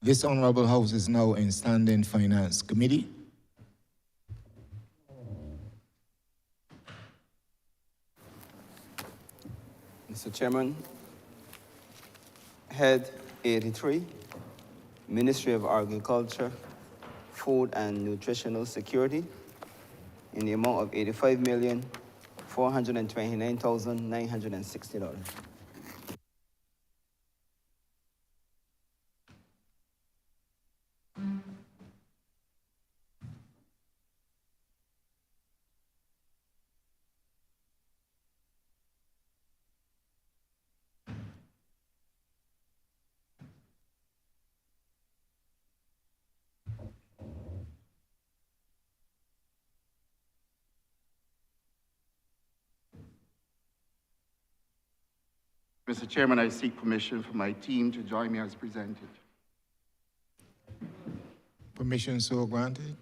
This Honourable House is now in Standing Finance Committee. Mr. Chairman, Head 83, Ministry of Agriculture, Food and Nutritional Security, in the amount of $85,429,960. Mr. Chairman, I seek permission for my team to join me as presented. Permission so granted.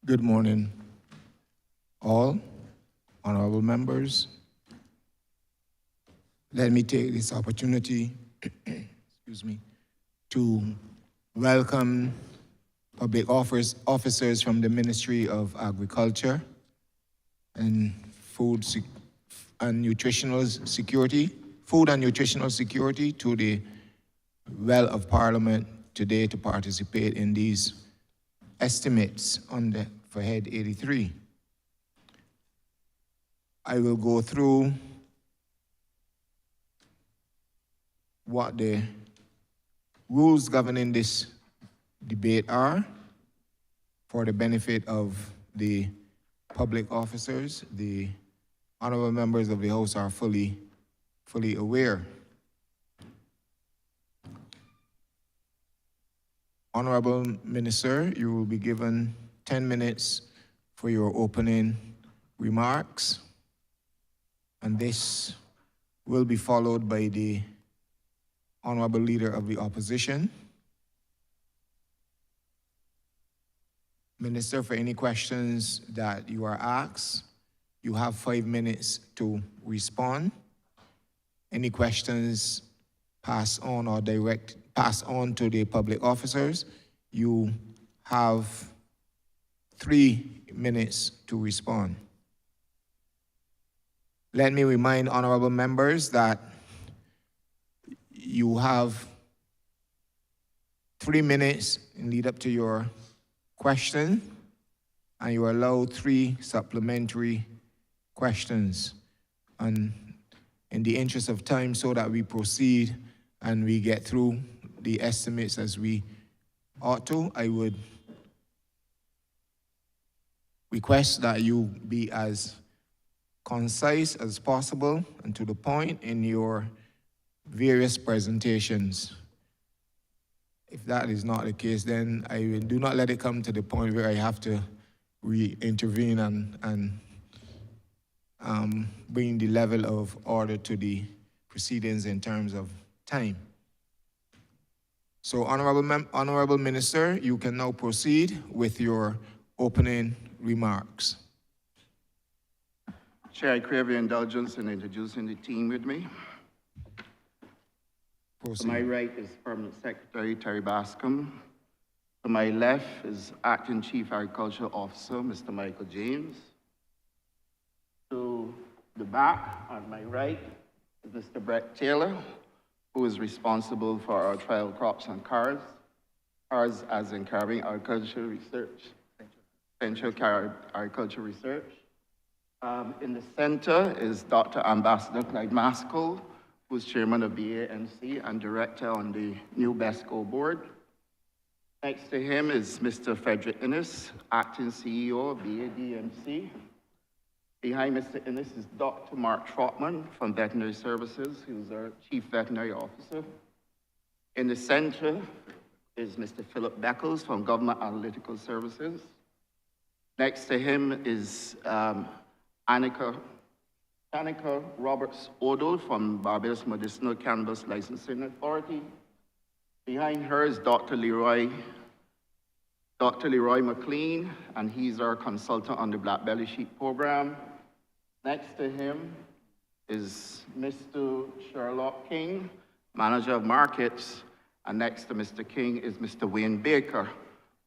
Good morning, all honorable members. Let me take this opportunity, to welcome public officers from the Ministry of Agriculture and Food and Nutritional Security to the Well of Parliament today to participate in these estimates for Head 83. I will go through what the rules governing this debate are for the benefit of the public officers. The honorable members of the House are fully aware. Honorable Minister, you will be given 10 minutes for your opening remarks, and this will be followed by the Honorable Leader of the Opposition. Minister, for any questions that you are asked, you have 5 minutes to respond. Any questions pass on to the public officers, you have 3 minutes to respond. Let me remind honorable members that you have 3 minutes in lead up to your question, and you are allowed 3 supplementary questions. And in the interest of time, so that we proceed and we get through the estimates as we ought to, I would request that you be as concise as possible and to the point in your various presentations. If that is not the case, then I do not let it come to the point where I have to intervene and bring the level of order to the proceedings in terms of time. So, Honorable Minister, you can now proceed with your opening remarks. Chair, I crave your indulgence in introducing the team with me. Proceed. To my right is Permanent Secretary Terry Bascom. To my left is Acting Chief Agricultural Officer, Mr. Michael James. To the back, on my right, is Mr. Brett Taylor, who is responsible for our trial crops and cars as in Caribbean Agriculture Research, Central Caribbean Agriculture Research. In the center is Dr. Ambassador Clyde Maskell, who's chairman of BAMC and director on the new BESCO board. Next to him is Mr. Frederick Innes, acting CEO of BADMC. Behind Mr. Innes is Dr. Mark Trotman from Veterinary Services, who's our Chief Veterinary Officer. In the center is Mr. Philip Beckles from Government Analytical Services. Next to him is Annika Roberts-Odell from Barbados Medicinal Cannabis Licensing Authority. Behind her is Dr. Leroy McLean, and he's our consultant on the Black Belly Sheep program. Next to him is Mr. Sherlock King, manager of markets, and next to Mr. King is Mr. Wayne Baker,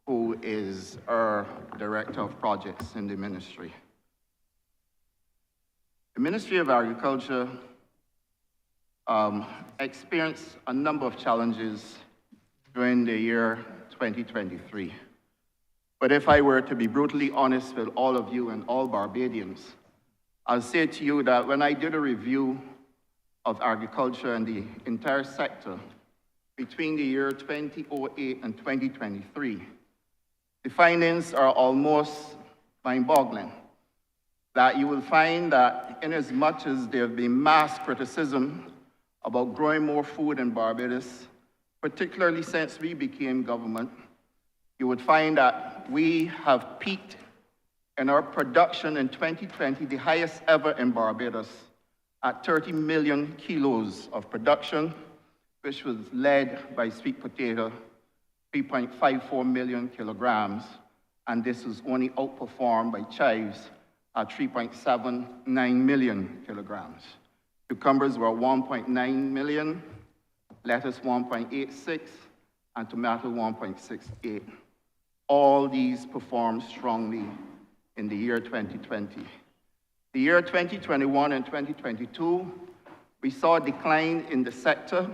who is our director of projects in the ministry. The Ministry of Agriculture experienced a number of challenges during the year 2023. But if I were to be brutally honest with all of you and all Barbadians, I'll say to you that when I did a review of agriculture and the entire sector between the year 2008 and 2023, the findings are almost mind-boggling. That you will find that in as much as there have been mass criticism about growing more food in Barbados, particularly since we became government, you would find that we have peaked in our production in 2020, the highest ever in Barbados, at 30 million kilos of production, which was led by sweet potato, 3.54 million kilograms, and this was only outperformed by chives at 3.79 million kilograms. Cucumbers were 1.9 million, lettuce 1.86, and tomato 1.68. All these performed strongly in the year 2020. The year 2021 and 2022, we saw a decline in the sector,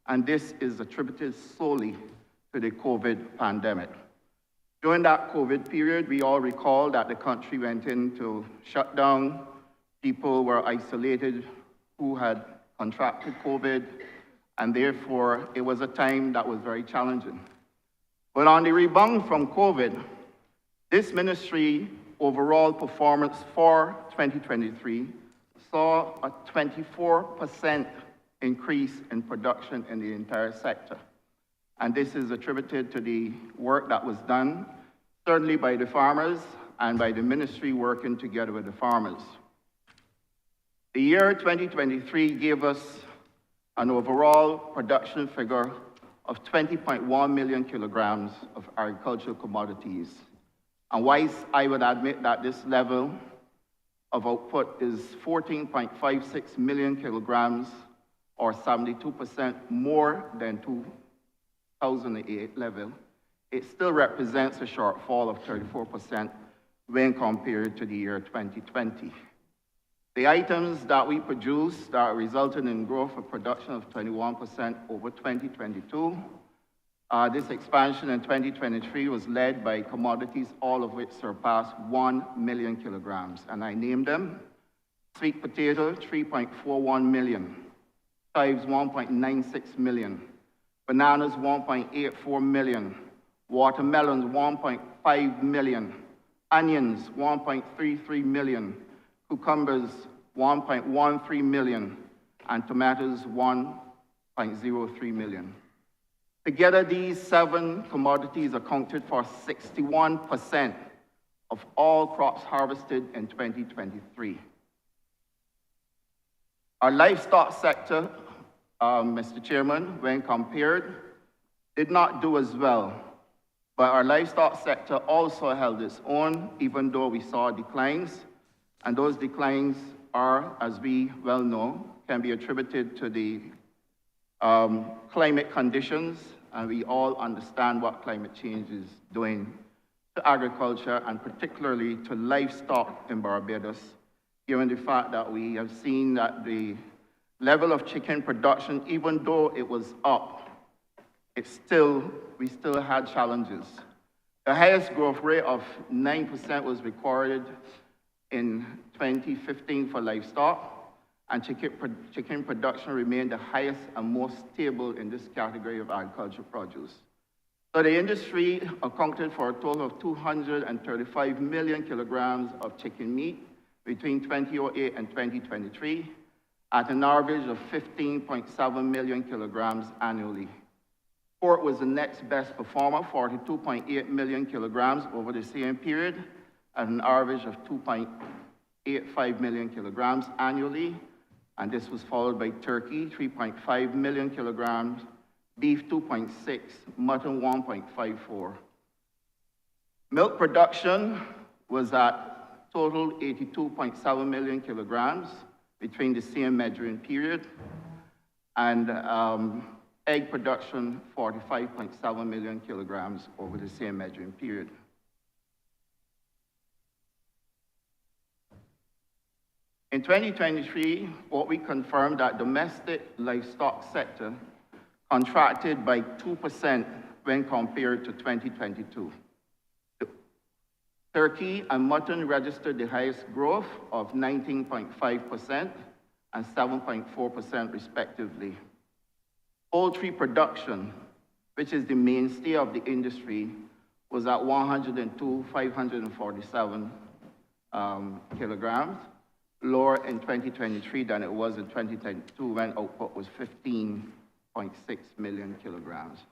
and this is attributed solely to the COVID pandemic. During that COVID period, we all recall that the country went into shutdown. People were isolated who had contracted COVID, and therefore it was a time that was very challenging. But on the rebound from COVID, this ministry overall performance for 2023 saw a 24% increase in production in the entire sector. And this is attributed to the work that was done, certainly by the farmers and by the ministry working together with the farmers. The year 2023 gave us an overall production figure of 20.1 million kilograms of agricultural commodities. And whilst I would admit that this level of output is 14.56 million kilograms, or 72% more than 2008 level, it still represents a shortfall of 34% when compared to the year 2020. The items that we produced that resulted in growth of production of 21% over 2022. This expansion in 2023 was led by commodities, all of which surpassed 1 million kilograms, and I named them. Sweet potato, 3.41 million. Chives, 1.96 million. Bananas, 1.84 million. Watermelons, 1.5 million. Onions, 1.33 million. Cucumbers, 1.13 million. And tomatoes, 1.03 million. Together, these 7 commodities accounted for 61% of all crops harvested in 2023. Our livestock sector, Mr. Chairman, when compared, did not do as well. But our livestock sector also held its own, even though we saw declines. And those declines are, as we well know, can be attributed to the climate conditions and we all understand what climate change is doing to agriculture and particularly to livestock in Barbados, given the fact that we have seen that the level of chicken production, even though it was up, we still had challenges. The highest growth rate of 9% was recorded in 2015 for livestock, and chicken production remained the highest and most stable in this category of agricultural produce. So the industry accounted for a total of 235 million kilograms of chicken meat between 2008 and 2023, at an average of 15.7 million kilograms annually. Pork was the next best performer, 42.8 million kilograms over the same period, at an average of 2.85 million kilograms annually. And this was followed by turkey, 3.5 million kilograms, beef 2.6, mutton 1.54. Milk production was at total 82.7 million kilograms between the same measuring period, and egg production 45.7 million kilograms over the same measuring period. In 2023, what we confirmed that domestic livestock sector contracted by 2% when compared to 2022. Turkey and mutton registered the highest growth of 19.5% and 7.4% respectively. Poultry production, which is the mainstay of the industry, was at 102,547 kilograms, lower in 2023 than it was in 2022 when output was 15.6 million kilograms.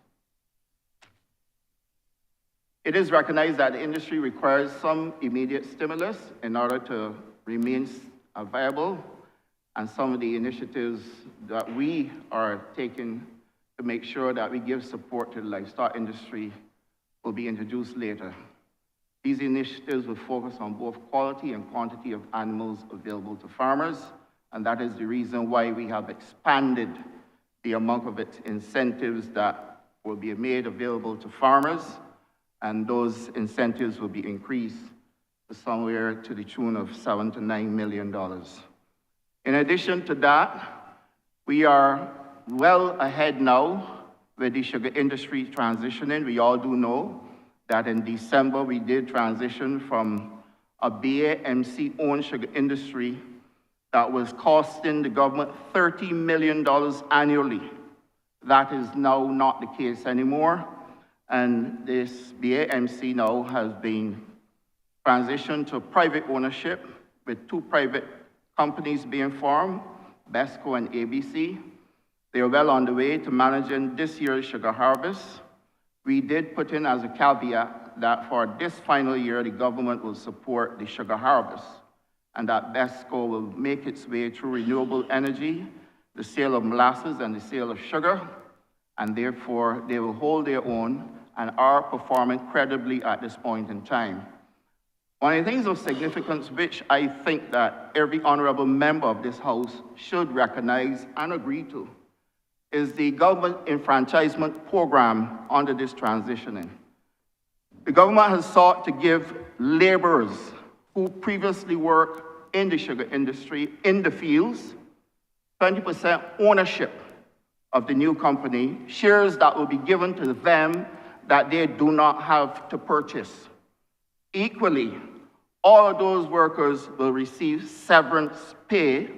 It is recognized that the industry requires some immediate stimulus in order to remain viable, and some of the initiatives that we are taking to make sure that we give support to the livestock industry will be introduced later. These initiatives will focus on both quality and quantity of animals available to farmers, and that is the reason why we have expanded the amount of incentives that will be made available to farmers, and those incentives will be increased to somewhere to the tune of $7 to $9 million. In addition to that, we are well ahead now with the sugar industry transitioning. We all do know that in December we did transition from a BAMC-owned sugar industry that was costing the government $30 million annually. That is now not the case anymore, and this BAMC now has been transitioned to private ownership with two private companies being formed, BESCO and ABC. They are well on the way to managing this year's sugar harvest. We did put in as a caveat that for this final year, the government will support the sugar harvest, and that BESCO will make its way through renewable energy, the sale of molasses, and the sale of sugar, and therefore they will hold their own and are performing credibly at this point in time. One of the things of significance which I think that every honorable member of this House should recognize and agree to is the government enfranchisement program under this transitioning. The government has sought to give laborers who previously worked in the sugar industry in the fields 20% ownership of the new company, shares that will be given to them that they do not have to purchase. Equally, all of those workers will receive severance pay,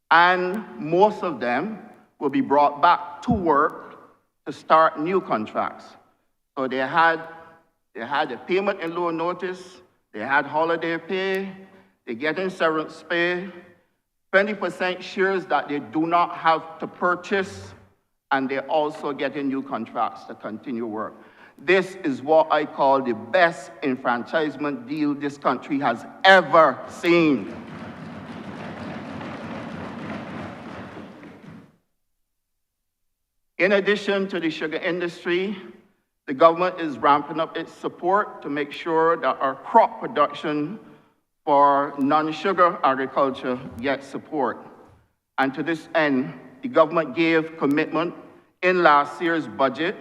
and most of them will be brought back to work to start new contracts. So they had a payment in lieu of notice, they had holiday pay, they get in severance pay, 20% shares that they do not have to purchase, and they also get in new contracts to continue work. This is what I call the best enfranchisement deal this country has ever seen. In addition to the sugar industry, the government is ramping up its support to make sure that our crop production for non-sugar agriculture gets support. And to this end, the government gave commitment in last year's budget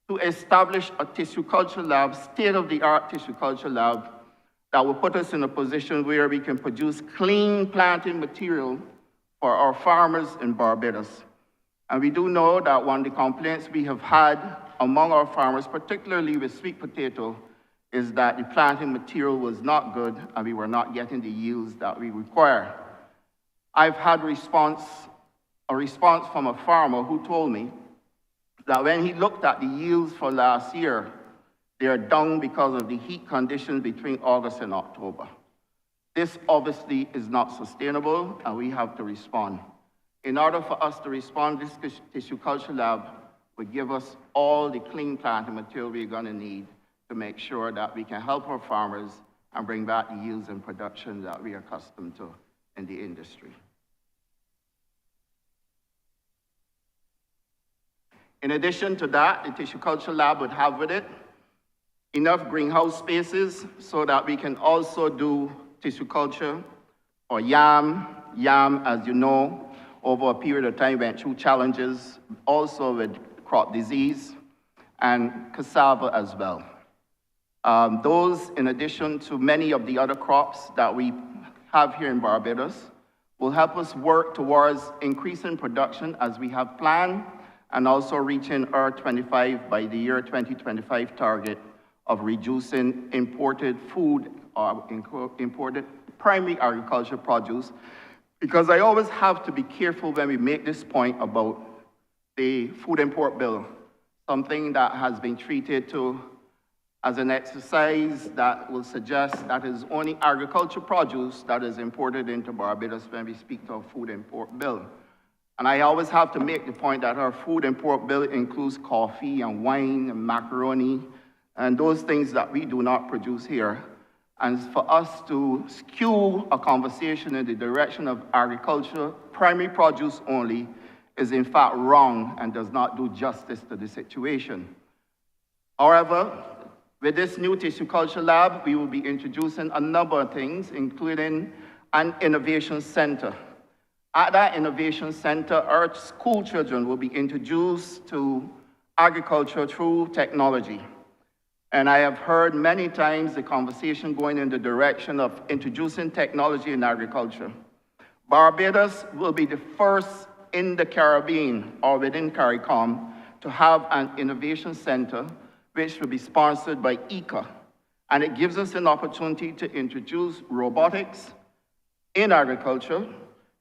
to establish a tissue culture lab, state-of-the-art tissue culture lab, that will put us in a position where we can produce clean planting material for our farmers in Barbados. And we do know that one of the complaints we have had among our farmers, particularly with sweet potato, is that the planting material was not good and we were not getting the yields that we require. I've had a response from a farmer who told me that when he looked at the yields for last year, they are down because of the heat conditions between August and October. This obviously is not sustainable and we have to respond. In order for us to respond, this tissue culture lab would give us all the clean planting material we're going to need to make sure that we can help our farmers and bring back the yields and production that we are accustomed to in the industry. In addition to that, the tissue culture lab would have with it enough greenhouse spaces so that we can also do tissue culture or yam. Yam, as you know, over a period of time went through challenges, also with crop disease, and cassava as well. Those, in addition to many of the other crops that we have here in Barbados, will help us work towards increasing production as we have planned, and also reaching our by the year 2025 target of reducing imported food or imported primary agricultural produce. Because I always have to be careful when we make this point about the food import bill, something that has been treated as an exercise that will suggest that it's only agricultural produce that is imported into Barbados when we speak of food import bill. And I always have to make the point that our food import bill includes coffee and wine and macaroni and those things that we do not produce here. And for us to skew a conversation in the direction of agriculture, primary produce only, is in fact wrong and does not do justice to the situation. However, with this new tissue culture lab, we will be introducing a number of things, including an innovation center. At that innovation center, our school children will be introduced to agriculture through technology. And I have heard many times the conversation going in the direction of introducing technology in agriculture. Barbados will be the first in the Caribbean or within CARICOM to have an innovation center which will be sponsored by ICA. And it gives us an opportunity to introduce robotics in agriculture,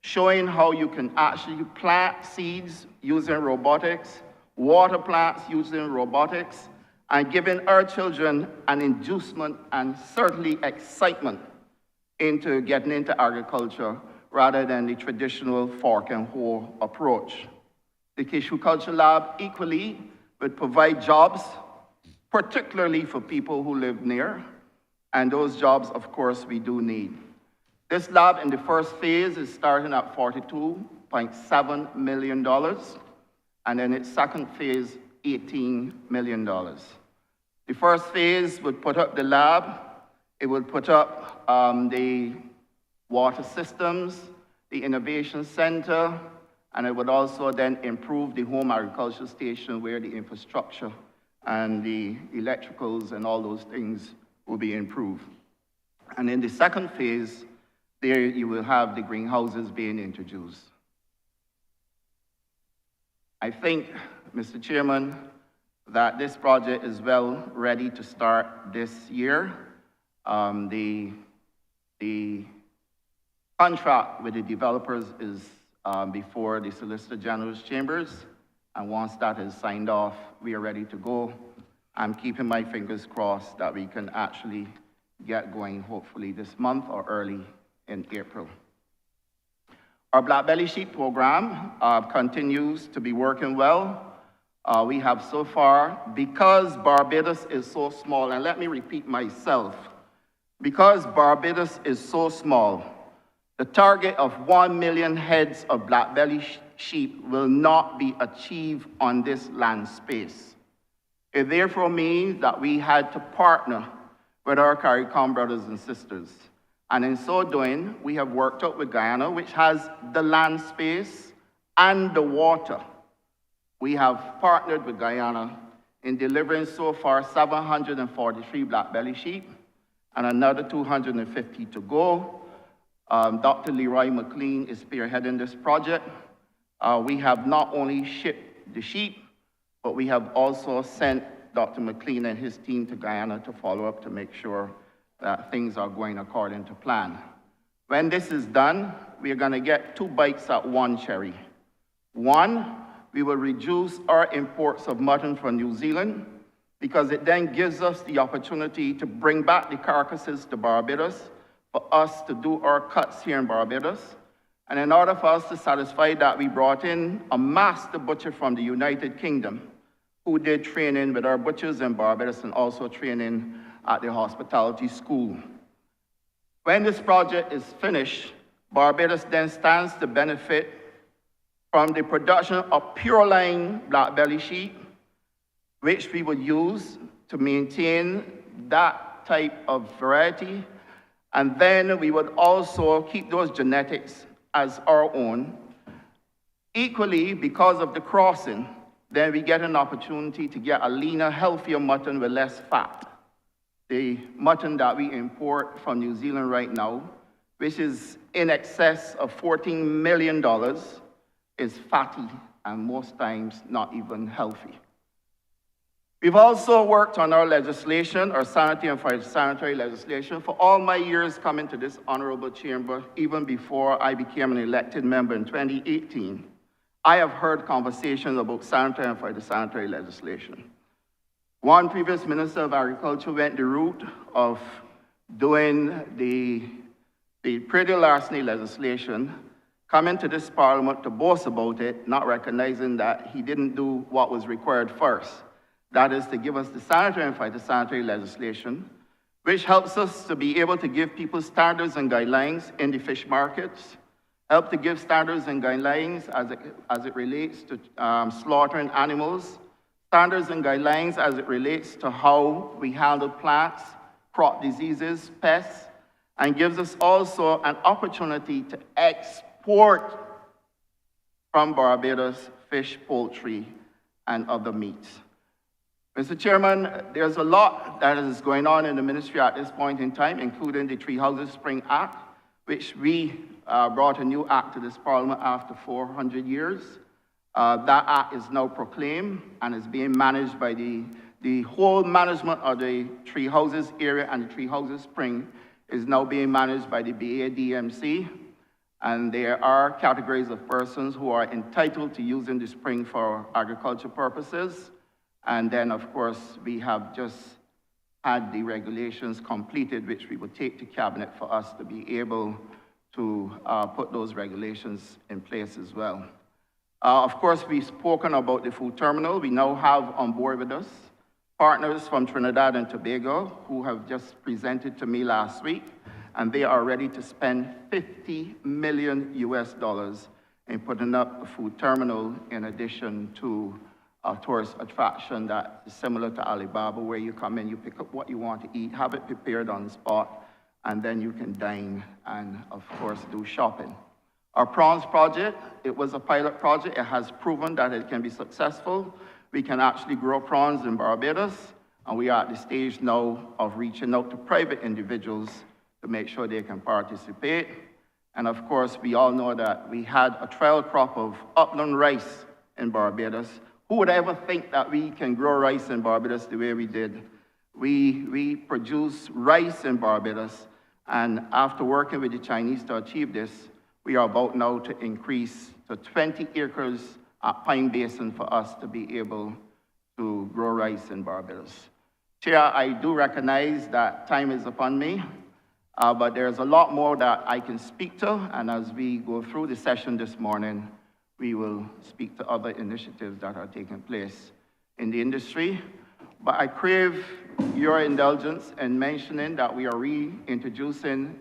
showing how you can actually plant seeds using robotics, water plants using robotics, and giving our children an inducement and certainly excitement into getting into agriculture rather than the traditional fork and hoe approach. The Tissue Culture Lab equally would provide jobs, particularly for people who live near, and those jobs, of course, we do need. This lab in the first phase is starting at $42.7 million, and in its second phase, $18 million. The first phase would put up the lab, it would put up the water systems, the innovation center, and it would also then improve the home agriculture station where the infrastructure and the electricals and all those things will be improved. And in the second phase, there you will have the greenhouses being introduced. I think, Mr. Chairman, that this project is well ready to start this year. The contract with the developers is before the Solicitor General's chambers, and once that is signed off, we are ready to go. I'm keeping my fingers crossed that we can actually get going, hopefully this month or early in April. Our Black Belly Sheep program continues to be working well. We have so far, because Barbados is so small, and let me repeat myself, because Barbados is so small, the target of 1 million heads of black belly sheep will not be achieved on this land space. It therefore means that we had to partner with our CARICOM brothers and sisters. And in so doing, we have worked out with Guyana, which has the land space and the water. We have partnered with Guyana in delivering so far 743 black belly sheep and another 250 to go. Dr. Leroy McLean is spearheading this project. We have not only shipped the sheep, but we have also sent Dr. McLean and his team to Guyana to follow up to make sure that things are going according to plan. When this is done, we are going to get 2 bites at one cherry. One, we will reduce our imports of mutton from New Zealand because it then gives us the opportunity to bring back the carcasses to Barbados for us to do our cuts here in Barbados. And in order for us to satisfy that, we brought in a master butcher from the United Kingdom who did training with our butchers in Barbados and also training at the hospitality school. When this project is finished, Barbados then stands to benefit from the production of pure line black belly sheep, which we would use to maintain that type of variety. And then we would also keep those genetics as our own. Equally, because of the crossing, then we get an opportunity to get a leaner, healthier mutton with less fat. The mutton that we import from New Zealand right now, which is in excess of $14 million, is fatty and most times not even healthy. We've also worked on our legislation, our sanitary and phytosanitary legislation, for all my years coming to this honorable chamber, even before I became an elected member in 2018. I have heard conversations about sanitary and phytosanitary legislation. One previous Minister of Agriculture went the route of doing the pretty larceny legislation, coming to this parliament to boast about it, not recognizing that he didn't do what was required first. That is to give us the sanitary and phytosanitary legislation, which helps us to be able to give people standards and guidelines in the fish markets, help to give standards and guidelines as it relates to slaughtering animals, standards and guidelines as it relates to how we handle plants, crop diseases, pests, and gives us also an opportunity to export from Barbados fish, poultry, and other meats. Mr. Chairman, there's a lot that is going on in the ministry at this point in time, including the Three Houses Spring Act, which we brought a new act to this parliament after 400 years. That act is now proclaimed and is being managed by the whole management of the Three Houses area, and the Three Houses Spring is now being managed by the BADMC. And there are categories of persons who are entitled to using the spring for agriculture purposes. And then, of course, we have just had the regulations completed, which we will take to Cabinet for us to be able to put those regulations in place as well. Of course, we've spoken about the food terminal. We now have on board with us partners from Trinidad and Tobago who have just presented to me last week, and they are ready to spend $50 million in putting up a food terminal in addition to a tourist attraction that is similar to Alibaba, where you come in, you pick up what you want to eat, have it prepared on the spot, and then you can dine and, of course, do shopping. Our prawns project, it was a pilot project. It has proven that it can be successful. We can actually grow prawns in Barbados, and we are at the stage now of reaching out to private individuals to make sure they can participate. And of course, we all know that we had a trial crop of upland rice in Barbados. Who would ever think that we can grow rice in Barbados the way we did? We produce rice in Barbados, and after working with the Chinese to achieve this, we are about now to increase to 20 acres at Pine Basin for us to be able to grow rice in Barbados. Chair, I do recognize that time is upon me, but there's a lot more that I can speak to, and as we go through the session this morning, we will speak to other initiatives that are taking place in the industry. But I crave your indulgence in mentioning that we are reintroducing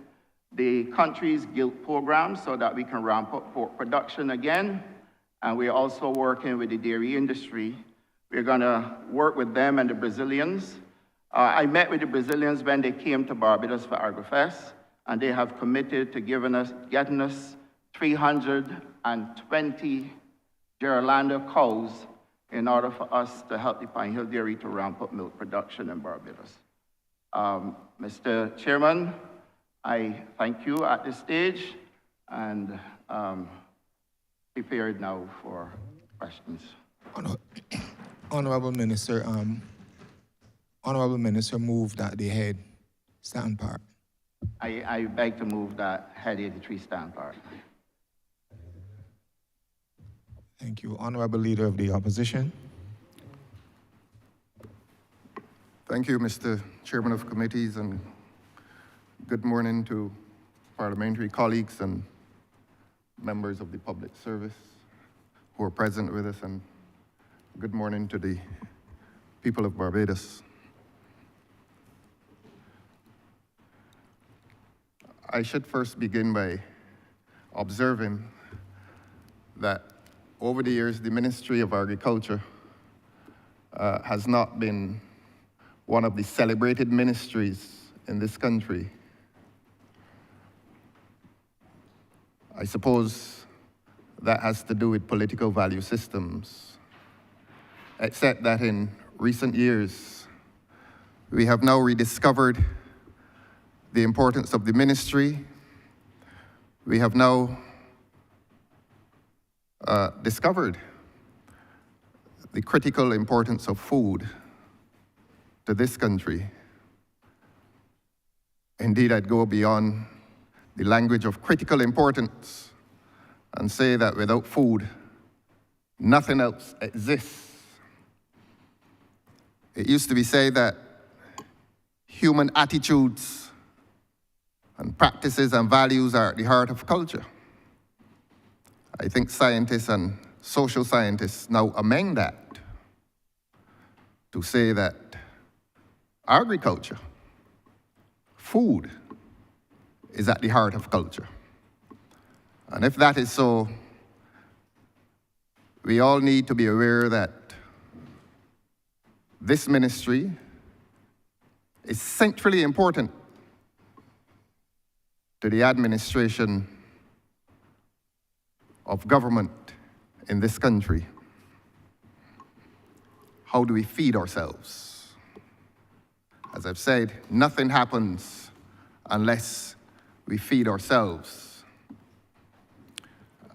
the country's guild program so that we can ramp up pork production again. And we're also working with the dairy industry. We're gonna work with them and the Brazilians. I met with the Brazilians when they came to Barbados for AgriFest, and they have committed to getting us 320 Gerlando cows in order for us to help the Pine Hill Dairy to ramp up milk production in Barbados. Mr. Chairman, I thank you at this stage and prepared now for questions. Honourable Minister, move that the head stand part. I beg to move that head 83 stand part. Thank you. Honourable Leader of the Opposition. Thank you, Mr. Chairman of Committees, and good morning to parliamentary colleagues and members of the public service who are present with us, and good morning to the people of Barbados. I should first begin by observing that over the years, the Ministry of Agriculture has not been one of the celebrated ministries in this country. I suppose that has to do with political value systems, except that in recent years, we have now rediscovered the importance of the ministry. We have now discovered the critical importance of food to this country. Indeed, I'd go beyond the language of critical importance and say that without food, nothing else exists. It used to be said that human attitudes and practices and values are at the heart of culture. I think scientists and social scientists now amend that to say that agriculture, food, is at the heart of culture. And if that is so, we all need to be aware that this ministry is centrally important to the administration of government in this country. How do we feed ourselves? As I've said, nothing happens unless we feed ourselves.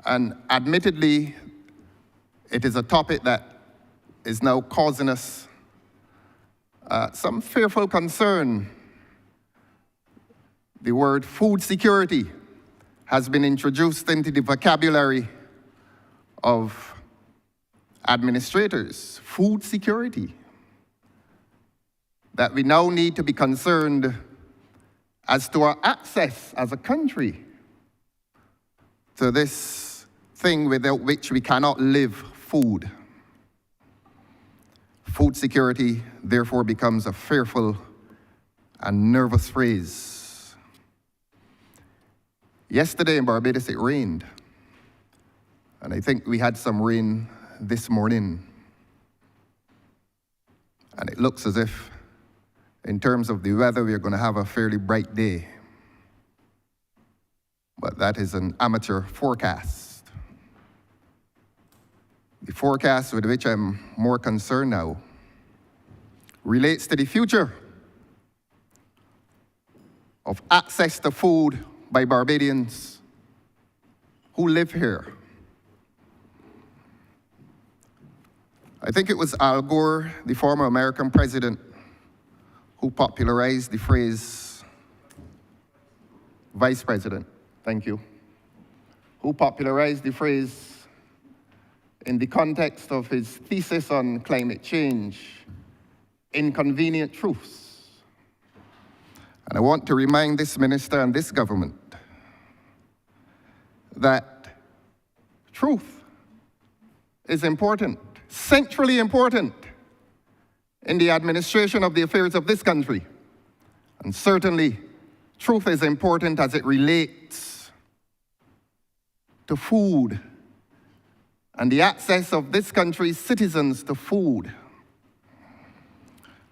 And admittedly, it is a topic that is now causing us some fearful concern. The word food security has been introduced into the vocabulary of administrators. Food security. That we now need to be concerned as to our access as a country to this thing without which we cannot live: food. Food security, therefore, becomes a fearful and nervous phrase. Yesterday in Barbados, it rained, and I think we had some rain this morning. And it looks as if, in terms of the weather, we're going to have a fairly bright day. But that is an amateur forecast. The forecast with which I'm more concerned now relates to the future of access to food by Barbadians who live here. I think it was Al Gore, the former American president, who popularized the phrase, Vice President, thank you, who popularized the phrase in the context of his thesis on climate change, inconvenient truths. And I want to remind this minister and this government that truth is important, centrally important in the administration of the affairs of this country. And certainly, truth is important as it relates to food and the access of this country's citizens to food.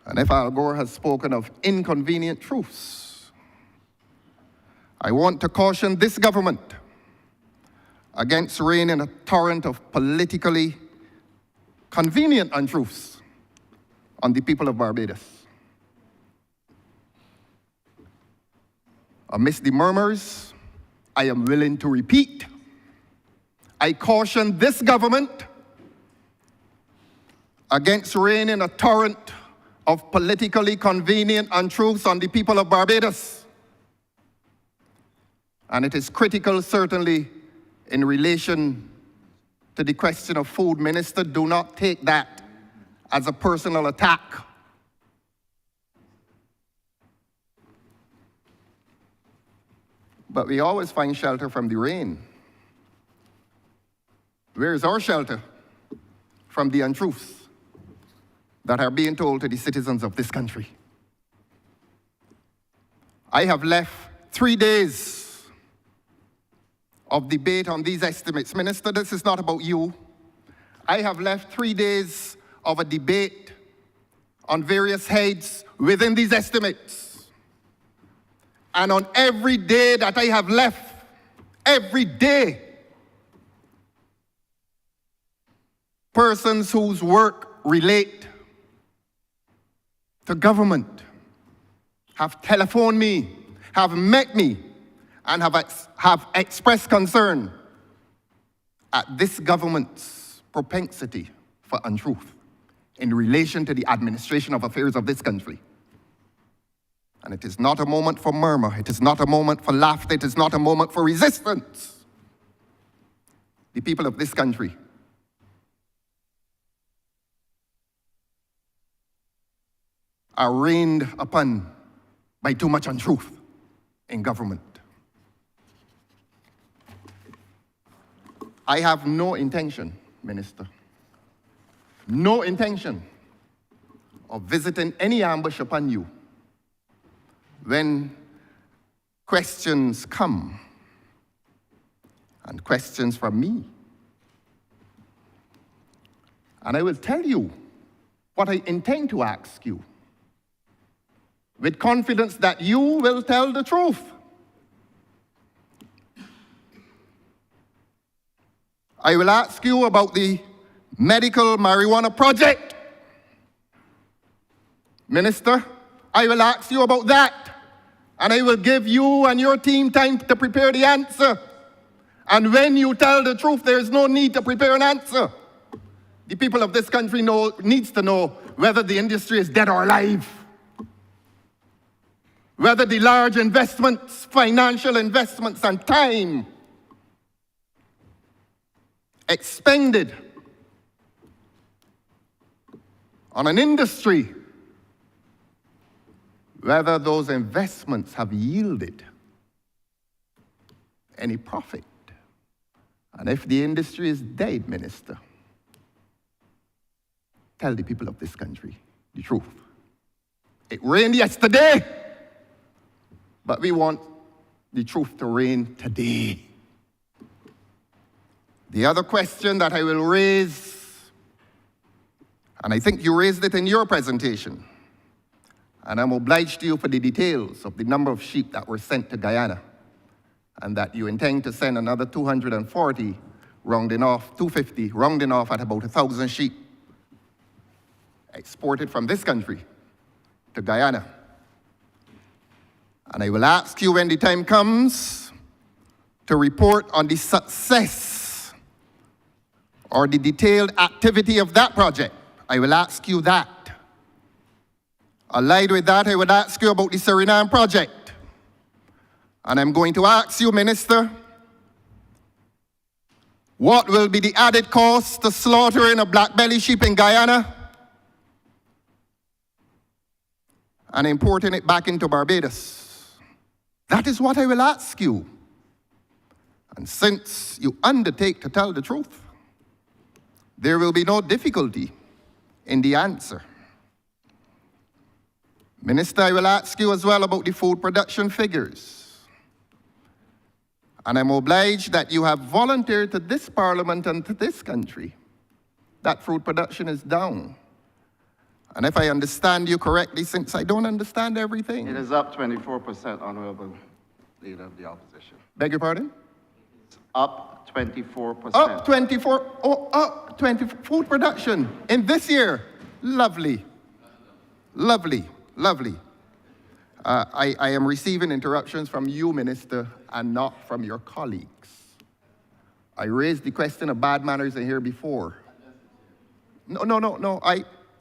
And if Al Gore has spoken of inconvenient truths, I want to caution this government against raining a torrent of politically convenient untruths on the people of Barbados. Amidst the murmurs, I am willing to repeat, I caution this government against raining a torrent of politically convenient untruths on the people of Barbados. And it is critical, certainly, in relation to the question of food. Minister, do not take that as a personal attack. But we always find shelter from the rain. Where is our shelter from the untruths that are being told to the citizens of this country? I have left 3 days of debate on these estimates. Minister, this is not about you. I have left 3 days of a debate on various heads within these estimates. And on every day that I have left, every day, persons whose work relate to government have telephoned me, have met me, and have expressed concern at this government's propensity for untruth in relation to the administration of affairs of this country. And it is not a moment for murmur. It is not a moment for laughter. It is not a moment for resistance. The people of this country are rained upon by too much untruth in government. I have no intention, Minister, no intention of visiting any ambush upon you when questions come, and questions from me. And I will tell you what I intend to ask you, with confidence that you will tell the truth. I will ask you about the medical marijuana project. Minister, I will ask you about that, and I will give you and your team time to prepare the answer. And when you tell the truth, there is no need to prepare an answer. The people of this country needs to know whether the industry is dead or alive, whether the large investments, financial investments, and time expended on an industry, whether those investments have yielded any profit. And if the industry is dead, Minister, tell the people of this country the truth. It rained yesterday, but we want the truth to reign today. The other question that I will raise, and I think you raised it in your presentation, and I'm obliged to you for the details of the number of sheep that were sent to Guyana, and that you intend to send another 240, rounding off, 250, rounding off at about 1,000 sheep exported from this country to Guyana. And I will ask you when the time comes to report on the success or the detailed activity of that project. I will ask you that. Allied with that, I would ask you about the Suriname project. And I'm going to ask you, Minister, what will be the added cost to slaughtering a black belly sheep in Guyana and importing it back into Barbados? That is what I will ask you. And since you undertake to tell the truth, there will be no difficulty in the answer. Minister, I will ask you as well about the food production figures. And I'm obliged that you have volunteered to this Parliament and to this country that food production is down. And if I understand you correctly, since I don't understand everything. It is up 24%, Honourable Leader of the Opposition. Beg your pardon? up 24%. Up 24, oh, up 20, food production in this year. Lovely, lovely, lovely. I am receiving interruptions from you, Minister, and not from your colleagues. I raised the question of bad manners in here before. No,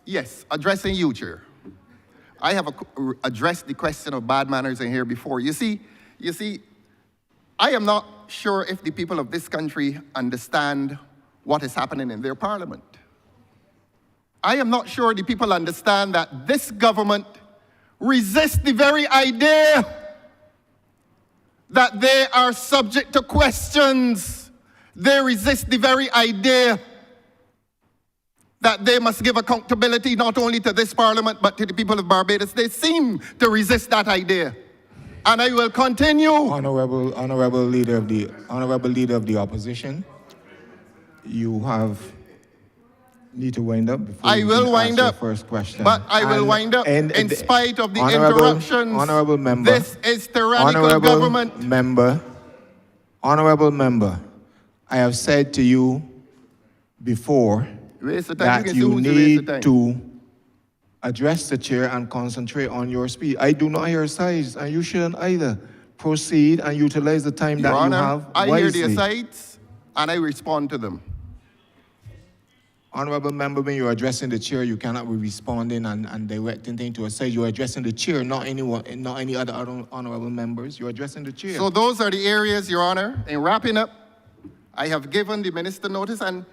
yes, addressing you, Chair. I have addressed the question of bad manners in here before. You see, I am not sure if the people of this country understand what is happening in their parliament. I am not sure the people understand that this government resists the very idea that they are subject to questions. They resist the very idea that they must give accountability not only to this parliament but to the people of Barbados. They seem to resist that idea. And I will continue. Honourable leader of the opposition, you need to wind up before I will wind up. First question. But I will wind up in spite of the interruptions. Honourable member. This is tyrannical government. Honourable member, I have said to you before that you need to address the chair and concentrate on your speech. I do not hear sides, and you shouldn't either. Proceed and utilize the time that you have wisely. I hear the asides, and I respond to them. Honourable member, when you're addressing the chair, you cannot be responding and directing things to a side. You're addressing the chair, not any other honourable members. You're addressing the chair. So those are the areas, Your Honour. In wrapping up, I have given the minister notice, and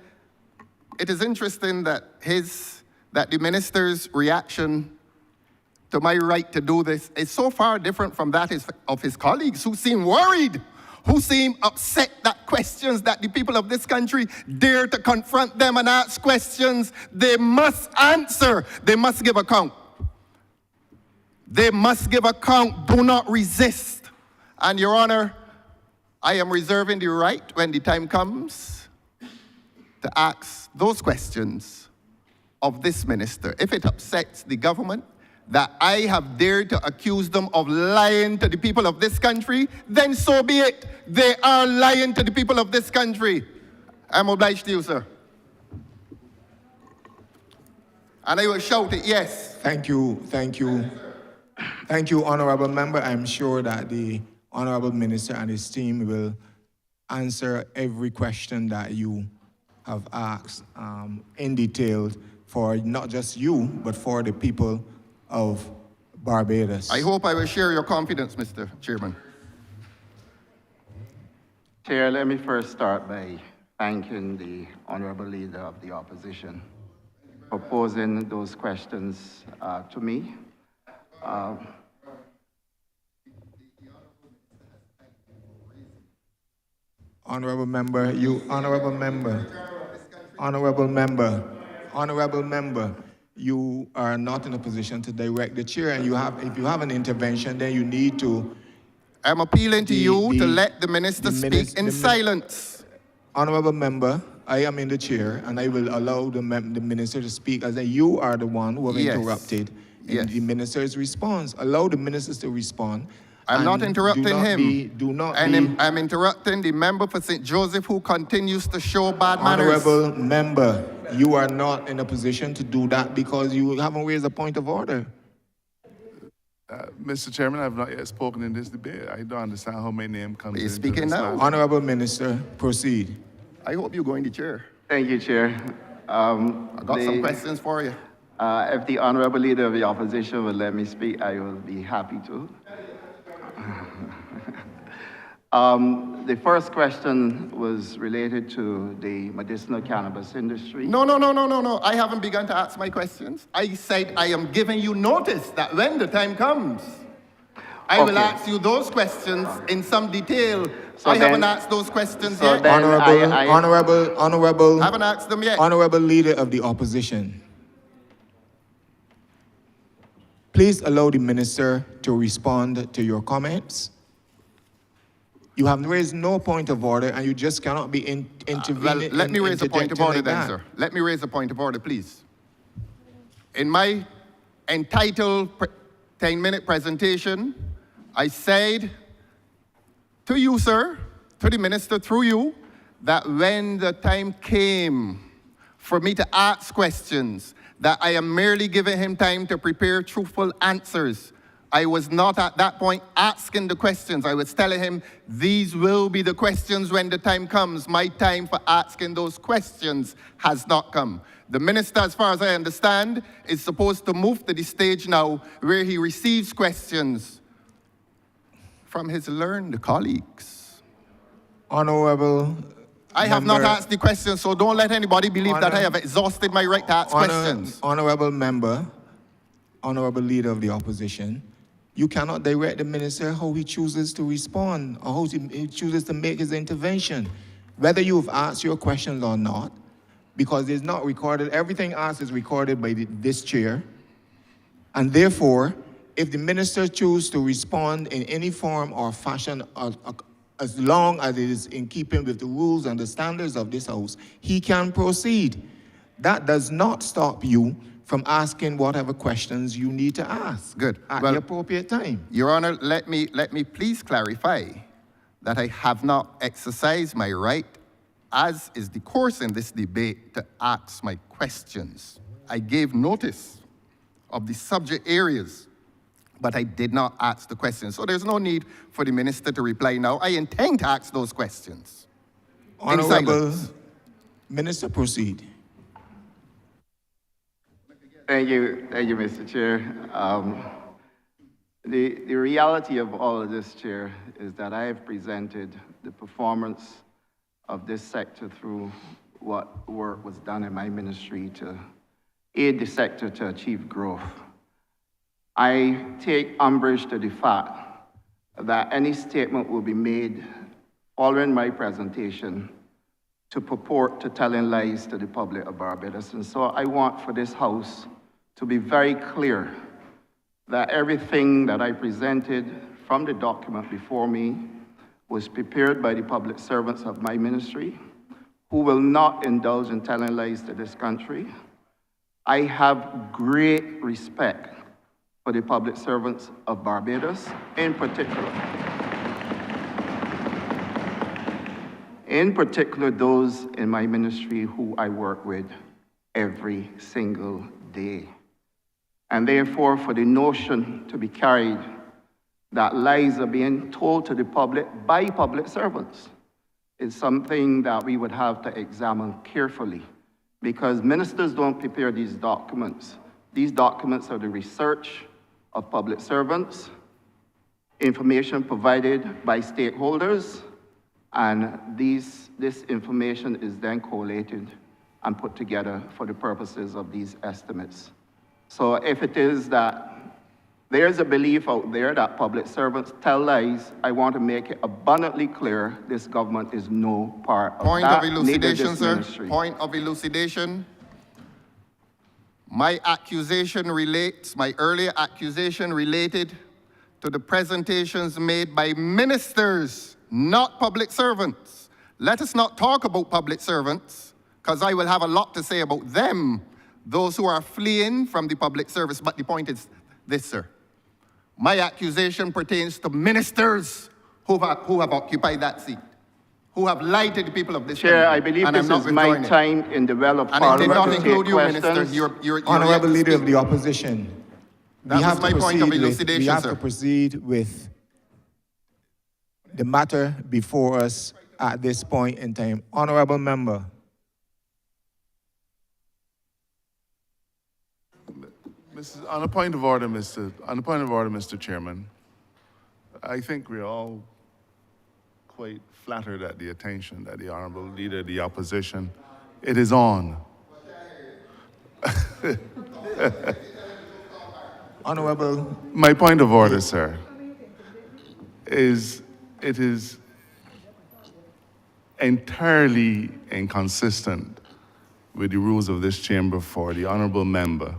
it is interesting that the minister's reaction to my right to do this is so far different from that of his colleagues, who seem worried, who seem upset that questions that the people of this country dare to confront them and ask questions, they must answer. They must give account. They must give account. Do not resist. And Your Honor, I am reserving the right when the time comes to ask those questions of this minister. If it upsets the government that I have dared to accuse them of lying to the people of this country, then so be it. They are lying to the people of this country. I'm obliged to you, sir. And I will shout it, yes. Thank you, honourable member. I'm sure that the honourable minister and his team will answer every question that you have asked in detail for not just you, but for the people of Barbados. I hope I will share your confidence, Mr. Chairman. Chair, let me first start by thanking the Honourable Leader of the Opposition for posing those questions to me. Honourable member, you are not in a position to direct the chair, and if you have an intervention, then you need to. I'm appealing to you to let the minister speak in silence. Honourable member, I am in the chair, and I will allow the minister to speak, as you are the one who have interrupted the minister's response. Allow the ministers to respond. I'm not interrupting him. I'm interrupting the member for St. Joseph who continues to show bad manners. Honourable member, you are not in a position to do that because you haven't raised a point of order. Mr. Chairman, I have not yet spoken in this debate. I don't understand how my name comes in. He's speaking now. Honourable Minister, proceed. I hope you go in the chair. Thank you, Chair. I got some questions for you. If the Honourable Leader of the Opposition will let me speak, I will be happy to. The first question was related to the medicinal cannabis industry. No. I haven't begun to ask my questions. I said I am giving you notice that when the time comes, I will ask you those questions in some detail. So I haven't asked those questions yet. Honourable. I haven't asked them yet. Honourable Leader of the Opposition, please allow the minister to respond to your comments. You have raised no point of order, and you just cannot be intervening. Let me raise a point of order then, sir. Let me raise a point of order, please. In my entitled 10-minute presentation, I said to you, sir, to the minister through you that when the time came for me to ask questions, that I am merely giving him time to prepare truthful answers. I was not at that point asking the questions. I was telling him, these will be the questions when the time comes. My time for asking those questions has not come. The minister, as far as I understand, is supposed to move to the stage now where he receives questions from his learned colleagues. Honourable I have not member- asked the questions, so don't let anybody believe that I have exhausted my right to ask questions. Honourable member, honourable leader of the opposition, you cannot direct the minister how he chooses to respond or how he chooses to make his intervention. Whether you've asked your questions or not, because it's not recorded, everything asked is recorded by this chair. And therefore, if the minister chooses to respond in any form or fashion, as long as it is in keeping with the rules and the standards of this House, he can proceed. That does not stop you from asking whatever questions you need to ask. Good. At Well, the appropriate time. Your Honor, let me please clarify that I have not exercised my right, as is the course in this debate, to ask my questions. I gave notice of the subject areas, but I did not ask the questions. So there's no need for the minister to reply now. I intend to ask those questions. In Honourable silence. Minister, proceed. Thank you, Mr. Chair. The reality of all of this, Chair, is that I have presented the performance of this sector through what work was done in my ministry to aid the sector to achieve growth. I take umbrage to the fact that any statement will be made following my presentation to purport to telling lies to the public of Barbados. And so I want for this House to be very clear that everything that I presented from the document before me was prepared by the public servants of my ministry, who will not indulge in telling lies to this country. I have great respect for the public servants of Barbados, in particular those in my ministry who I work with every single day. And therefore, for the notion to be carried that lies are being told to the public by public servants is something that we would have to examine carefully, because ministers don't prepare these documents. These documents are the research of public servants, information provided by stakeholders, and this information is then collated and put together for the purposes of these estimates. So if it is that there's a belief out there that public servants tell lies, I want to make it abundantly clear this government is no part of Point that. of elucidation, this sir. ministry. Point of elucidation. My earlier accusation related to the presentations made by ministers, not public servants. Let us not talk about public servants, because I will have a lot to say about them, those who are fleeing from the public service. But the point is this, sir. My accusation pertains to ministers who have occupied that seat, who have lied to the people of this Chair, country. I believe and this I'm not is my withdrawing it. time in the well of And it Parliament did not to include take you, Minister. questions. You're Honourable yet to Leader of speak. the Opposition, That we was have my to point of proceed elucidation, we have sir. to proceed with the matter before us at this point in time. Honourable member. On a point of order, Mr. Chairman, I think we're all quite flattered at the attention that the Honourable Leader of the Opposition, it is on. Honourable, My point of order, sir, is it is entirely inconsistent with the rules of this chamber for the honourable member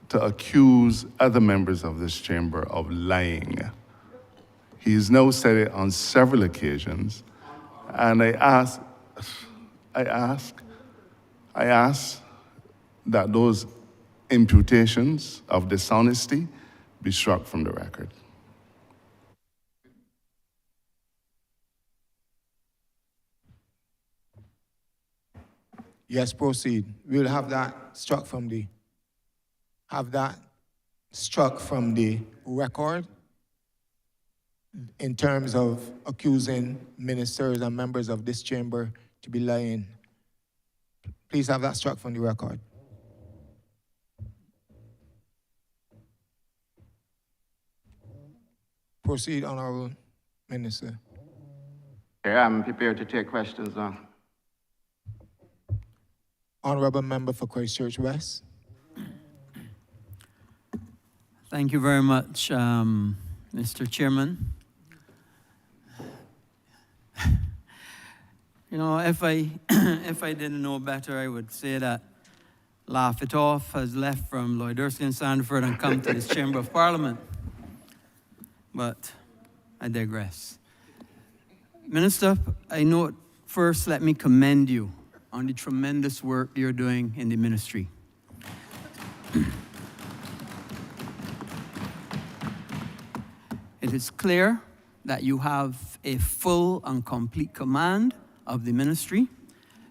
to accuse other members of this chamber of lying. He's now said it on several occasions, and I ask that those imputations of dishonesty be struck from the record. Yes, proceed. We'll have that struck from the record in terms of accusing ministers and members of this chamber to be lying. Please have that struck from the record. Proceed, Honourable Minister. Yeah, I'm prepared to take questions now. Honourable Member for Christchurch West. Thank you very much, Mr. Chairman. You know, if I didn't know better, I would say that Laugh It Off has left from Lloyd Erskine Sandford and come to this Chamber of Parliament. But I digress. Minister, I note first, let me commend you on the tremendous work you're doing in the ministry. It is clear that you have a full and complete command of the ministry.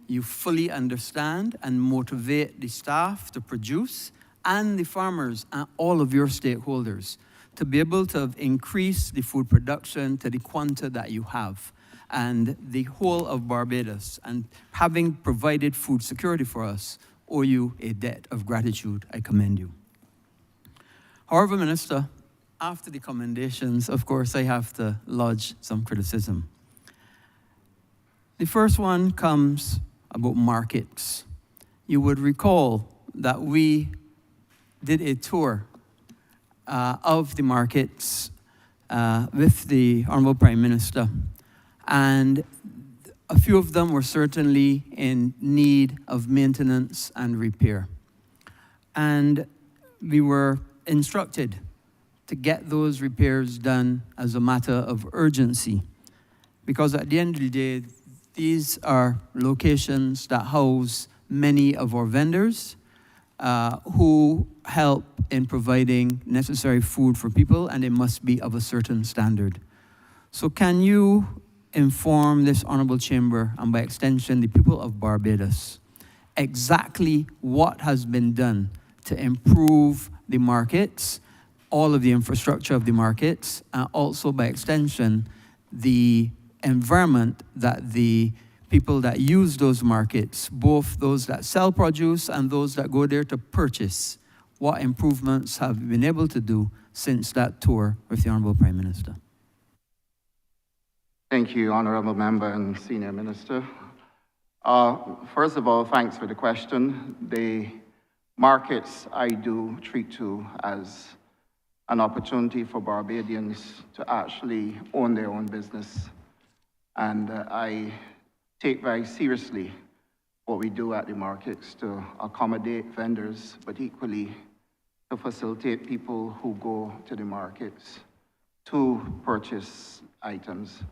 You fully understand and motivate the staff to produce and the farmers and all of your stakeholders to be able to increase the food production to the quanta that you have and the whole of Barbados. And having provided food security for us, owe you a debt of gratitude. I commend you. However, Minister, after the commendations, of course, I have to lodge some criticism. The first one comes about markets. You would recall that we did a tour of the markets with the Honourable Prime Minister, and a few of them were certainly in need of maintenance and repair. And we were instructed to get those repairs done as a matter of urgency, because at the end of the day, these are locations that house many of our vendors who help in providing necessary food for people, and it must be of a certain standard. So can you inform this Honourable Chamber, and by extension the people of Barbados, exactly what has been done to improve the markets, all of the infrastructure of the markets, and also by extension the environment that the people that use those markets, both those that sell produce and those that go there to purchase, what improvements have you been able to do since that tour with the Honourable Prime Minister? Thank you, Honourable Member and Senior Minister. First of all, thanks for the question. The markets I do treat to as an opportunity for Barbadians to actually own their own business. And I take very seriously what we do at the markets to accommodate vendors, but equally to facilitate people who go to the markets to purchase items.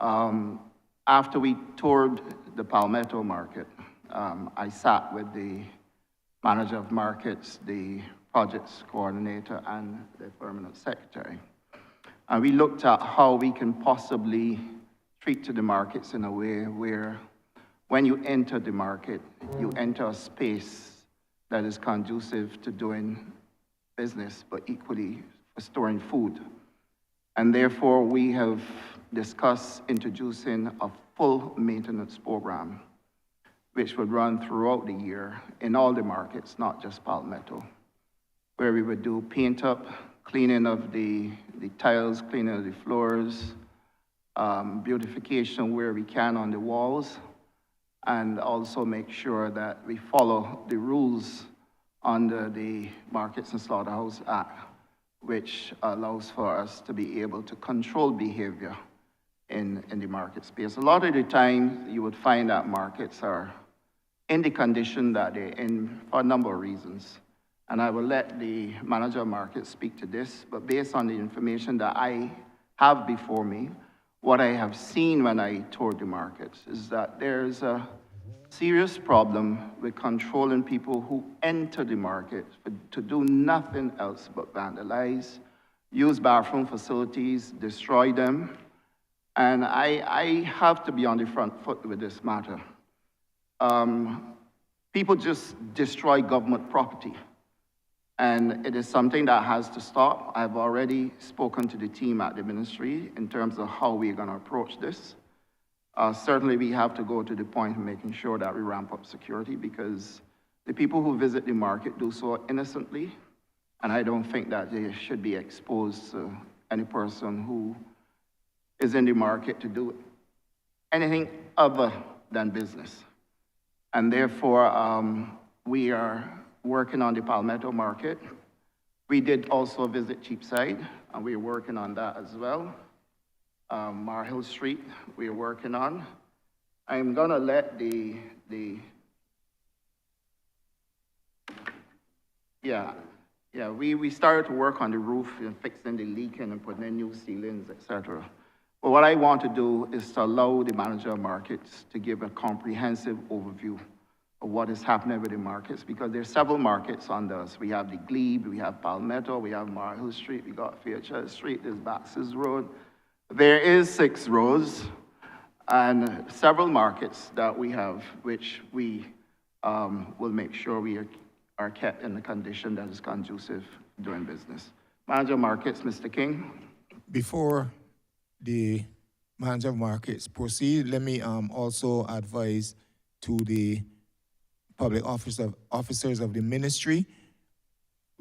After we toured the Palmetto market, I sat with the manager of markets, the projects coordinator, and the permanent secretary. And we looked at how we can possibly treat to the markets in a way where when you enter the market, you enter a space that is conducive to doing business, but equally for storing food. And therefore, we have discussed introducing a full maintenance program, which would run throughout the year in all the markets, not just Palmetto, where we would do paint up, cleaning of the tiles, cleaning of the floors, beautification where we can on the walls, and also make sure that we follow the rules under the Markets and Slaughterhouse Act, which allows for us to be able to control behavior in the market space. A lot of the time, you would find that markets are in the condition that they're in for a number of reasons. And I will let the manager of markets speak to this, but based on the information that I have before me, what I have seen when I toured the markets is that there's a serious problem with controlling people who enter the market to do nothing else but vandalize, use bathroom facilities, destroy them. And I have to be on the front foot with this matter. people just destroy government property. And it is something that has to stop. I've already spoken to the team at the ministry in terms of how we're going to approach this. Certainly, we have to go to the point of making sure that we ramp up security, because the people who visit the market do so innocently, and I don't think that they should be exposed to any person who is in the market to do anything other than business. And therefore, we are working on the Palmetto market. We did also visit Cheapside, and we're working on that as well. Mar Hill Street, we're working on. I'm gonna let we started to work on the roof and fixing the leaking and putting in new ceilings, etc. But what I want to do is to allow the manager of markets to give a comprehensive overview of what is happening with the markets, because there's several markets under us. We have the Glebe, we have Palmetto, we have Mar Hill Street, we got Fairchild Street, there's Baxter's Road. There is 6 rows and several markets that we have, which we will make sure we are kept in a condition that is conducive doing business. Manager of Markets, Mr. King. Before the manager of markets proceed, let me also advise to the public officers of the ministry,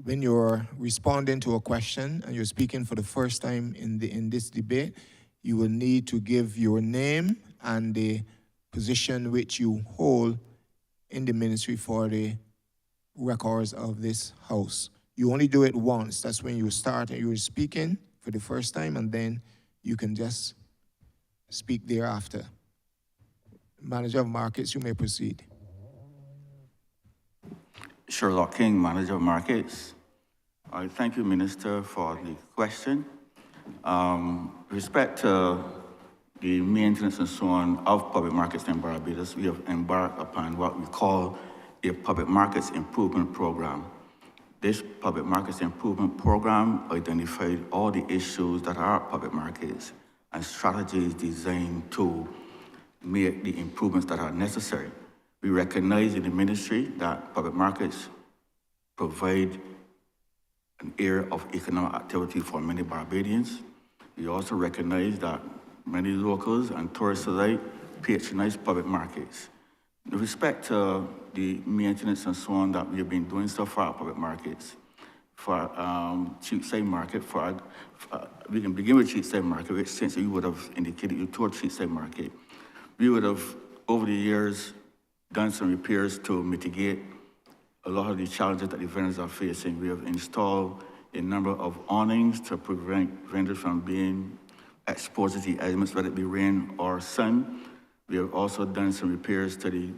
when you're responding to a question and you're speaking for the first time in this debate, you will need to give your name and the position which you hold in the ministry for the records of this house. You only do it once. That's when you start and you're speaking for the first time, and then you can just speak thereafter. Manager of Markets, you may proceed. Sherlock King, Manager of Markets. I thank you, Minister, for the question. Respect to the maintenance and so on of public markets in Barbados, we have embarked upon what we call a public markets improvement program. This public markets improvement program identified all the issues that are public markets and strategies designed to make the improvements that are necessary. We recognize in the ministry that public markets provide an area of economic activity for many Barbadians. We also recognize that many locals and tourists alike patronize public markets. With respect to the maintenance and so on that we have been doing so far at public markets, for Cheapside Market, we can begin with Cheapside Market, which since you would have indicated you toured Cheapside Market. We would have, over the years, done some repairs to mitigate a lot of the challenges that the vendors are facing. We have installed a number of awnings to prevent vendors from being exposed to the elements, whether it be rain or sun. We have also done some repairs to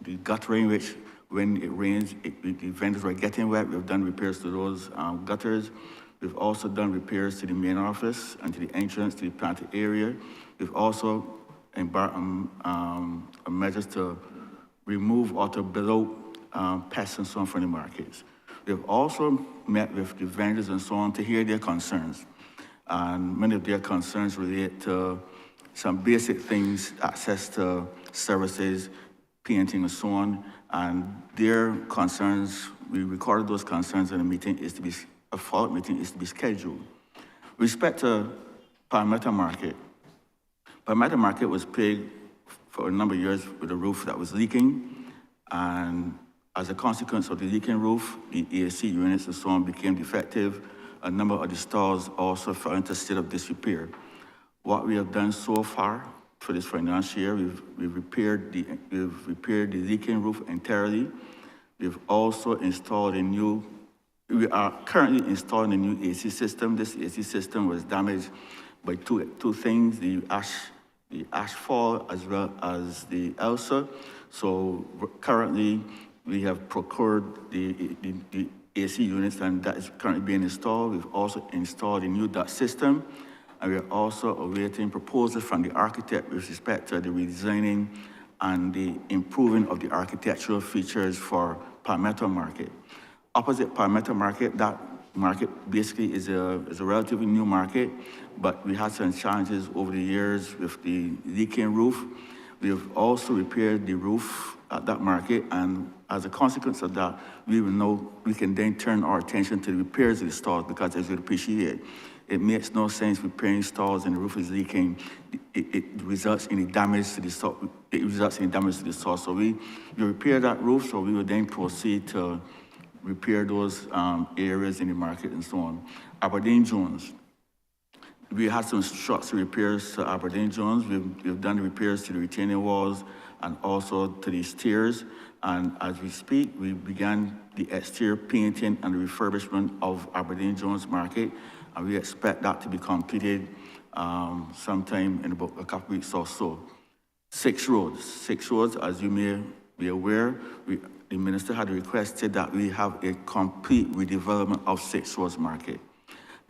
the guttering, which when it rains, the vendors were getting wet. We've done repairs to those gutters. We've also done repairs to the main office and to the entrance to the planted area. We've also embarked on measures to remove or to below pests and so on from the markets. We've also met with the vendors and so on to hear their concerns. And many of their concerns relate to some basic things, access to services, painting and so on. And their concerns, we recorded those concerns, and a follow-up meeting is to be scheduled. With respect to Palmetto Market, Palmetto Market was plagued for a number of years with a roof that was leaking, and as a consequence of the leaking roof, the AC units and so on became defective. A number of the stalls also fell into a state of disrepair. What we have done so far for this financial year, we've repaired the leaking roof entirely. We've also installed we are currently installing a new AC system. This AC system was damaged by two things, the ashfall as well as the ELSA. So currently we have procured the AC units, and that is currently being installed. We've also installed a new duct system, and we are also awaiting proposals from the architect with respect to the redesigning and the improving of the architectural features for Palmetto Market. Opposite Palmetto Market, that market basically is a relatively new market, but we had some challenges over the years with the leaking roof. We have also repaired the roof at that market, and as a consequence of that, we can then turn our attention to the repairs of the stores, because as you appreciate, it makes no sense repairing stores and the roof is leaking. It results in a damage to the store. It results in damage to the store. So we repair that roof, so we will then proceed to repair those areas in the market and so on. Aberdeen Jones. We had some structural repairs to Aberdeen Jones. We've done the repairs to the retaining walls and also to the stairs. And as we speak, we began the exterior painting and the refurbishment of Aberdeen Jones Market. And we expect that to be completed sometime in about a couple weeks or so. Six roads, as you may be aware, the minister had requested that we have a complete redevelopment of Six Roads Market.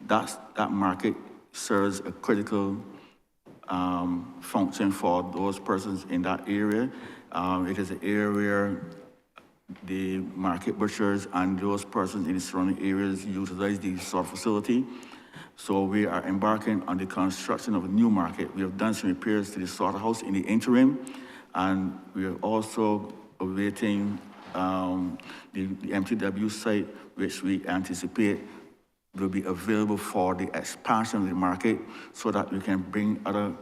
That market serves a critical function for those persons in that area. It is an area where the market butchers and those persons in the surrounding areas utilize the store facility. So we are embarking on the construction of a new market. We have done some repairs to the slaughterhouse in the interim, and we are also awaiting the MTW site, which we anticipate will be available for the expansion of the market, so that we can bring along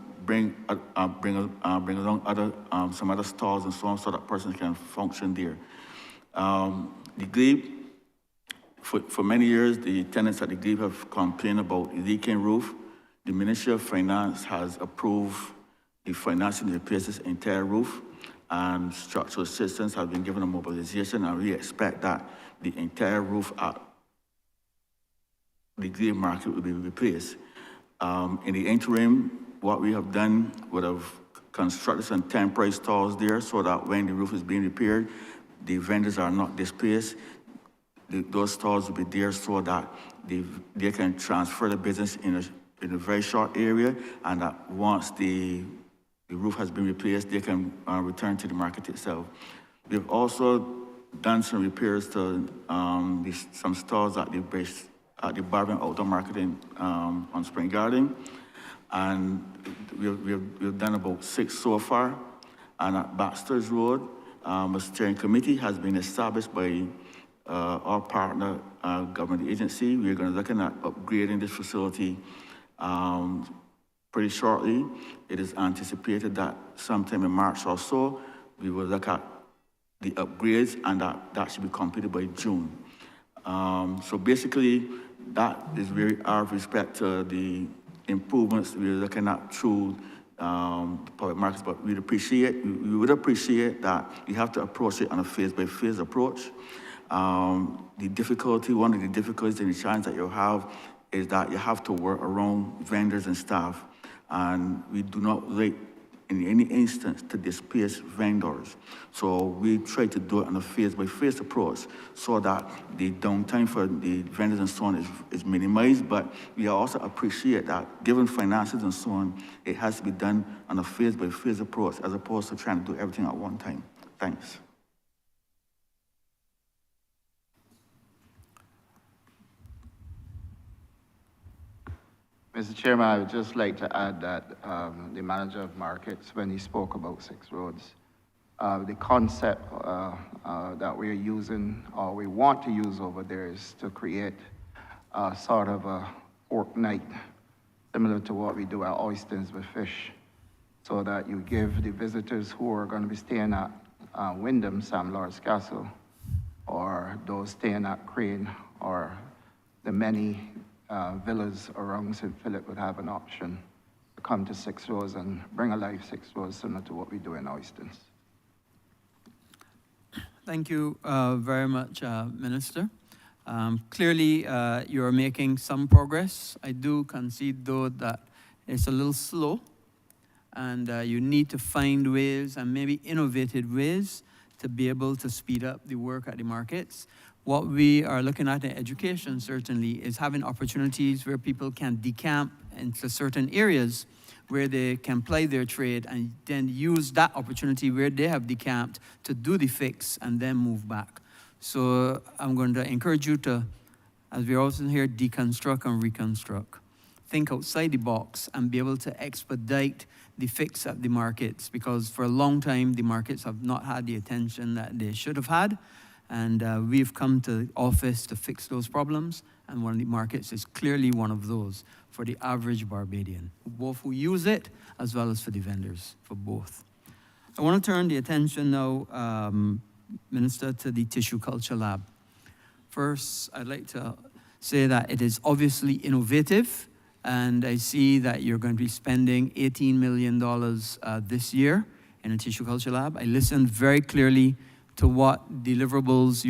some other stores and so on, so that persons can function there. The Glebe, for many years, the tenants at the Glebe have complained about leaking roof. The Ministry of Finance has approved the financing to replace this entire roof, and structural assistance has been given a mobilization, and we expect that the entire roof at the Glebe market will be replaced. In the interim, what we have done would have constructed some temporary stores there, so that when the roof is being repaired, the vendors are not displaced. Those stores will be there so that they can transfer the business in a very short area, and that once the roof has been replaced, they can return to the market itself. We have also done some repairs to some stores at the Barber Outdoor Market on Spring Garden, and we've done about 6 so far. And at Baxter's Road, a steering committee has been established by our partner government agency. We're going to look at upgrading this facility pretty shortly. It is anticipated that sometime in March or so, we will look at the upgrades, and that should be completed by June. So basically, that is where we are with respect to the improvements we're looking at through the public markets. But we would appreciate that you have to approach it on a phase-by-phase approach. One of the difficulties and the challenge that you have is that you have to work around vendors and staff, and we do not like in any instance to displace vendors. So we try to do it on a phase-by-phase approach, so that the downtime for the vendors and so on is minimized. But we also appreciate that given finances and so on, it has to be done on a phase-by-phase approach, as opposed to trying to do everything at one time. Thanks. Mr. Chairman, I would just like to add that the manager of markets, when he spoke about Six Roads, the concept that we're using, or we want to use over there, is to create sort of a pork night, similar to what we do at Oysters with Fish, so that you give the visitors who are going to be staying at Wyndham, Sam Lord's Castle, or those staying at Crane, or the many villas around St. Philip would have an option to come to Six Roads and bring alive Six Roads, similar to what we do in Oysters. Thank you very much, Minister. Clearly, you're making some progress. I do concede, though, that it's a little slow, and you need to find ways, and maybe innovative ways, to be able to speed up the work at the markets. What we are looking at in education, certainly, is having opportunities where people can decamp into certain areas where they can play their trade, and then use that opportunity where they have decamped to do the fix and then move back. So I'm going to encourage you to, as we're also here, deconstruct and reconstruct. think outside the box and be able to expedite the fix at the markets, because for a long time, the markets have not had the attention that they should have had. And we've come to office to fix those problems, and one of the markets is clearly one of those for the average Barbadian, both who use it as well as for the vendors, for both. I want to turn the attention now, Minister, to the Tissue Culture Lab. First, I'd like to say that it is obviously innovative, and I see that you're going to be spending $18 million this year in a Tissue Culture Lab. I listened very clearly to what deliverables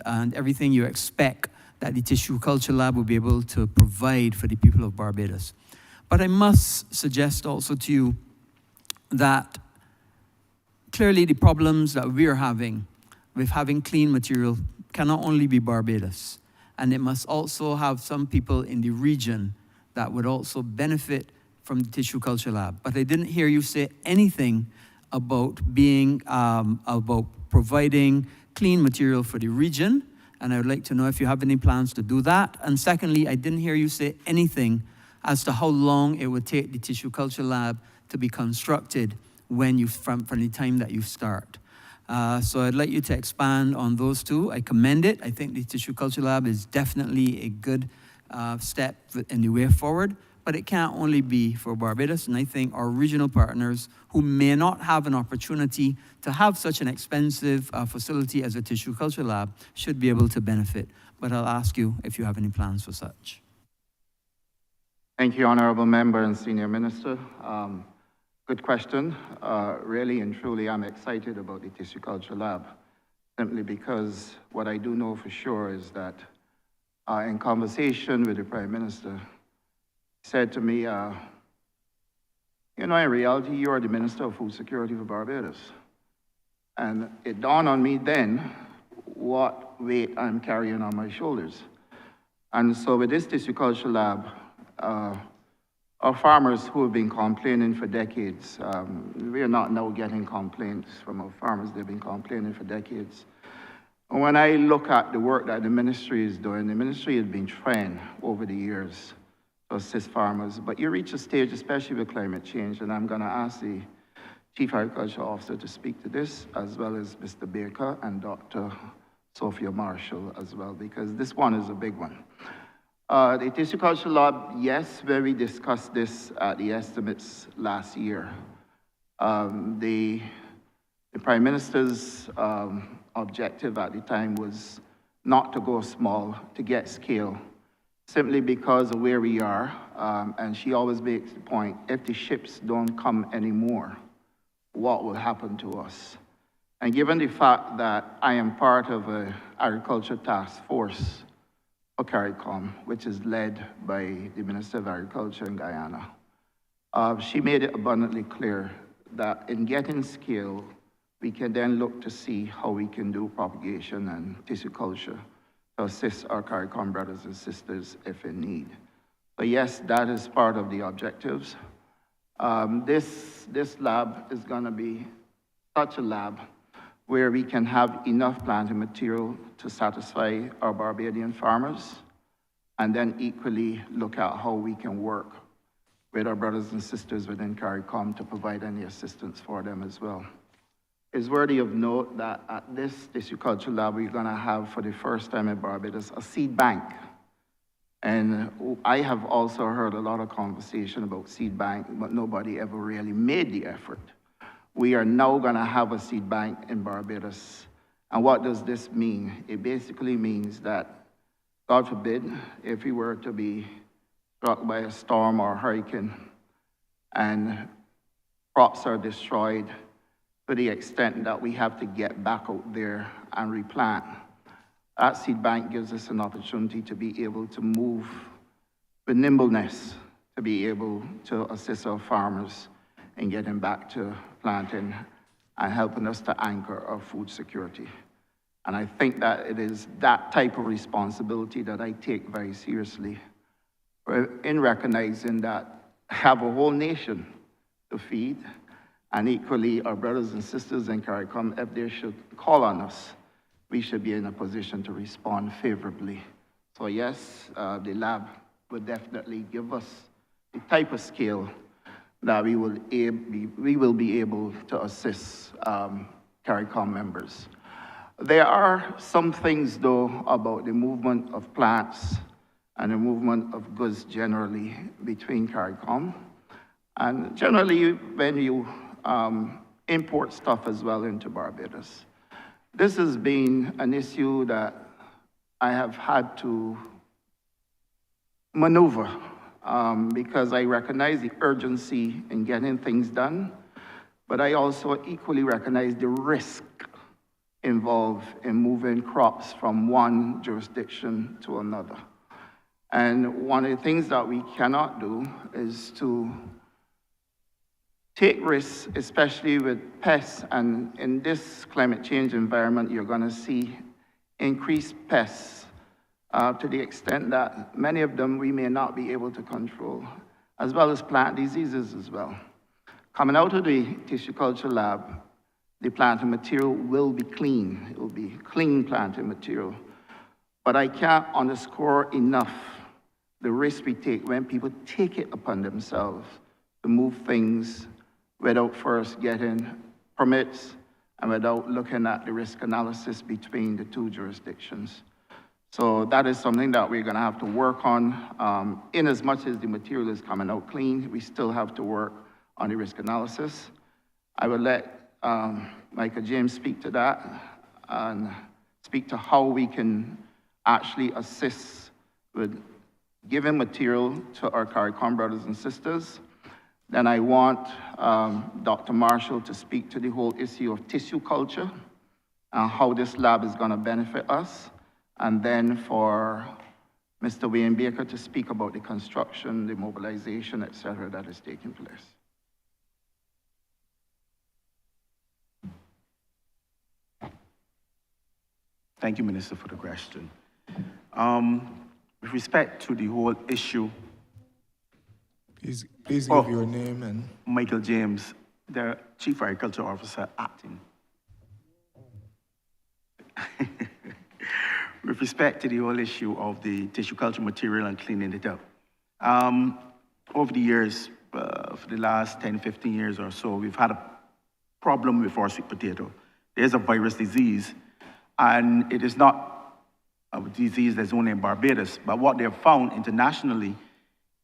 and everything you expect that the Tissue Culture Lab will be able to provide for the people of Barbados. But I must suggest also to you that clearly the problems that we're having with having clean material cannot only be Barbados, and it must also have some people in the region that would also benefit from the Tissue Culture Lab. But I didn't hear you say anything about about providing clean material for the region, and I would like to know if you have any plans to do that. And secondly, I didn't hear you say anything as to how long it would take the Tissue Culture Lab to be constructed from the time that you start. So I'd like you to expand on those two. I commend it. I think the Tissue Culture Lab is definitely a good step in the way forward, but it can't only be for Barbados, and I think our regional partners who may not have an opportunity to have such an expensive facility as a Tissue Culture Lab should be able to benefit. But I'll ask you if you have any plans for such. Thank you, Honourable Member and Senior Minister. Good question. Really and truly, I'm excited about the Tissue Culture Lab, simply because what I do know for sure is that in conversation with the Prime Minister, he said to me, you know, in reality, you are the Minister of Food Security for Barbados. And it dawned on me then what weight I'm carrying on my shoulders. And so with this Tissue Culture Lab, our farmers who have been complaining for decades, we are not now getting complaints from our farmers, they've been complaining for decades. And when I look at the work that the ministry is doing, the ministry has been trained over the years to assist farmers, but you reach a stage, especially with climate change, and I'm gonna ask the Chief Agriculture Officer to speak to this, as well as Mr. Baker and Dr. Sophia Marshall as well, because this one is a big one. The Tissue Culture Lab, yes, where we discussed this at the estimates last year. The Prime Minister's objective at the time was not to go small, to get scale, simply because of where we are. And she always makes the point, if the ships don't come anymore, what will happen to us? And given the fact that I am part of an agriculture task force for CARICOM, which is led by the Minister of Agriculture in Guyana, she made it abundantly clear that in getting scale, we can then look to see how we can do propagation and tissue culture to assist our CARICOM brothers and sisters if in need. So yes, that is part of the objectives. This lab is gonna be such a lab where we can have enough planting material to satisfy our Barbadian farmers, and then equally look at how we can work with our brothers and sisters within CARICOM to provide any assistance for them as well. It's worthy of note that at this Tissue Culture Lab, we're gonna have for the first time in Barbados a seed bank. And I have also heard a lot of conversation about seed bank, but nobody ever really made the effort. We are now gonna have a seed bank in Barbados. And what does this mean? It basically means that, God forbid, if we were to be struck by a storm or a hurricane and crops are destroyed to the extent that we have to get back out there and replant, that seed bank gives us an opportunity to be able to move with nimbleness, to be able to assist our farmers in getting back to planting and helping us to anchor our food security. And I think that it is that type of responsibility that I take very seriously in recognizing that I have a whole nation to feed, and equally our brothers and sisters in CARICOM, if they should call on us, we should be in a position to respond favorably. So yes, the lab will definitely give us the type of scale that we will be able to assist CARICOM members. There are some things, though, about the movement of plants and the movement of goods generally between CARICOM. And generally, when you import stuff as well into Barbados, this has been an issue that I have had to maneuver because I recognize the urgency in getting things done, but I also equally recognize the risk involved in moving crops from one jurisdiction to another. And one of the things that we cannot do is to take risks, especially with pests, and in this climate change environment, you're gonna see increased pests to the extent that many of them we may not be able to control, as well as plant diseases as well. Coming out of the tissue culture lab, the planting material will be clean. It will be clean planting material. But I can't underscore enough the risk we take when people take it upon themselves to move things without first getting permits and without looking at the risk analysis between the two jurisdictions. So that is something that we're gonna have to work on. In as much as the material is coming out clean, we still have to work on the risk analysis. I will let Michael James speak to that and speak to how we can actually assist with giving material to our CARICOM brothers and sisters. Then I want Dr. Marshall to speak to the whole issue of tissue culture and how this lab is gonna benefit us. And then for Mr. Wayne Baker to speak about the construction, the mobilization, et cetera, that is taking place. Thank you, Minister, for the question. With respect to the whole issue, Please give your name and... Michael James, the Chief Agriculture Officer, acting. With respect to the whole issue of the tissue culture material and cleaning it up, over the years, for the last 10, 15 years or so, we've had a problem with our sweet potato. There's a virus disease, and it is not a disease that's only in Barbados, but what they've found internationally,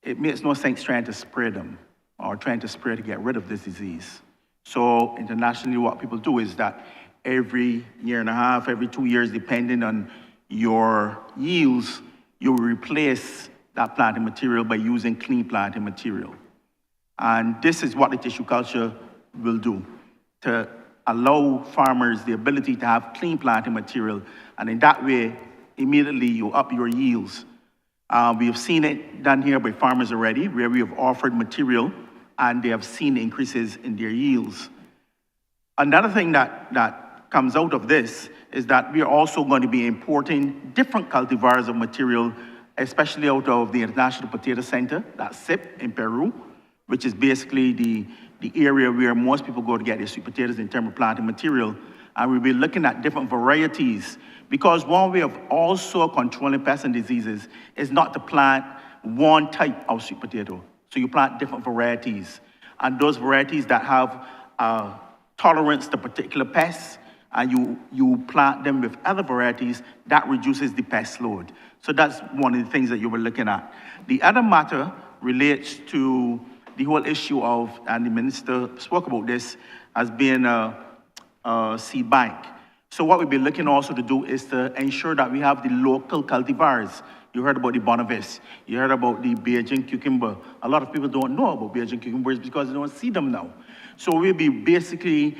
it makes no sense trying to spray them or trying to spray to get rid of this disease. So internationally, what people do is that every year and a half, every 2 years, depending on your yields, you replace that planting material by using clean planting material. And this is what the tissue culture will do, to allow farmers the ability to have clean planting material, and in that way, immediately you up your yields. We have seen it done here by farmers already, where we have offered material and they have seen increases in their yields. Another thing that comes out of this is that we are also going to be importing different cultivars of material, especially out of the International Potato Center, that's SIP in Peru, which is basically the area where most people go to get their sweet potatoes in terms of planting material. And we'll be looking at different varieties, because one way of also controlling pests and diseases is not to plant one type of sweet potato. So you plant different varieties, and those varieties that have tolerance to particular pests, and you plant them with other varieties, that reduces the pest load. So that's one of the things that you were looking at. The other matter relates to the whole issue of, and the minister spoke about this, as being a seed bank. So what we'll be looking also to do is to ensure that we have the local cultivars. You heard about the Bonavis, you heard about the Beijing cucumber. A lot of people don't know about Beijing cucumbers because they don't see them now. So we'll be basically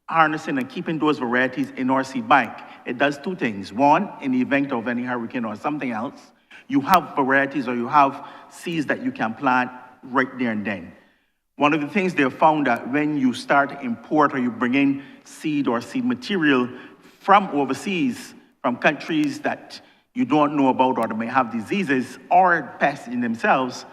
harnessing and keeping those varieties in our seed bank. It does two things. One, in the event of any hurricane or something else, you have varieties or you have seeds that you can plant right there and then. One of the things they have found that when you start to import or you bring in seed or seed material from overseas, from countries that you don't know about or that may have diseases or pests in themselves,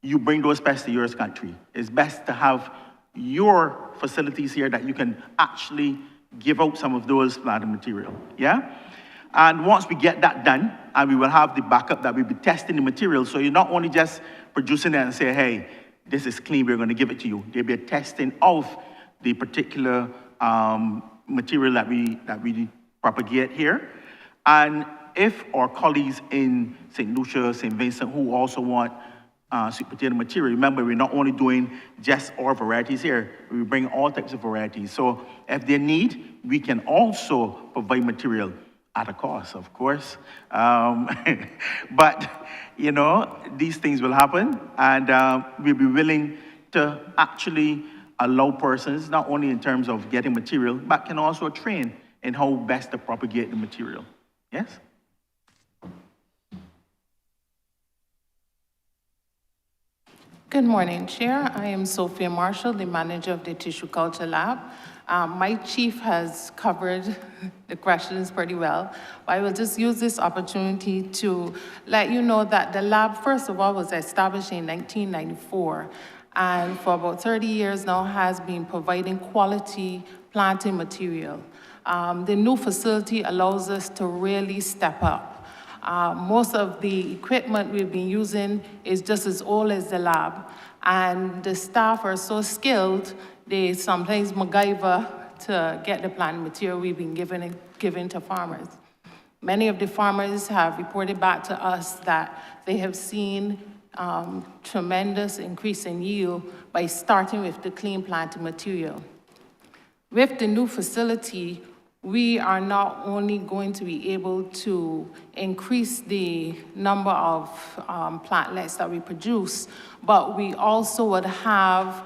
you bring those pests to your country. It's best to have your facilities here that you can actually give out some of those planting material, yeah? And once we get that done, and we will have the backup that we'll be testing the material, so you're not only just producing it and say, hey, this is clean, we're going to give it to you. There'll be a testing of the particular material that we propagate here. And if our colleagues in St. Lucia, St. Vincent, who also want sweet potato material, remember, we're not only doing just our varieties here, we bring all types of varieties. So if they need, we can also provide material at a cost, of course. But, you know, these things will happen, and we'll be willing to actually allow persons, not only in terms of getting material, but can also train in how best to propagate the material. Yes? Good morning, Chair. I am Sophia Marshall, the manager of the Tissue Culture Lab. My chief has covered the questions pretty well. I will just use this opportunity to let you know that the lab, first of all, was established in 1994, and for about 30 years now has been providing quality planting material. The new facility allows us to really step up. Most of the equipment we've been using is just as old as the lab, and the staff are so skilled, they sometimes MacGyver to get the plant material we've been giving to farmers. Many of the farmers have reported back to us that they have seen tremendous increase in yield by starting with the clean planting material. With the new facility, we are not only going to be able to increase the number of plantlets that we produce, but we also would have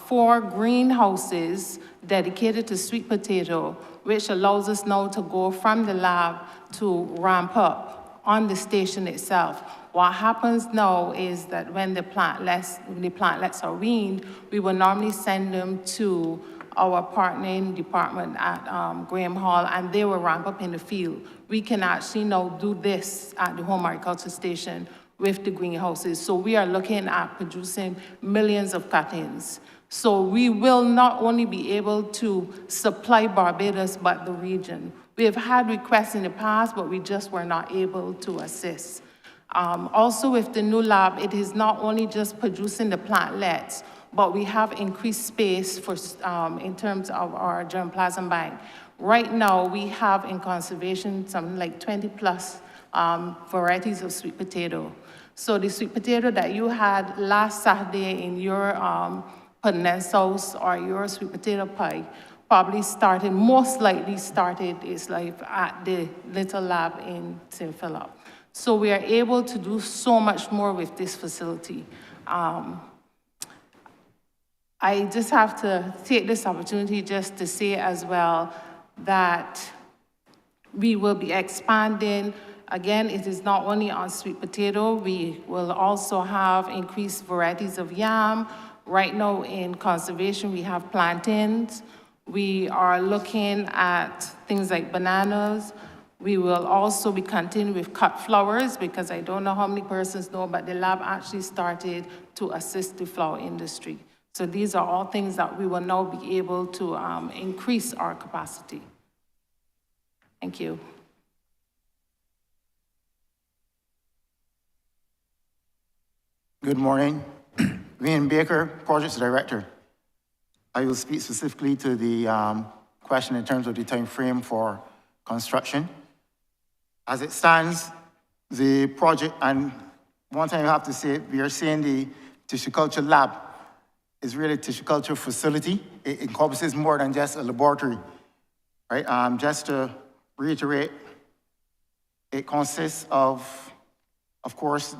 4 greenhouses dedicated to sweet potato, which allows us now to go from the lab to ramp up on the station itself. What happens now is that when the plantlets are weaned, we will normally send them to our partnering department at Graham Hall, and they will ramp up in the field. We can actually now do this at the home agriculture station with the greenhouses. So we are looking at producing millions of cuttings. So we will not only be able to supply Barbados, but the region. We have had requests in the past, but we just were not able to assist. Also with the new lab, it is not only just producing the plantlets, but we have increased space for, in terms of our germplasm bank. Right now, we have in conservation something like 20 plus varieties of sweet potato. So the sweet potato that you had last Saturday in your pudding sauce or your sweet potato pie probably started, most likely started its life at the little lab in St. Philip. So we are able to do so much more with this facility. I just have to take this opportunity just to say as well that we will be expanding. Again, it is not only on sweet potato, we will also have increased varieties of yam. Right now in conservation, we have plantains. We are looking at things like bananas. We will also be continuing with cut flowers, because I don't know how many persons know, but the lab actually started to assist the flower industry. So these are all things that we will now be able to increase our capacity. Thank you. Good morning. Wayne Baker, Projects Director. I will speak specifically to the question in terms of the time frame for construction. As it stands, the project, and one thing I have to say, we are saying the tissue culture lab is really a tissue culture facility. It encompasses more than just a laboratory, right? Just to reiterate, it consists of course,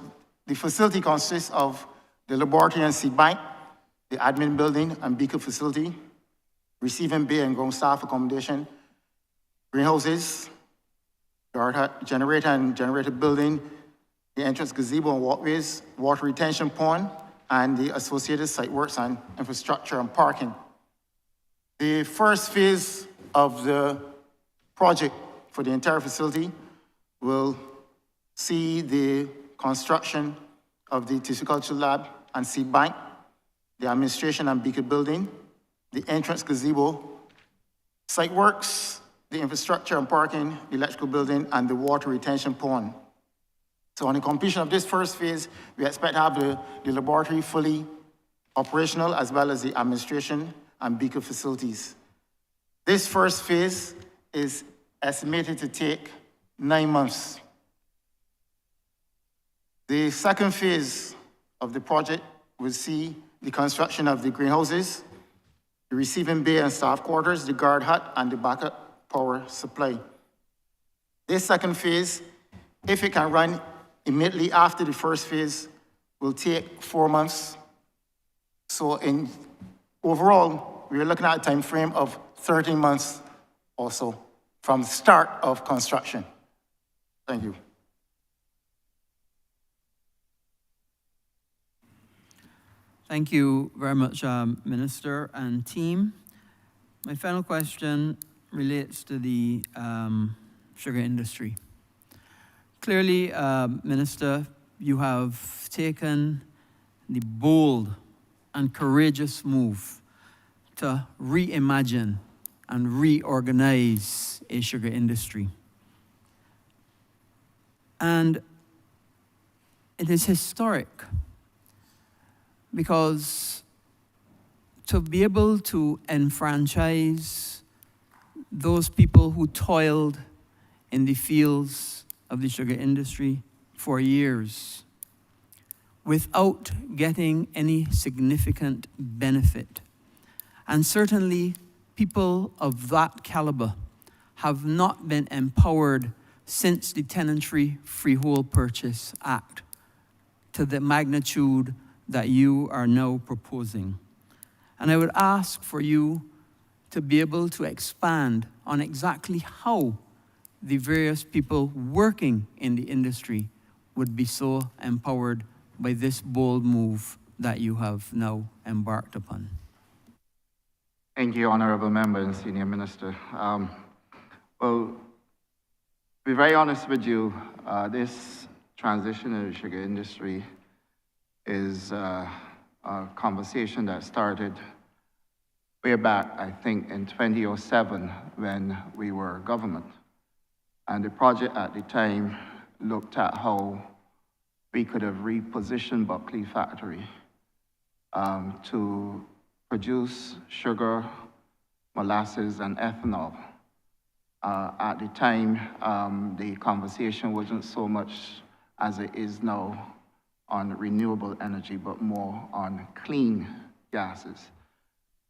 the facility consists of the laboratory and seed bank, the admin building and beaker facility, receiving bay and ground staff accommodation, greenhouses, generator and generator building, the entrance gazebo and walkways, water retention pond, and the associated site works and infrastructure and parking. The first phase of the project for the entire facility will see the construction of the tissue culture lab and seed bank, the administration and beaker building, the entrance gazebo, site works, the infrastructure and parking, the electrical building, and the water retention pond. So on the completion of this first phase, we expect to have the laboratory fully operational as well as the administration and beaker facilities. This first phase is estimated to take 9 months. The second phase of the project will see the construction of the greenhouses, the receiving bay and staff quarters, the guard hut, and the backup power supply. This second phase, if it can run immediately after the first phase, will take 4 months. So overall, we are looking at a time frame of 13 months or so from start of construction. Thank you. Thank you very much, Minister and team. My final question relates to the sugar industry. Clearly, Minister, you have taken the bold and courageous move to reimagine and reorganize a sugar industry. And it is historic, because to be able to enfranchise those people who toiled in the fields of the sugar industry for years without getting any significant benefit, and certainly people of that caliber have not been empowered since the Tenantry Freehold Purchase Act to the magnitude that you are now proposing. And I would ask for you to be able to expand on exactly how the various people working in the industry would be so empowered by this bold move that you have now embarked upon. Thank you, Honourable Member and Senior Minister. Well, to be very honest with you, this transition in the sugar industry is a conversation that started way back, I think, in 2007 when we were government. And the project at the time looked at how we could have repositioned Buckley Factory to produce sugar, molasses, and ethanol. At the time, the conversation wasn't so much as it is now on renewable energy, but more on clean gases.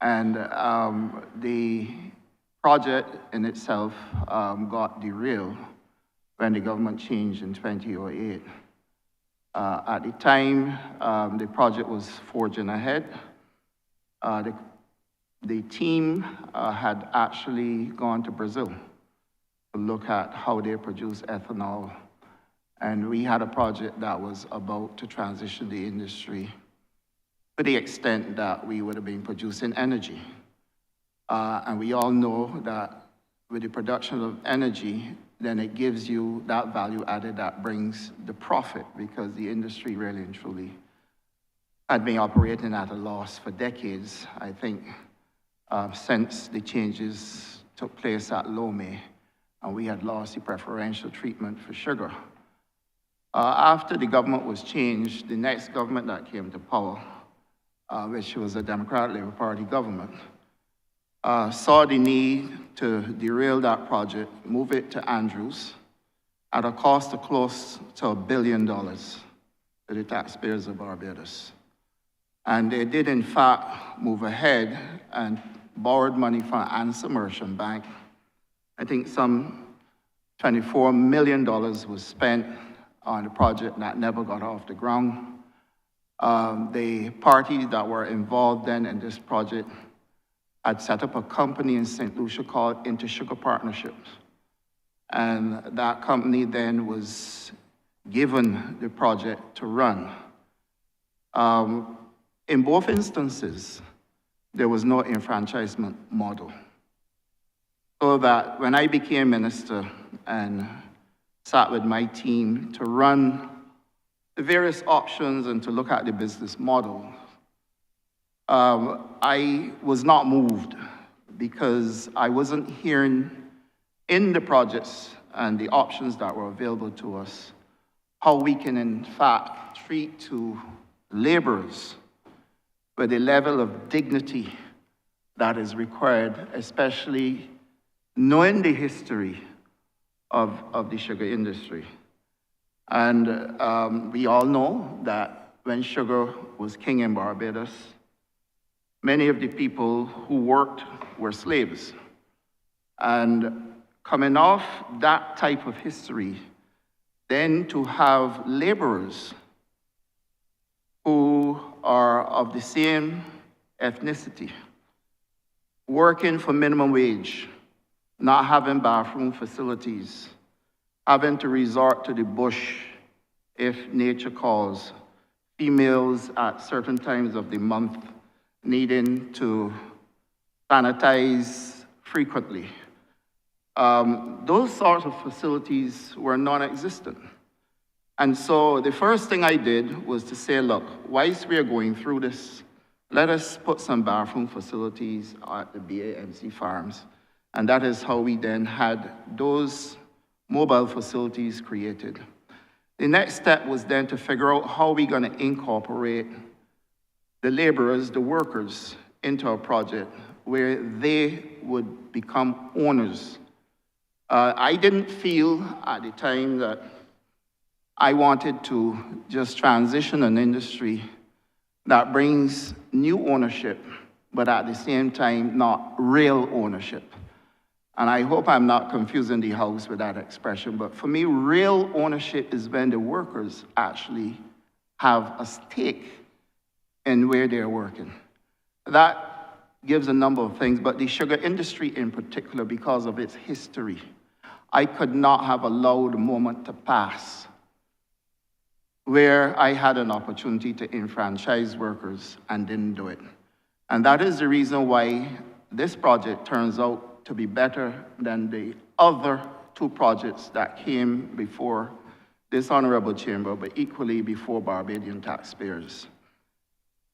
And the project in itself got derailed when the government changed in 2008. At the time, the project was forging ahead. The team had actually gone to Brazil to look at how they produce ethanol. And we had a project that was about to transition the industry to the extent that we would have been producing energy. And we all know that with the production of energy, then it gives you that value added that brings the profit, because the industry really and truly had been operating at a loss for decades, I think, since the changes took place at Lomé, and we had lost the preferential treatment for sugar. After the government was changed, the next government that came to power, which was a Democratic Labour Party government, saw the need to derail that project, move it to Andrews, at a cost of close to $1 billion to the taxpayers of Barbados. And they did, in fact, move ahead and borrowed money from ANSA Merchant Bank. I think some $24 million was spent on a project that never got off the ground. The parties that were involved then in this project had set up a company in St. Lucia called Intersugar Partnerships. And that company then was given the project to run. In both instances, there was no enfranchisement model. So that when I became minister and sat with my team to run the various options and to look at the business model, I was not moved, because I wasn't hearing in the projects and the options that were available to us how we can in fact treat to laborers with the level of dignity that is required, especially knowing the history of the sugar industry. And we all know that when sugar was king in Barbados, many of the people who worked were slaves. And coming off that type of history, then to have laborers who are of the same ethnicity, working for minimum wage, not having bathroom facilities, having to resort to the bush if nature calls, females at certain times of the month needing to sanitize frequently. Those sorts of facilities were non-existent. And so the first thing I did was to say, look, whilst we are going through this, let us put some bathroom facilities at the BAMC farms. And that is how we then had those mobile facilities created. The next step was then to figure out how we're going to incorporate the laborers, the workers, into a project where they would become owners. I didn't feel at the time that I wanted to just transition an industry that brings new ownership, but at the same time, not real ownership. And I hope I'm not confusing the House with that expression, but for me, real ownership is when the workers actually have a stake in where they're working. That gives a number of things, but the sugar industry in particular, because of its history, I could not have allowed a moment to pass where I had an opportunity to enfranchise workers and didn't do it. And that is the reason why this project turns out to be better than the other two projects that came before this Honourable Chamber, but equally before Barbadian taxpayers.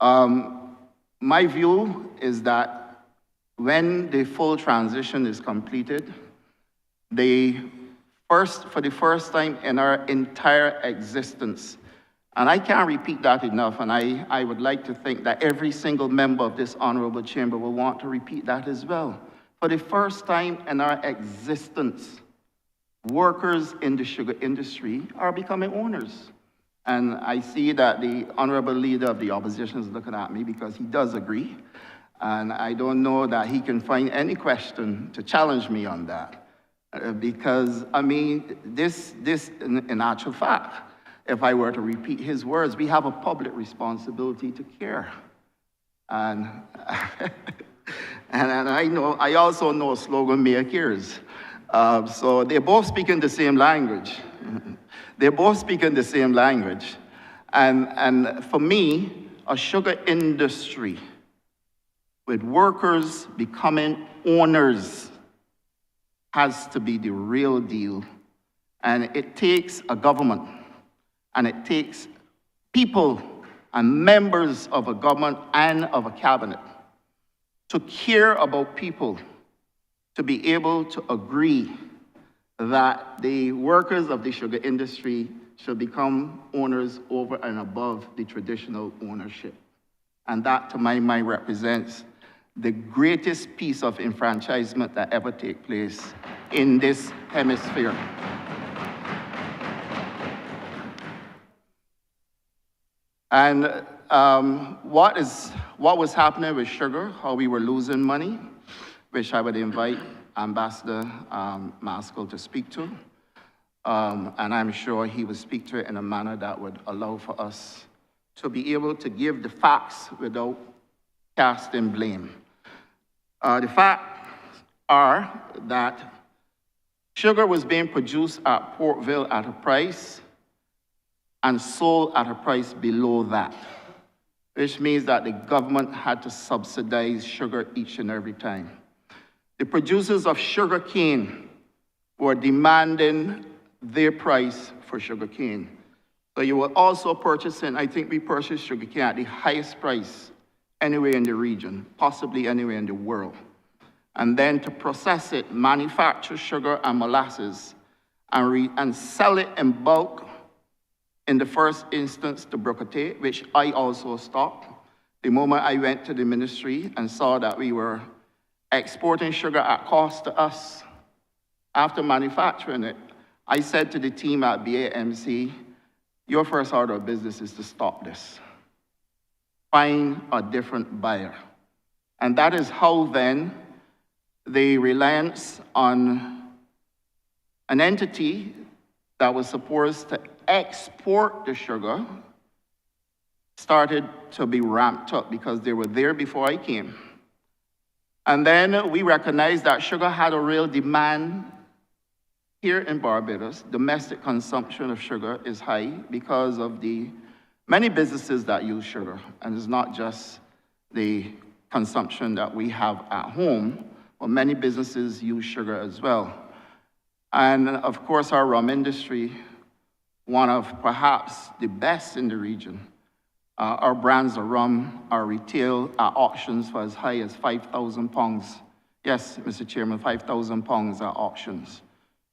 My view is that when the full transition is completed, for the first time in our entire existence, and I can't repeat that enough, and I would like to think that every single member of this Honourable Chamber will want to repeat that as well. For the first time in our existence, workers in the sugar industry are becoming owners. And I see that the Honourable Leader of the Opposition is looking at me because he does agree. And I don't know that he can find any question to challenge me on that. Because, I mean, this in actual fact, if I were to repeat his words, we have a public responsibility to care. And, and I also know a slogan, Mayor Cares. So they're both speaking the same language. They're both speaking the same language. And for me, a sugar industry with workers becoming owners has to be the real deal. And it takes a government, and it takes people and members of a government and of a cabinet to care about people, to be able to agree that the workers of the sugar industry should become owners over and above the traditional ownership. And that, to my mind, represents the greatest piece of enfranchisement that ever take place in this hemisphere. And what was happening with sugar, how we were losing money, which I would invite Ambassador Maskell to speak to. And I'm sure he would speak to it in a manner that would allow for us to be able to give the facts without casting blame. The facts are that sugar was being produced at Portville at a price and sold at a price below that, which means that the government had to subsidize sugar each and every time. The producers of sugar cane were demanding their price for sugar cane. So you were also purchasing, I think we purchased sugar cane at the highest price anywhere in the region, possibly anywhere in the world. And then to process it, manufacture sugar and molasses, and sell it in bulk in the first instance to Brookate, which I also stopped. The moment I went to the ministry and saw that we were exporting sugar at cost to us after manufacturing it, I said to the team at BAMC, your first order of business is to stop this. Find a different buyer. And that is how then the reliance on an entity that was supposed to export the sugar started to be ramped up because they were there before I came. And then we recognized that sugar had a real demand here in Barbados. Domestic consumption of sugar is high because of the many businesses that use sugar. And it's not just the consumption that we have at home, but many businesses use sugar as well. And of course, our rum industry, one of perhaps the best in the region. Our brands of rum are retail at auctions for as high as £5,000. Yes, Mr. Chairman, £5,000 at auctions.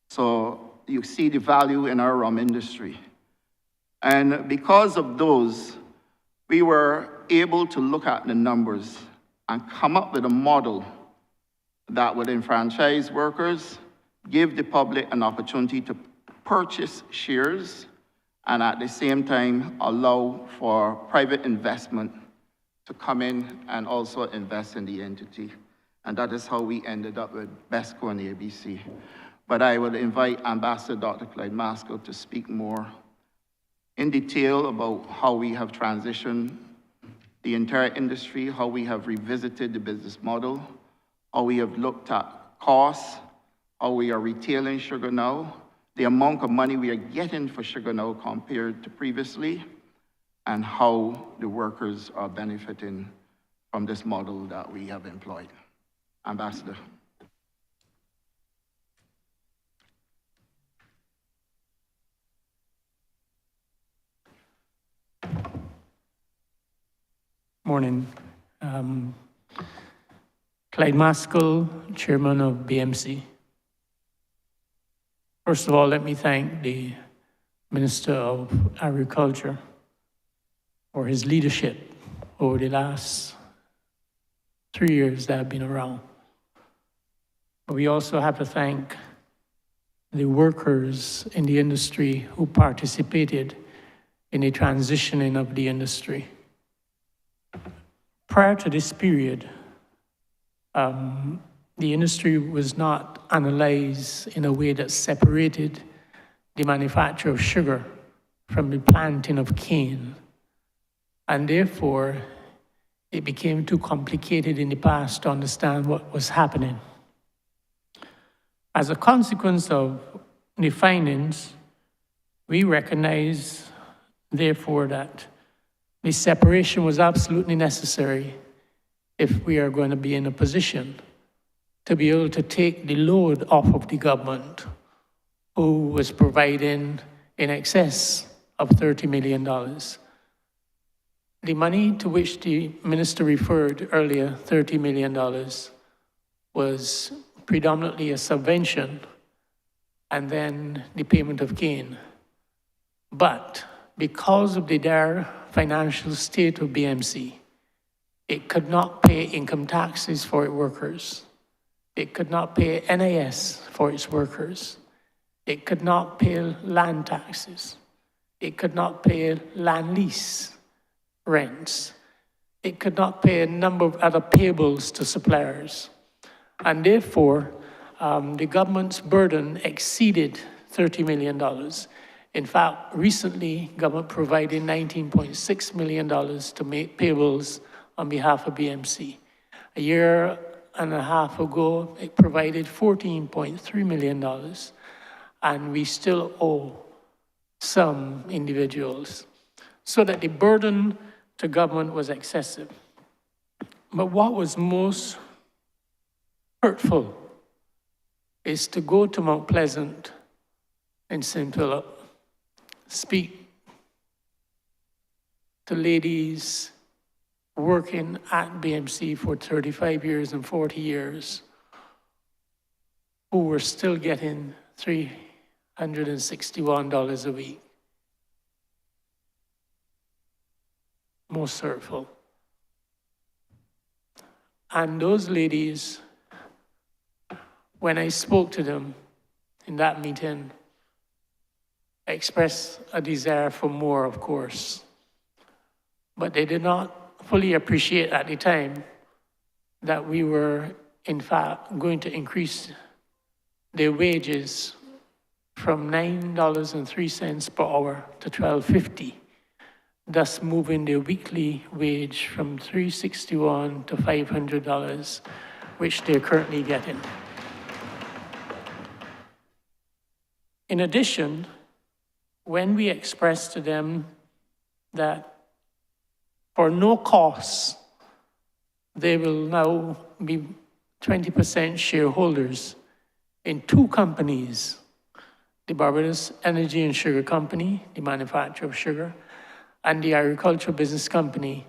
So you see the value in our rum industry. And because of those, we were able to look at the numbers and come up with a model that would enfranchise workers, give the public an opportunity to purchase shares, and at the same time allow for private investment to come in and also invest in the entity. And that is how we ended up with BESCO and ABC. But I will invite Ambassador Dr. Clyde Maskell to speak more in detail about how we have transitioned the entire industry, how we have revisited the business model, how we have looked at costs, how we are retailing sugar now, the amount of money we are getting for sugar now compared to previously, and how the workers are benefiting from this model that we have employed. Ambassador. Morning. Clyde Maskell, Chairman of BMC. First of all, let me thank the Minister of Agriculture for his leadership over the last 3 years that I've been around. But we also have to thank the workers in the industry who participated in the transitioning of the industry. Prior to this period, the industry was not analyzed in a way that separated the manufacture of sugar from the planting of cane. And therefore, it became too complicated in the past to understand what was happening. As a consequence of the findings, we recognize, therefore, that the separation was absolutely necessary if we are going to be in a position to be able to take the load off of the government, who was providing in excess of $30 million. The money to which the minister referred earlier, $30 million, was predominantly a subvention and then the payment of gain. But because of the dire financial state of BMC, it could not pay income taxes for its workers. It could not pay NIS for its workers. It could not pay land taxes. It could not pay land lease rents. It could not pay a number of other payables to suppliers. And therefore, the government's burden exceeded $30 million. In fact, recently, government provided $19.6 million to make payables on behalf of BMC. A year and a half ago, it provided $14.3 million, and we still owe some individuals, so that the burden to government was excessive. But what was most hurtful is to go to Mount Pleasant in St. Philip, speak to ladies working at BMC for 35 years and 40 years who were still getting $361 a week. Most hurtful. And those ladies, when I spoke to them in that meeting, expressed a desire for more, of course. But they did not fully appreciate at the time that we were, in fact, going to increase their wages from $9.03 per hour to $12.50, thus moving their weekly wage from $361 to $500, which they're currently getting. In addition, when we expressed to them that for no cost, they will now be 20% shareholders in two companies, the Barbados Energy and Sugar Company, the manufacturer of sugar, and the Agricultural Business Company.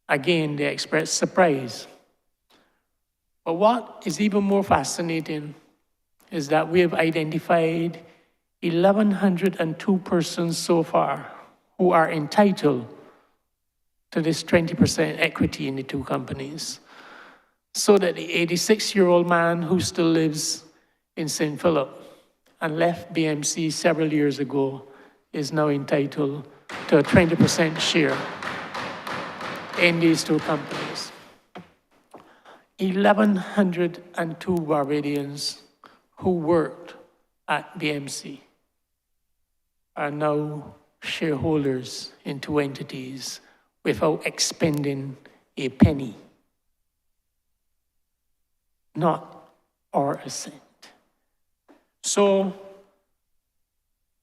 Again, they expressed surprise. But what is even more fascinating is that we have identified 1,102 persons so far who are entitled to this 20% equity in the two companies, so that the 86-year-old man who still lives in St. Philip and left BMC several years ago is now entitled to a 20% share in these two companies. 1,102 Barbadians who worked at BMC are now shareholders in two entities without expending a penny, not or a cent. So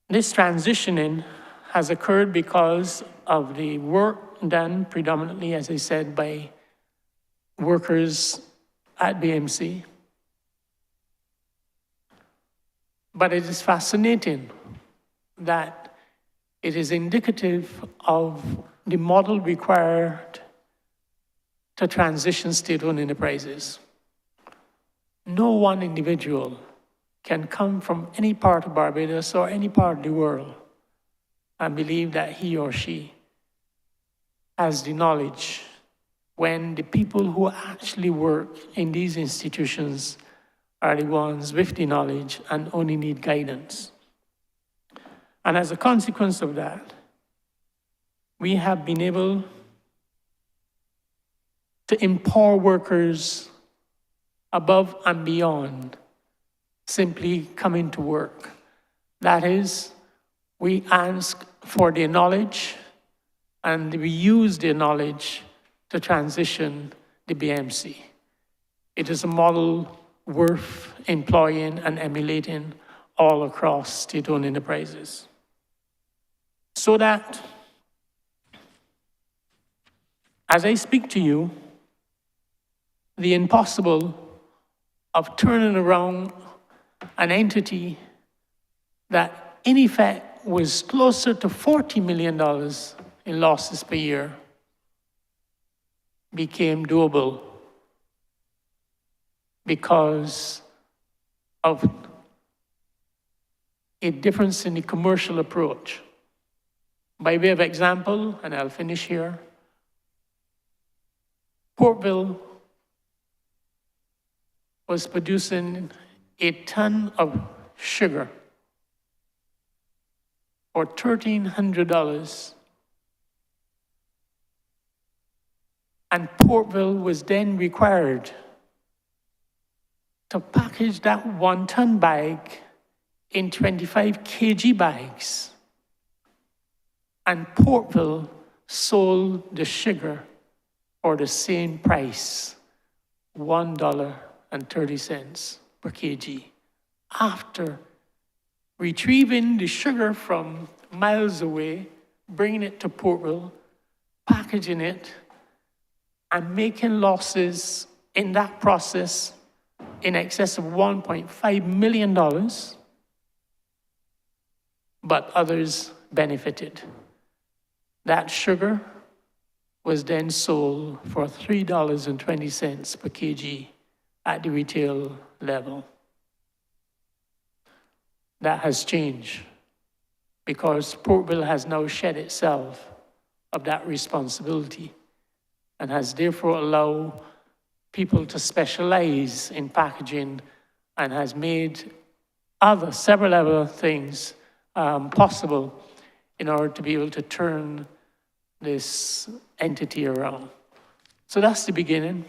this transitioning has occurred because of the work done predominantly, as I said, by workers at BMC. But it is fascinating that it is indicative of the model required to transition state-owned enterprises. No one individual can come from any part of Barbados or any part of the world and believe that he or she has the knowledge when the people who actually work in these institutions are the ones with the knowledge and only need guidance. And as a consequence of that, we have been able to empower workers above and beyond simply coming to work. That is, we ask for their knowledge and we use their knowledge to transition the BMC. It is a model worth employing and emulating all across state-owned enterprises. So that, as I speak to you, the impossible of turning around an entity that in effect was closer to $40 million in losses per year became doable because of a difference in the commercial approach. By way of example, and I'll finish here, Portville was producing a ton of sugar for $1,300, and Portville was then required to package that 1-ton bag in 25 kg bags. And Portville sold the sugar for the same price, $1.30 per kg. After retrieving the sugar from miles away, bringing it to Portville, packaging it, and making losses in that process in excess of $1.5 million, but others benefited. That sugar was then sold for $3.20 per kg at the retail level. That has changed because Portville has now shed itself of that responsibility. and has therefore allowed people to specialize in packaging and has made several other things possible in order to be able to turn this entity around. So that's the beginning.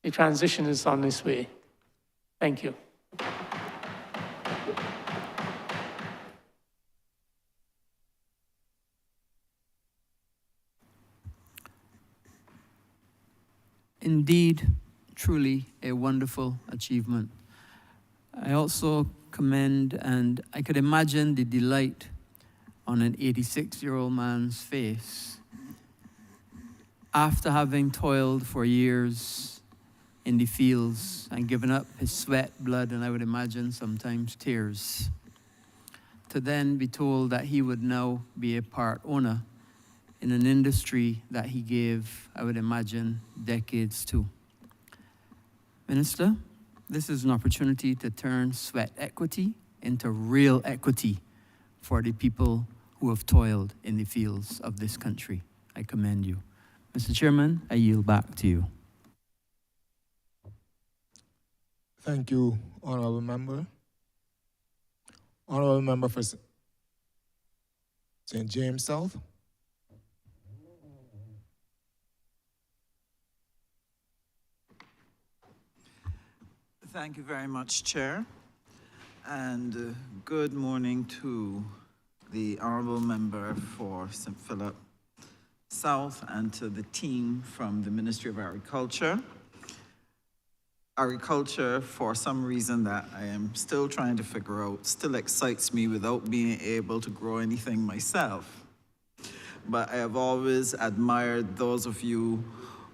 The transition is on this way. Thank you. Indeed, truly a wonderful achievement. I also commend, and I could imagine the delight on an 86-year-old man's face after having toiled for years in the fields and given up his sweat, blood, and I would imagine sometimes tears, to then be told that he would now be a part owner in an industry that he gave, I would imagine, decades to. Minister, this is an opportunity to turn sweat equity into real equity for the people who have toiled in the fields of this country. I commend you. Mr. Chairman, I yield back to you. Thank you, Honourable Member. Honourable Member for St. James South. Thank you very much, Chair. And good morning to the Honourable Member for St. Philip South and to the team from the Ministry of Agriculture. Agriculture, for some reason that I am still trying to figure out, still excites me without being able to grow anything myself. But I have always admired those of you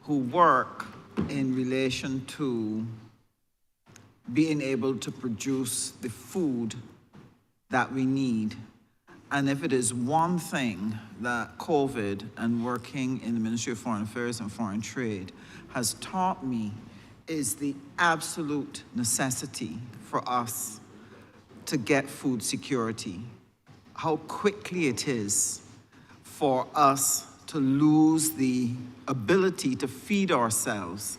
who work in relation to being able to produce the food that we need. And if it is one thing that COVID and working in the Ministry of Foreign Affairs and Foreign Trade has taught me, is the absolute necessity for us to get food security. How quickly it is for us to lose the ability to feed ourselves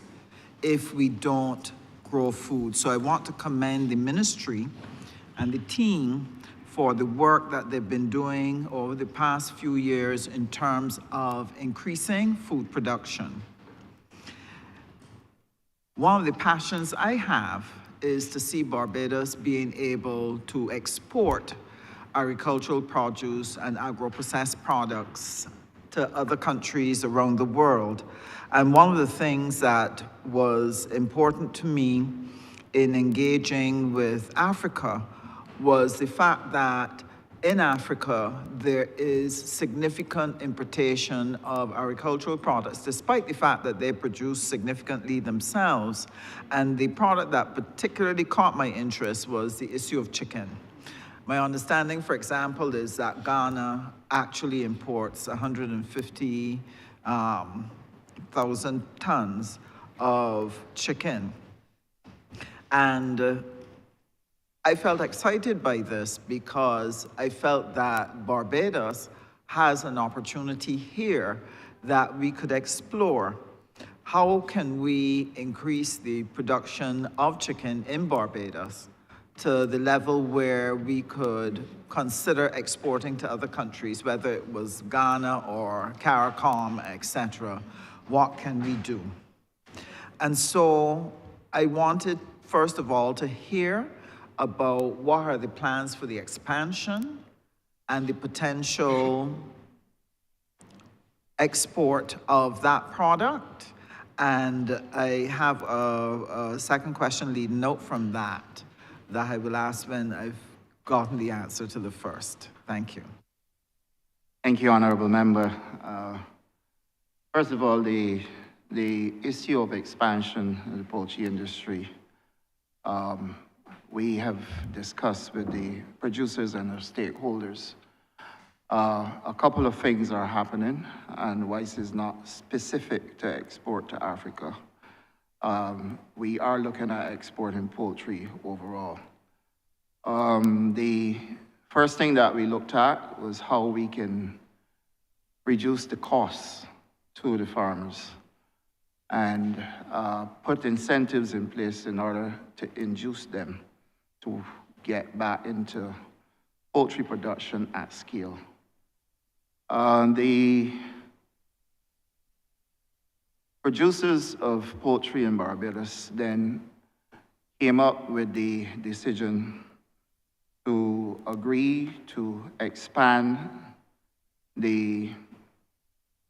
if we don't grow food. So I want to commend the ministry and the team for the work that they've been doing over the past few years in terms of increasing food production. One of the passions I have is to see Barbados being able to export agricultural produce and agro-processed products to other countries around the world. And one of the things that was important to me in engaging with Africa was the fact that in Africa, there is significant importation of agricultural products, despite the fact that they produce significantly themselves. And the product that particularly caught my interest was the issue of chicken. My understanding, for example, is that Ghana actually imports 150,000 tons of chicken. And I felt excited by this because I felt that Barbados has an opportunity here that we could explore. How can we increase the production of chicken in Barbados to the level where we could consider exporting to other countries, whether it was Ghana or CARICOM, etc. What can we do? And so I wanted, first of all, to hear about what are the plans for the expansion and the potential export of that product. And I have a second question leading out from that I will ask when I've gotten the answer to the first. Thank you. Thank you, Honourable Member. First of all, the issue of expansion in the poultry industry, we have discussed with the producers and our stakeholders. A couple of things are happening, and WISE is not specific to export to Africa. We are looking at exporting poultry overall. The first thing that we looked at was how we can reduce the costs to the farmers. and put incentives in place in order to induce them to get back into poultry production at scale. The producers of poultry in Barbados then came up with the decision to agree to expand the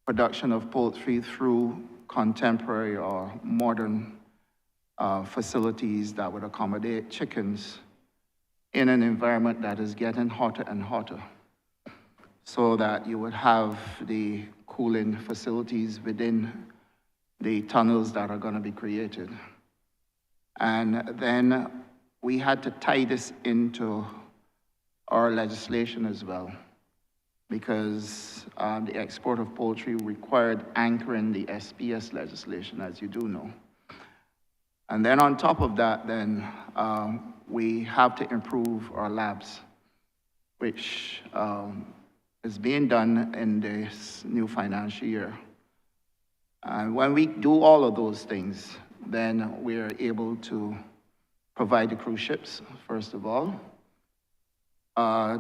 production of poultry through contemporary or modern facilities that would accommodate chickens in an environment that is getting hotter and hotter, so that you would have the cooling facilities within the tunnels that are going to be created. And then we had to tie this into our legislation as well, because the export of poultry required anchoring the SPS legislation, as you do know. And then on top of that, then we have to improve our labs, which is being done in this new financial year. And when we do all of those things, then we are able to provide the cruise ships, first of all.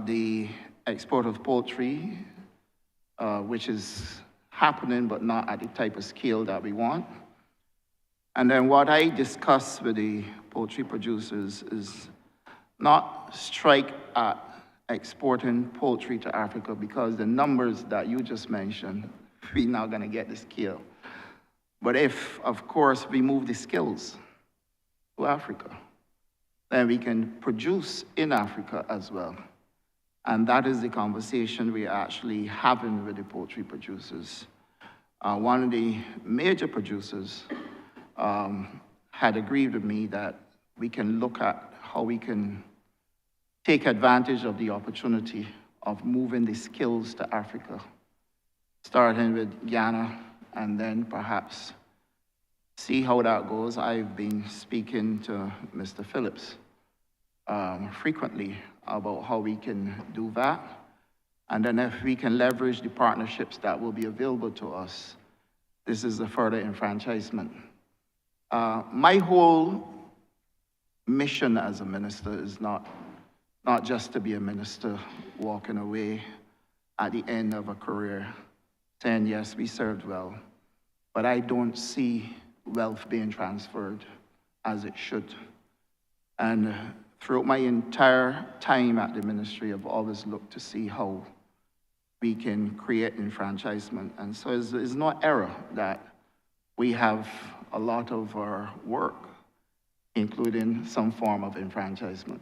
The export of poultry, which is happening but not at the type of scale that we want. And then what I discussed with the poultry producers is not strike at exporting poultry to Africa, because the numbers that you just mentioned, we're not going to get the scale. But if, of course, we move the skills to Africa, then we can produce in Africa as well. And that is the conversation we're actually having with the poultry producers. One of the major producers had agreed with me that we can look at how we can take advantage of the opportunity of moving the skills to Africa, starting with Ghana, and then perhaps see how that goes. I've been speaking to Mr. Phillips frequently about how we can do that. And then if we can leverage the partnerships that will be available to us, this is a further enfranchisement. My whole mission as a minister is not just to be a minister walking away at the end of a career saying, yes, we served well, but I don't see wealth being transferred as it should. And throughout my entire time at the ministry, I've always looked to see how we can create enfranchisement. And so it's no error that we have a lot of our work, including some form of enfranchisement.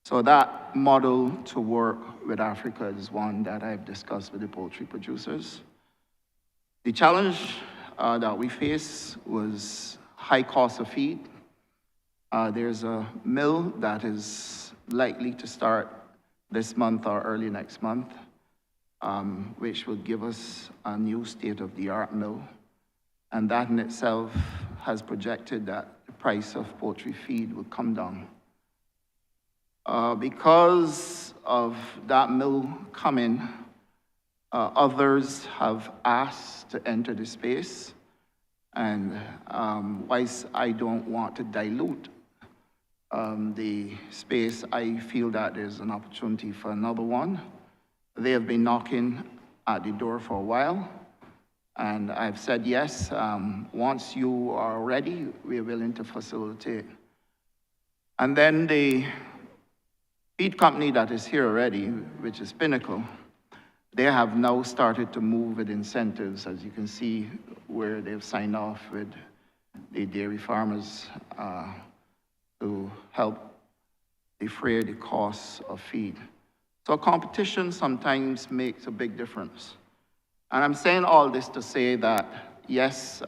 So that model to work with Africa is one that I've discussed with the poultry producers. The challenge that we face was high cost of feed. There's a mill that is likely to start this month or early next month, which will give us a new state-of-the-art mill. And that in itself has projected that the price of poultry feed will come down. Because of that mill coming, others have asked to enter the space. And whilst I don't want to dilute the space, I feel that there's an opportunity for another one. They have been knocking at the door for a while, and I've said yes. Once you are ready, we're willing to facilitate. And then the feed company that is here already, which is Pinnacle, they have now started to move with incentives, as you can see, where they've signed off with the dairy farmers to help defray the costs of feed. So competition sometimes makes a big difference. And I'm saying all this to say that, yes,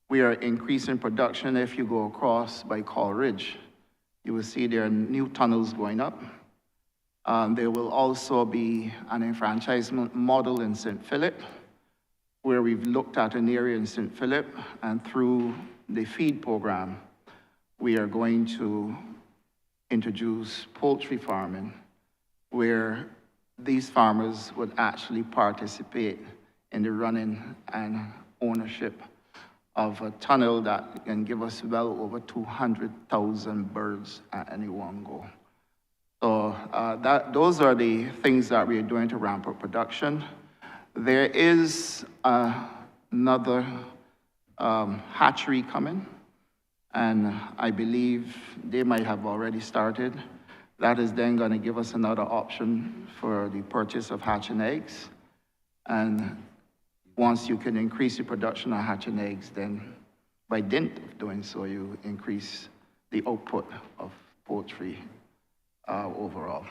we are increasing production. If you go across by Call Ridge, you will see there are new tunnels going up. There will also be an enfranchisement model in St. Philip, where we've looked at an area in St. Philip, and through the feed program, we are going to introduce poultry farming, where these farmers would actually participate in the running and ownership of a tunnel that can give us well over 200,000 birds at any one go. So those are the things that we're doing to ramp up production. There is another hatchery coming, and I believe they might have already started. That is then going to give us another option for the purchase of hatching eggs. And once you can increase the production of hatching eggs, then by dint of doing so, you increase the output of poultry overall.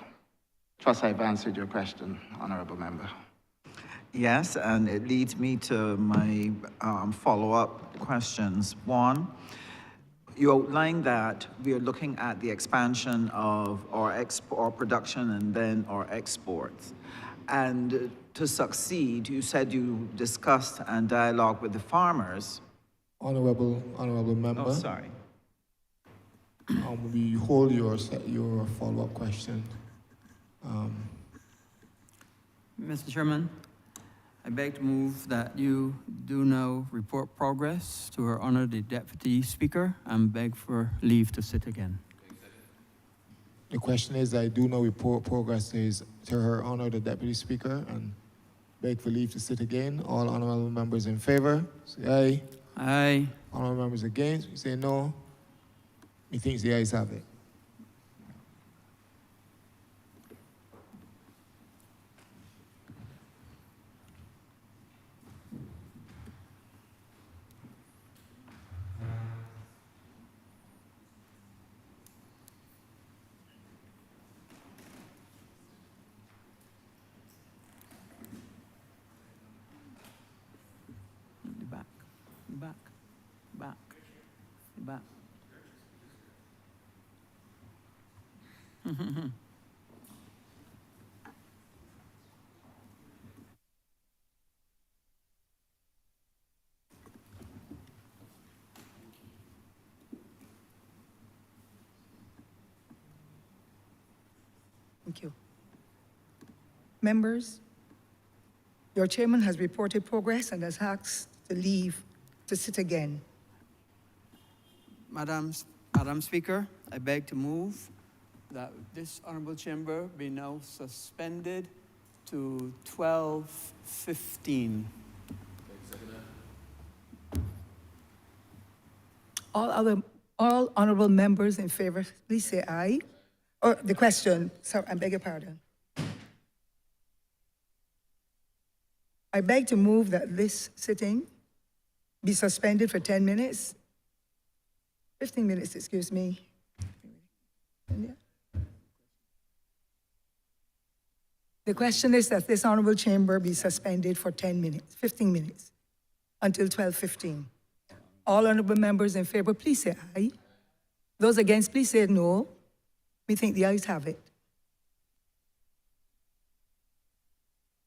Trust I've answered your question, Honourable Member. Yes, and it leads me to my follow-up questions. One, you outlined that we are looking at the expansion of our production and then our exports. And to succeed, you said you discussed and dialogue with the farmers. Honourable Member. Oh, sorry. We hold your follow-up question. Mr. Chairman, I beg to move that you do now report progress to Her Honor the Deputy Speaker and beg for leave to sit again. The question is, I do now report progress is to Her Honor the Deputy Speaker and beg for leave to sit again. All honourable members in favour, say aye. Aye. Honourable members against, we say no. Methinks the ayes have it. Back. Thank you. Members, your chairman has reported progress and has asked to leave to sit again. Madam Speaker, I beg to move that this honourable chamber be now suspended to 12:15. All honourable members in favor, please say aye. Or the question, sorry, I beg your pardon. I beg to move that this sitting be suspended for 10 minutes. 15 minutes, excuse me. The question is that this honourable chamber be suspended for 10 minutes, 15 minutes, until 12:15. All honourable members in favour, please say aye. Those against, please say no. We think the ayes have it.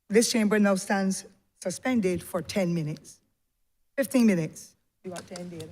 This chamber now stands suspended for 10 minutes. 15 minutes. You got 10 there.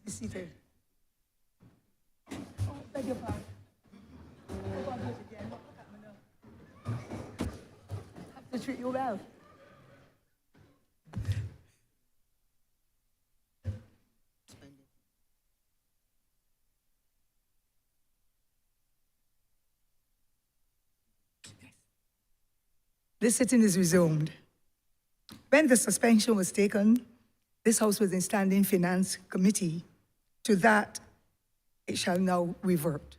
Be seated. Oh, beg your pardon. Hold on to it again. Look at me now. Have to treat you well. This sitting is resumed. When the suspension was taken, this House was in standing finance committee. To that, it shall now revert.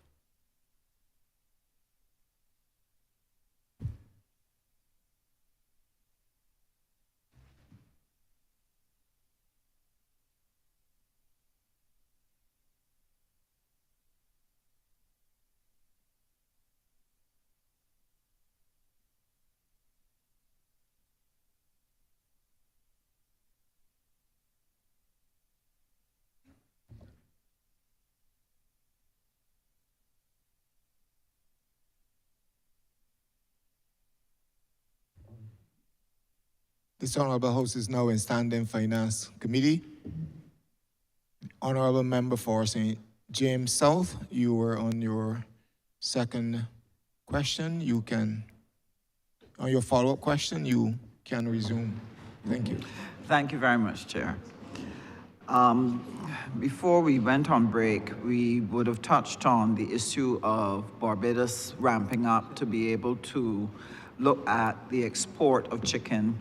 This Honourable House is now in standing finance committee. Honourable Member for St. James South, you were on your second question. You can, on your follow-up question, you can resume. Thank you. Thank you very much, Chair. Before we went on break, we would have touched on the issue of Barbados ramping up to be able to look at the export of chicken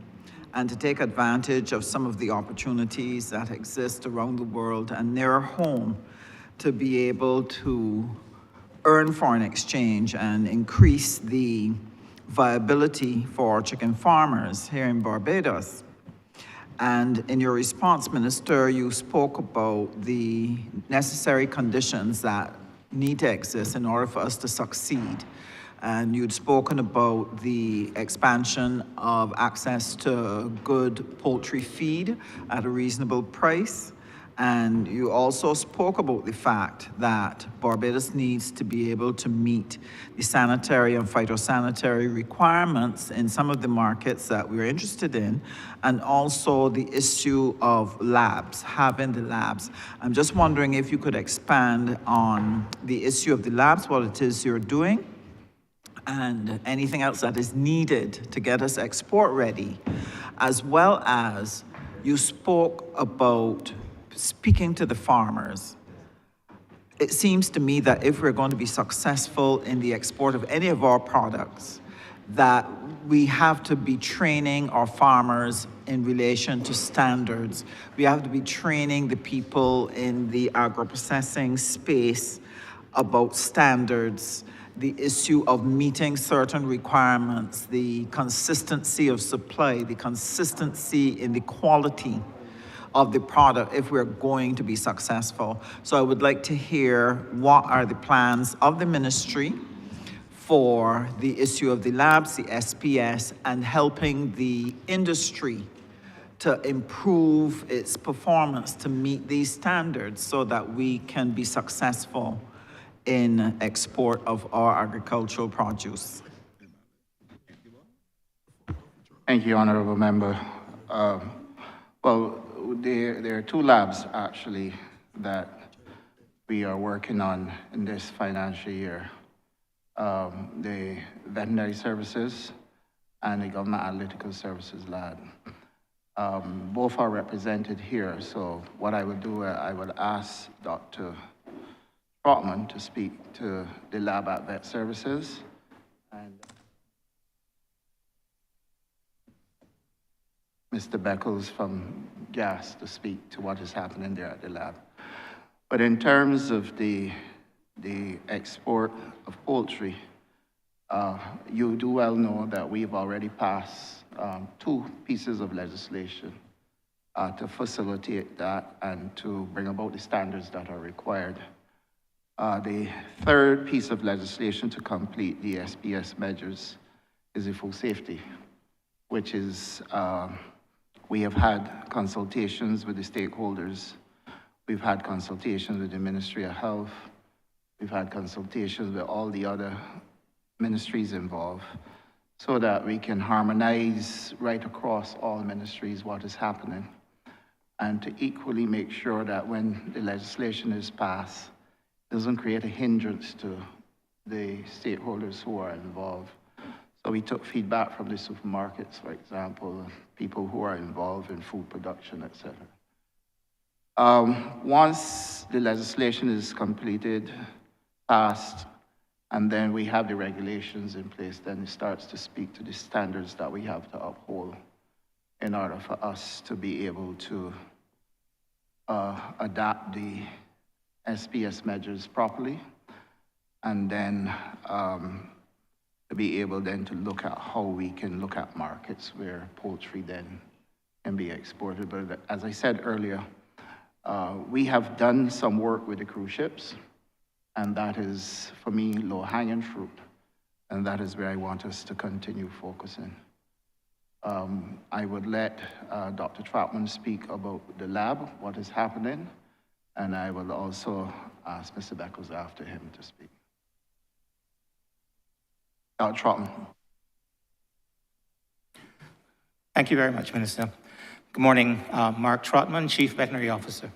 and to take advantage of some of the opportunities that exist around the world and near home to be able to earn foreign exchange and increase the viability for chicken farmers here in Barbados. And in your response, Minister, you spoke about the necessary conditions that need to exist in order for us to succeed. And you'd spoken about the expansion of access to good poultry feed at a reasonable price. And you also spoke about the fact that Barbados needs to be able to meet the sanitary and phytosanitary requirements in some of the markets that we're interested in, and also the issue of labs, having the labs. I'm just wondering if you could expand on the issue of the labs, what it is you're doing, and anything else that is needed to get us export ready, as well as you spoke about speaking to the farmers. It seems to me that if we're going to be successful in the export of any of our products, that we have to be training our farmers in relation to standards. We have to be training the people in the agro-processing space about standards, the issue of meeting certain requirements, the consistency of supply, the consistency in the quality of the product if we're going to be successful. So I would like to hear what are the plans of the ministry for the issue of the labs, the SPS, and helping the industry to improve its performance to meet these standards so that we can be successful in export of our agricultural produce. Thank you, Honourable Member. Well, there are two labs, actually, that we are working on in this financial year. The Veterinary Services and the Government Analytical Services lab. Both are represented here, so what I would do, I would ask Dr. Trotman to speak to the lab at Vet Services, and Mr. Beckles from Gas to speak to what is happening there at the lab. But in terms of the export of poultry, you do well know that we've already passed 2 pieces of legislation to facilitate that and to bring about the standards that are required. The third piece of legislation to complete the SPS measures is the food safety, which is, we have had consultations with the stakeholders. We've had consultations with the Ministry of Health. We've had consultations with all the other ministries involved so that we can harmonize right across all ministries what is happening. and to equally make sure that when the legislation is passed, it doesn't create a hindrance to the stakeholders who are involved. So we took feedback from the supermarkets, for example, people who are involved in food production, etc. Once the legislation is completed, passed, and then we have the regulations in place, then it starts to speak to the standards that we have to uphold in order for us to be able to adapt the SPS measures properly, and then to be able then to look at how we can look at markets where poultry then can be exported. But as I said earlier, we have done some work with the cruise ships, and that is, for me, low-hanging fruit, and that is where I want us to continue focusing. I would let Dr. Trotman speak about the lab, what is happening, and I will also ask Mr. Beckles after him to speak. Dr. Trotman. Thank you very much, Minister. Good morning, Mark Trotman, Chief Veterinary Officer.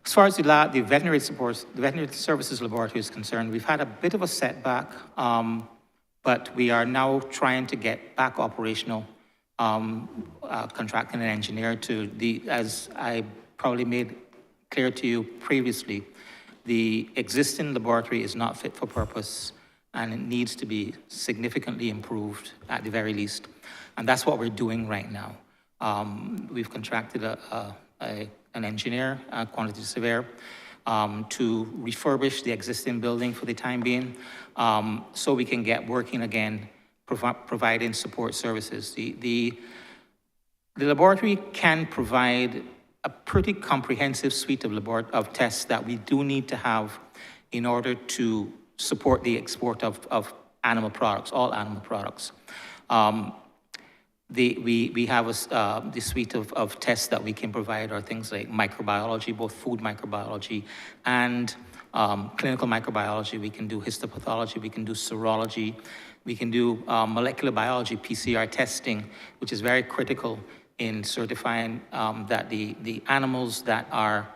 As far as the veterinary services laboratory is concerned, we've had a bit of a setback, but we are now trying to get back operational, contracting an engineer to as I probably made clear to you previously, the existing laboratory is not fit for purpose, and it needs to be significantly improved at the very least. And that's what we're doing right now. We've contracted an engineer, a quantity surveyor, to refurbish the existing building for the time being, so we can get working again, providing support services. The laboratory can provide a pretty comprehensive suite of tests that we do need to have in order to support the export of animal products, all animal products. We have the suite of tests that we can provide are things like microbiology, both food microbiology and clinical microbiology. We can do histopathology, we can do serology, we can do molecular biology, PCR testing, which is very critical in certifying that the animals that are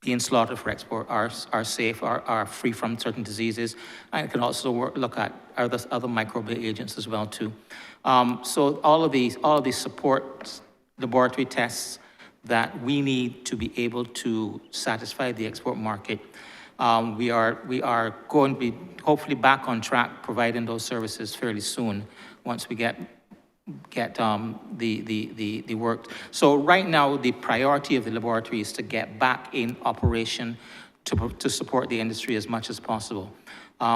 being slaughtered for export are safe, are free from certain diseases. And it can also look at other microbial agents as well too. So all of these support laboratory tests that we need to be able to satisfy the export market. We are going to be hopefully back on track providing those services fairly soon once we get the work. So right now, the priority of the laboratory is to get back in operation to support the industry as much as possible.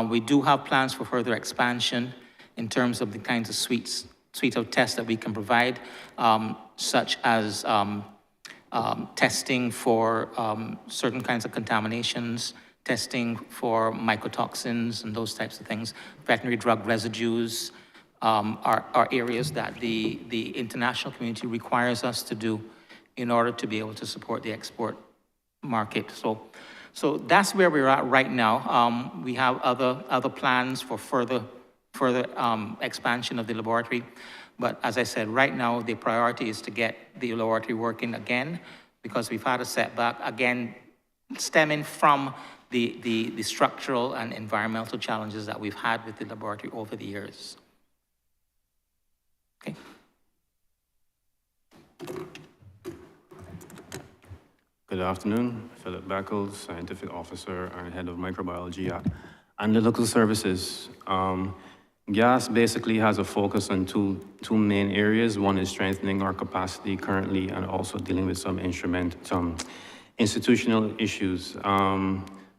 We do have plans for further expansion in terms of the kinds of suite of tests that we can provide, such as testing for certain kinds of contaminations, testing for mycotoxins and those types of things, veterinary drug residues, are areas that the international community requires us to do in order to be able to support the export market. So that's where we're at right now. We have other plans for further expansion of the laboratory. But as I said, right now, the priority is to get the laboratory working again, because we've had a setback, again, stemming from the structural and environmental challenges that we've had with the laboratory over the years. Okay. Good afternoon, Philip Beckles, Scientific Officer and Head of Microbiology at Analytical Services. GAS basically has a focus on two main areas. One is strengthening our capacity currently and also dealing with some institutional issues.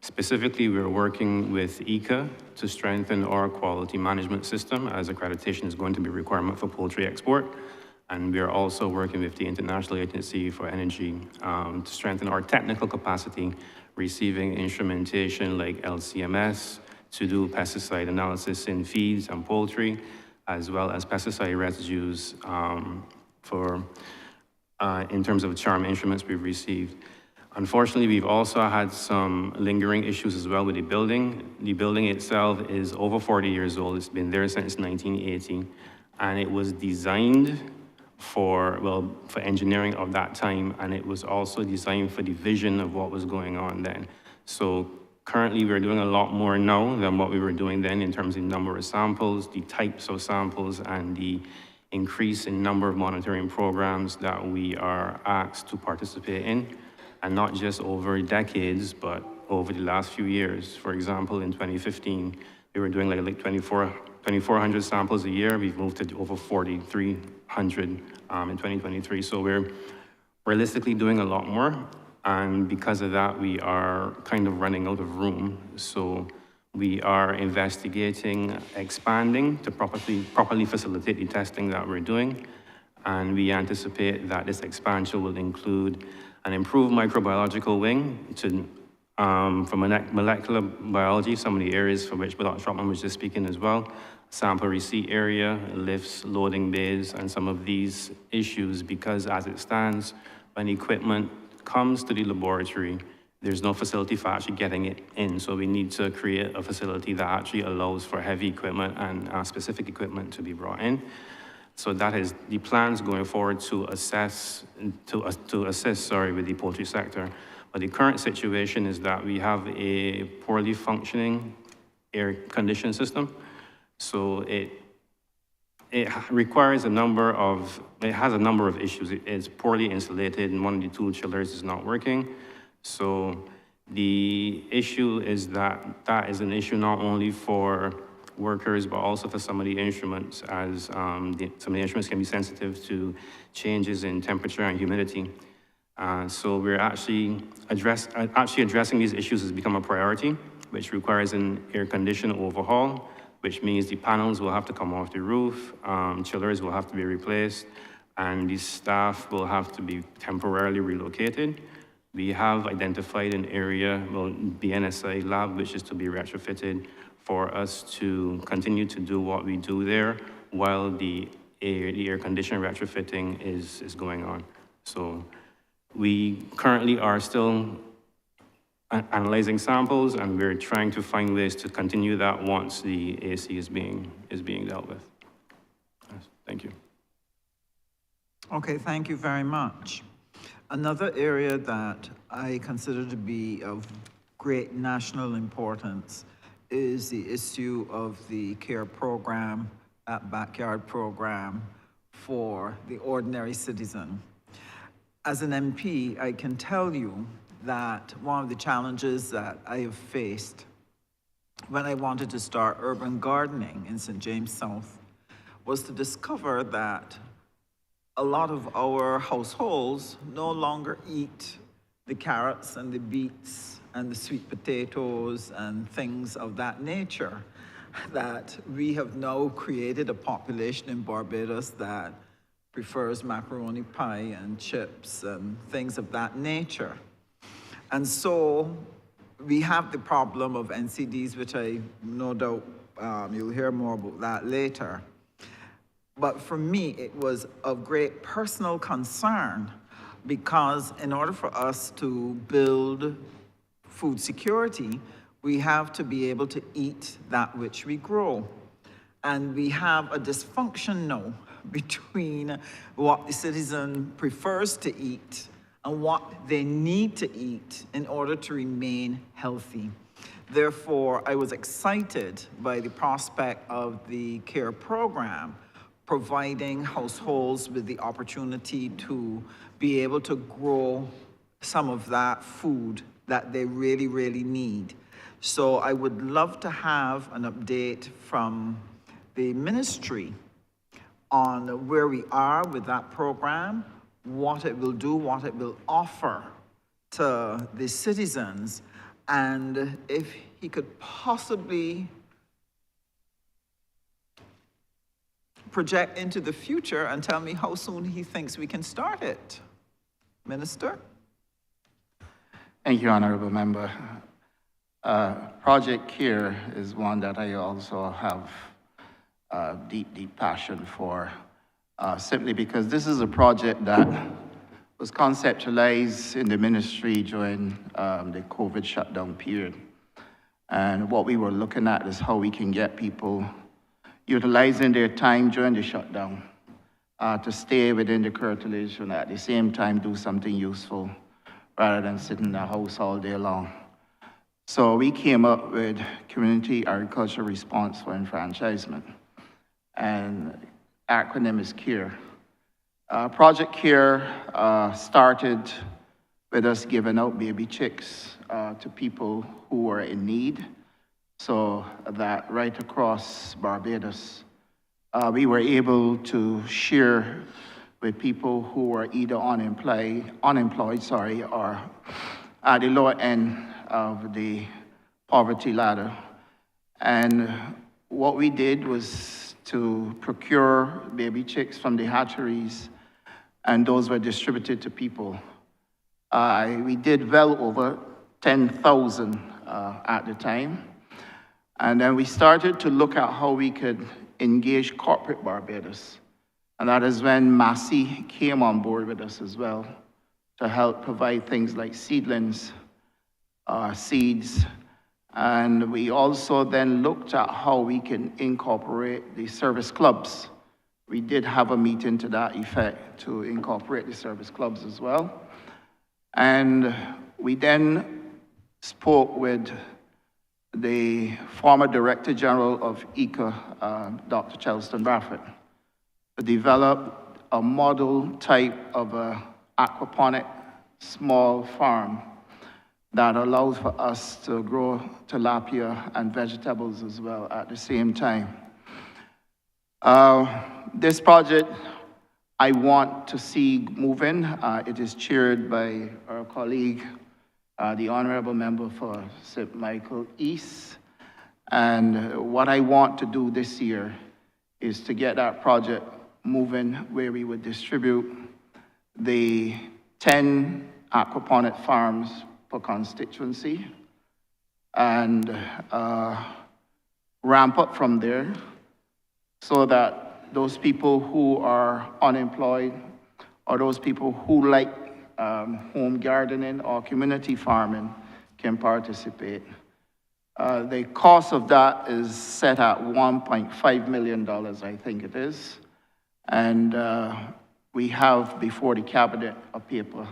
Specifically, we're working with ICA to strengthen our quality management system, as accreditation is going to be a requirement for poultry export. And we are also working with the International Agency for Energy to strengthen our technical capacity, receiving instrumentation like LCMS to do pesticide analysis in feeds and poultry, as well as pesticide residues in terms of charm instruments we've received. Unfortunately, we've also had some lingering issues as well with the building. The building itself is over 40 years old. It's been there since 1980, and it was designed for engineering of that time, and it was also designed for the vision of what was going on then. So currently, we're doing a lot more now than what we were doing then in terms of the number of samples, the types of samples, and the increase in number of monitoring programs that we are asked to participate in, and not just over decades, but over the last few years. For example, in 2015, we were doing like 2,400 samples a year. We've moved to over 4,300 in 2023. So we're realistically doing a lot more. And because of that, we are kind of running out of room. So we are investigating, expanding to properly facilitate the testing that we're doing. And we anticipate that this expansion will include an improved microbiological wing to for molecular biology, some of the areas for which Dr. Shropman was just speaking as well, sample receipt area, lifts, loading bays, and some of these issues, because as it stands, when equipment comes to the laboratory, there's no facility for actually getting it in. So we need to create a facility that actually allows for heavy equipment and specific equipment to be brought in. So that is the plans going forward to assist with the poultry sector. But the current situation is that we have a poorly functioning air conditioning system. So it requires it has a number of issues. It's poorly insulated, and one of the tool chillers is not working. So the issue is that is an issue not only for workers, but also for some of the instruments, as some of the instruments can be sensitive to changes in temperature and humidity. So we're actually addressing these issues has become a priority, which requires an air conditioner overhaul, which means the panels will have to come off the roof, chillers will have to be replaced, and the staff will have to be temporarily relocated. We have identified an area, the NSI lab, which is to be retrofitted for us to continue to do what we do there while the air conditioner retrofitting is going on. So we currently are still analyzing samples, and we're trying to find ways to continue that once the AC is being dealt with. Thank you. Okay, thank you very much. Another area that I consider to be of great national importance is the issue of the care program, backyard program for the ordinary citizen. As an MP, I can tell you that one of the challenges that I have faced when I wanted to start urban gardening in St. James South was to discover that a lot of our households no longer eat the carrots and the beets and the sweet potatoes and things of that nature. That we have now created a population in Barbados that prefers macaroni pie and chips and things of that nature. And so we have the problem of NCDs, which I no doubt you'll hear more about that later. But for me, it was of great personal concern, because in order for us to build food security, we have to be able to eat that which we grow. And we have a dysfunction now between what the citizen prefers to eat and what they need to eat in order to remain healthy. Therefore, I was excited by the prospect of the CARE program, providing households with the opportunity to be able to grow some of that food that they really, really need. So I would love to have an update from the ministry on where we are with that program, what it will do, what it will offer to the citizens, and if he could possibly project into the future and tell me how soon he thinks we can start it. Minister? Thank you, Honourable Member. Project CARE is one that I also have deep, deep passion for, simply because this is a project that was conceptualized in the ministry during the COVID shutdown period. And what we were looking at is how we can get people utilizing their time during the shutdown to stay within the curtilage and at the same time do something useful rather than sit in the house all day long. So we came up with Community Agriculture Response for Enfranchisement, and acronym is CARE. Project CARE started with us giving out baby chicks to people who were in need, so that right across Barbados, we were able to share with people who were either unemployed, or at the lower end of the poverty ladder. And what we did was to procure baby chicks from the hatcheries, and those were distributed to people. We did well over 10,000 at the time. And then we started to look at how we could engage corporate Barbados. And that is when Massey came on board with us as well to help provide things like seedlings, seeds. And we also then looked at how we can incorporate the service clubs. We did have a meeting to that effect to incorporate the service clubs as well. And we then spoke with the former Director General of ICA, Dr. Chelston Bradford, to develop a model type of a aquaponic small farm that allows for us to grow tilapia and vegetables as well at the same time. This project I want to see moving. It is chaired by our colleague, the Honourable Member for St. Michael East. And what I want to do this year is to get that project moving where we would distribute the 10 aquaponic farms per constituency and ramp up from there so that those people who are unemployed or those people who like home gardening or community farming can participate. The cost of that is set at $1.5 million, I think it is. And we have before the cabinet a paper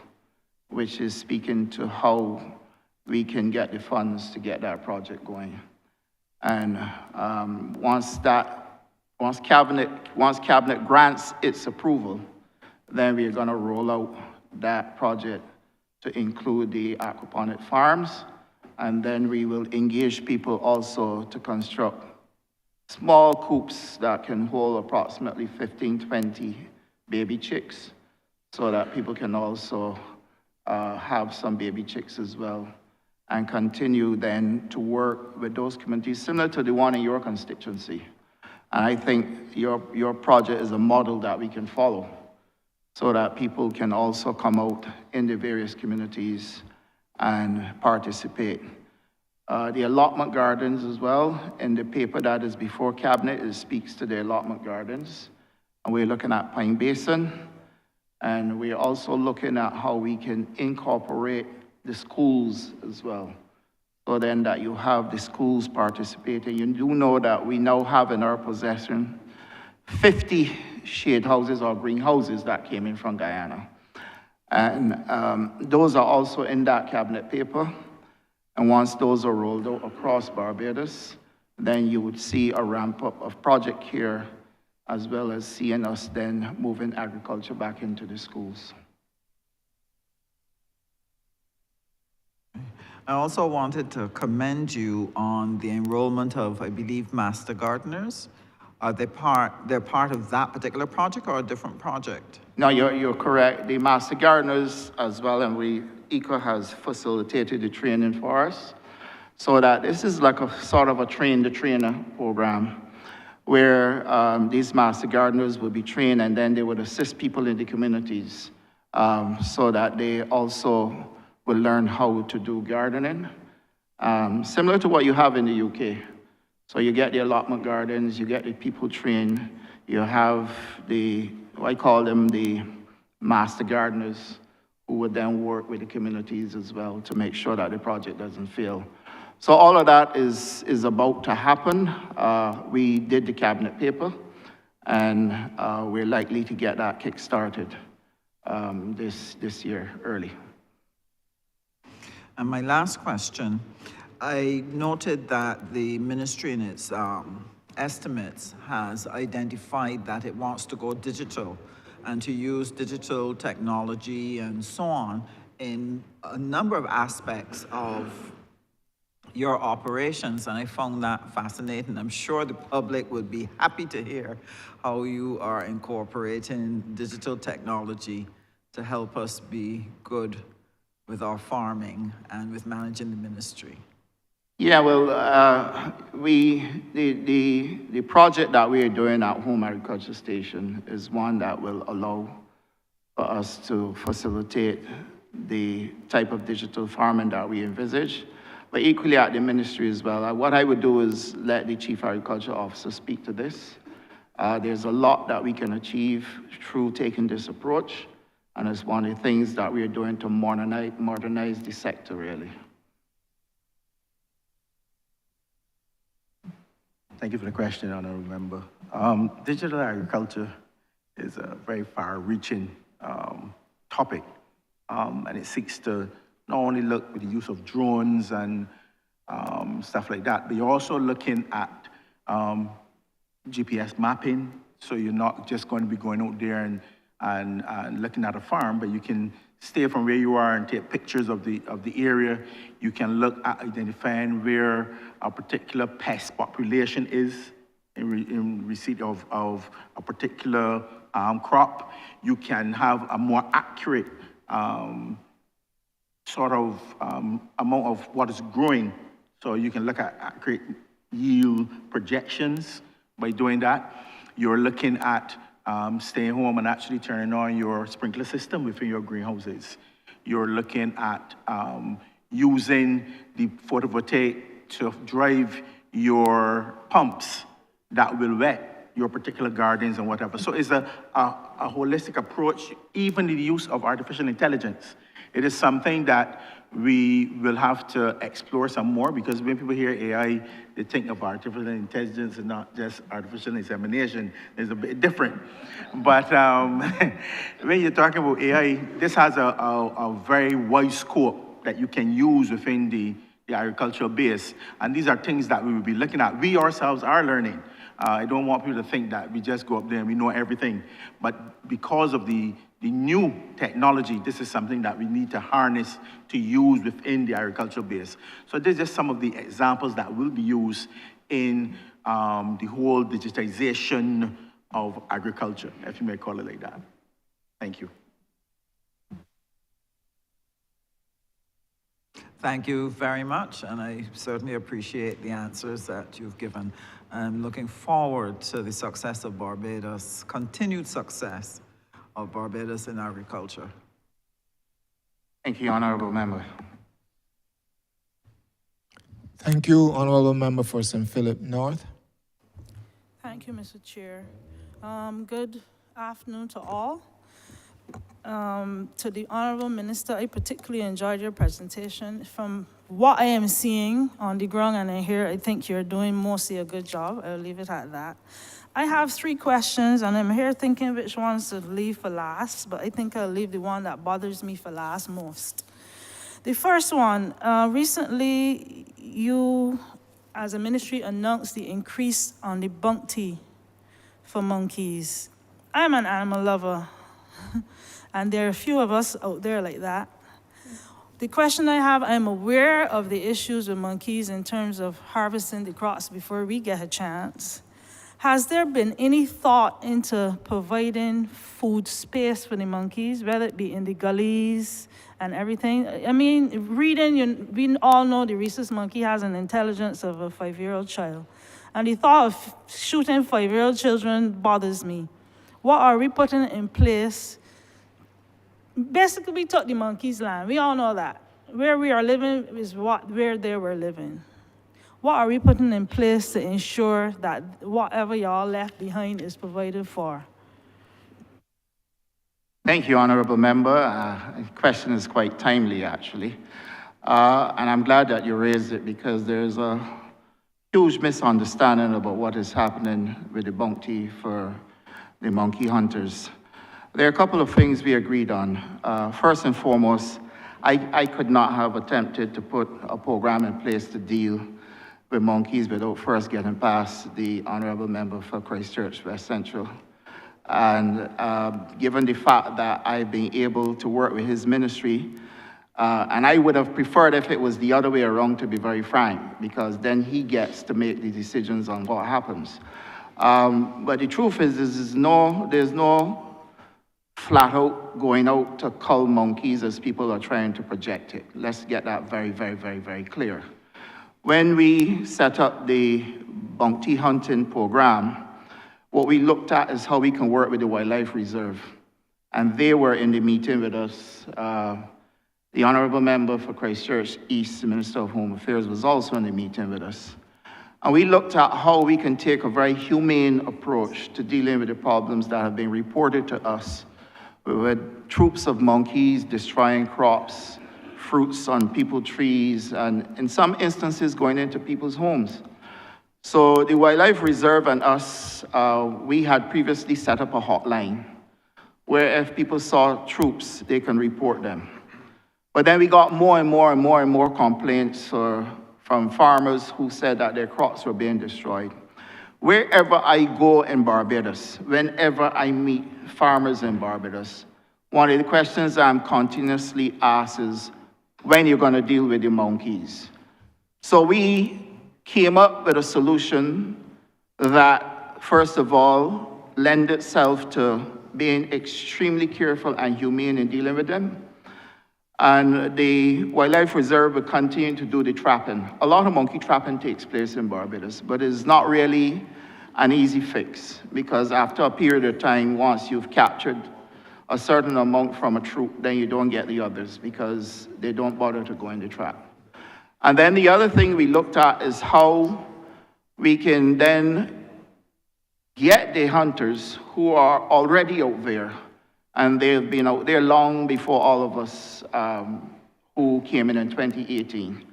which is speaking to how we can get the funds to get that project going. And once cabinet grants its approval, then we're going to roll out that project to include the aquaponic farms, and then we will engage people also to construct small coops that can hold approximately 15, 20 baby chicks so that people can also have some baby chicks as well, and continue then to work with those communities similar to the one in your constituency. And I think your project is a model that we can follow so that people can also come out in the various communities and participate. The allotment gardens as well, in the paper that is before cabinet, it speaks to the allotment gardens. And we're looking at Pine Basin, and we're also looking at how we can incorporate the schools as well. So then that you have the schools participating. You do know that we now have in our possession 50 shade houses or greenhouses that came in from Guyana. And those are also in that cabinet paper. And once those are rolled out across Barbados, then you would see a ramp up of Project CARE, as well as seeing us then moving agriculture back into the schools. I also wanted to commend you on the enrollment of, I believe, Master Gardeners. Are they're part of that particular project or a different project? No, you're correct. The Master Gardeners as well, and ICA has facilitated the training for us. So that this is like a sort of a train-the-trainer program where these Master Gardeners will be trained and then they would assist people in the communities so that they also will learn how to do gardening, similar to what you have in the UK. So you get the allotment gardens, you get the people trained, you have I call them the master gardeners, who would then work with the communities as well to make sure that the project doesn't fail. So all of that is about to happen. We did the cabinet paper, and we're likely to get that kick-started this year early. And my last question, I noted that the ministry in its estimates has identified that it wants to go digital and to use digital technology and so on in a number of aspects of your operations, and I found that fascinating. I'm sure the public would be happy to hear how you are incorporating digital technology to help us be good with our farming and with managing the ministry. Yeah, well, the project that we are doing at Home Agriculture Station is one that will allow for us to facilitate the type of digital farming that we envisage, but equally at the ministry as well. What I would do is let the Chief Agriculture Officer speak to this. There's a lot that we can achieve through taking this approach, and it's one of the things that we are doing to modernize the sector, really. Thank you for the question, Honourable Member. Digital agriculture is a very far-reaching topic, and it seeks to not only look with the use of drones and stuff like that, but you're also looking at GPS mapping, so you're not just going to be going out there and looking at a farm, but you can stay from where you are and take pictures of the area. You can look at identifying where a particular pest population is in receipt of a particular crop. You can have a more accurate sort of amount of what is growing. So you can look at accurate yield projections by doing that. You're looking at staying home and actually turning on your sprinkler system within your greenhouses. You're looking at using the photovoltaic to drive your pumps that will wet your particular gardens and whatever. So it's a holistic approach, even the use of artificial intelligence. It is something that we will have to explore some more, because when people hear AI, they think of artificial intelligence and not just artificial insemination. It's a bit different. But when you're talking about AI, this has a very wide scope that you can use within the agricultural base. And these are things that we will be looking at. We ourselves are learning. I don't want people to think that we just go up there and we know everything. But because of the new technology, this is something that we need to harness to use within the agricultural base. So these are just some of the examples that will be used in the whole digitization of agriculture, if you may call it like that. Thank you. Thank you very much, and I certainly appreciate the answers that you've given. I'm looking forward to the success of Barbados, continued success of Barbados in agriculture. Thank you, Honourable Member. Thank you, Honourable Member for St. Philip North. Thank you, Mr. Chair. Good afternoon to all. To the Honourable Minister, I particularly enjoyed your presentation. From what I am seeing on the ground and I hear, I think you're doing mostly a good job. I'll leave it at that. I have 3 questions, and I'm here thinking which ones to leave for last, but I think I'll leave the one that bothers me for last most. The first one, recently you, as a ministry, announced the increase on the bounty for monkeys. I'm an animal lover, and there are a few of us out there like that. The question I have, I'm aware of the issues with monkeys in terms of harvesting the crops before we get a chance. Has there been any thought into providing food space for the monkeys, whether it be in the gullies and everything? I mean, we all know the rhesus monkey has an intelligence of a 5-year-old child. And the thought of shooting 5-year-old children bothers me. What are we putting in place? Basically, we took the monkeys' land. We all know that. Where we are living is where they were living. What are we putting in place to ensure that whatever y'all left behind is provided for? Thank you, Honourable Member. The question is quite timely, actually. And I'm glad that you raised it, because there's a huge misunderstanding about what is happening with the bounty for the monkey hunters. There are a couple of things we agreed on. First and foremost, I could not have attempted to put a program in place to deal with monkeys without first getting past the Honourable Member for Christchurch West Central. And given the fact that I've been able to work with his ministry, and I would have preferred if it was the other way around, to be very frank, because then he gets to make the decisions on what happens. But the truth is there's no flat out going out to cull monkeys as people are trying to project it. Let's get that very, very, very, very clear. When we set up the bounty hunting program, what we looked at is how we can work with the Wildlife Reserve. And they were in the meeting with us. The Honourable Member for Christchurch East, the Minister of Home Affairs, was also in the meeting with us. And we looked at how we can take a very humane approach to dealing with the problems that have been reported to us with troops of monkeys destroying crops, fruits on people's trees, and in some instances going into people's homes. So the Wildlife Reserve and us, we had previously set up a hotline where if people saw troops, they can report them. But then we got more and more complaints from farmers who said that their crops were being destroyed. Wherever I go in Barbados, whenever I meet farmers in Barbados, one of the questions I'm continuously asked is, when you're going to deal with the monkeys? So we came up with a solution that, first of all, lend itself to being extremely careful and humane in dealing with them. And the Wildlife Reserve will continue to do the trapping. A lot of monkey trapping takes place in Barbados, but it's not really an easy fix, because after a period of time, once you've captured a certain amount from a troop, then you don't get the others because they don't bother to go in the trap. And then the other thing we looked at is how we can then get the hunters who are already out there, and they've been out there long before all of us who came in 2018.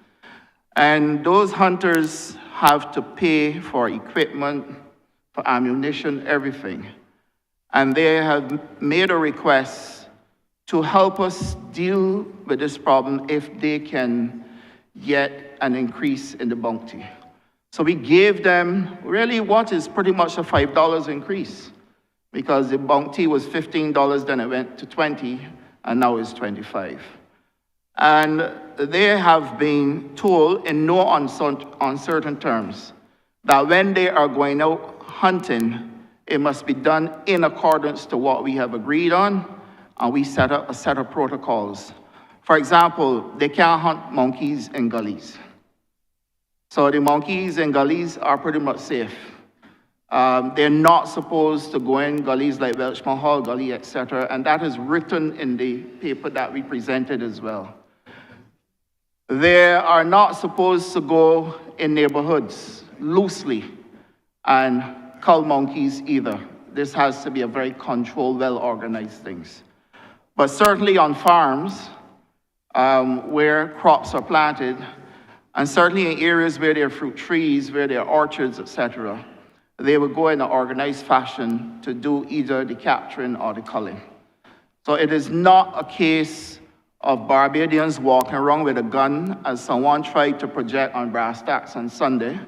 And those hunters have to pay for equipment, for ammunition, everything. And they have made a request to help us deal with this problem if they can get an increase in the bounty. So we gave them really what is pretty much a $5 increase, because the bounty was $15, then it went to $20, and now it's $25. And they have been told in no uncertain terms that when they are going out hunting, it must be done in accordance to what we have agreed on, and we set up a set of protocols. For example, they can't hunt monkeys in gullies. So the monkeys in gullies are pretty much safe. They're not supposed to go in gullies like Welchman Hall Gully, etc., and that is written in the paper that we presented as well. They are not supposed to go in neighborhoods loosely and cull monkeys either. This has to be a very controlled, well-organized thing. But certainly on farms where crops are planted, and certainly in areas where there are fruit trees, where there are orchards, etc., they will go in an organized fashion to do either the capturing or the culling. So it is not a case of Barbadians walking around with a gun, as someone tried to project on brass tacks on Sunday,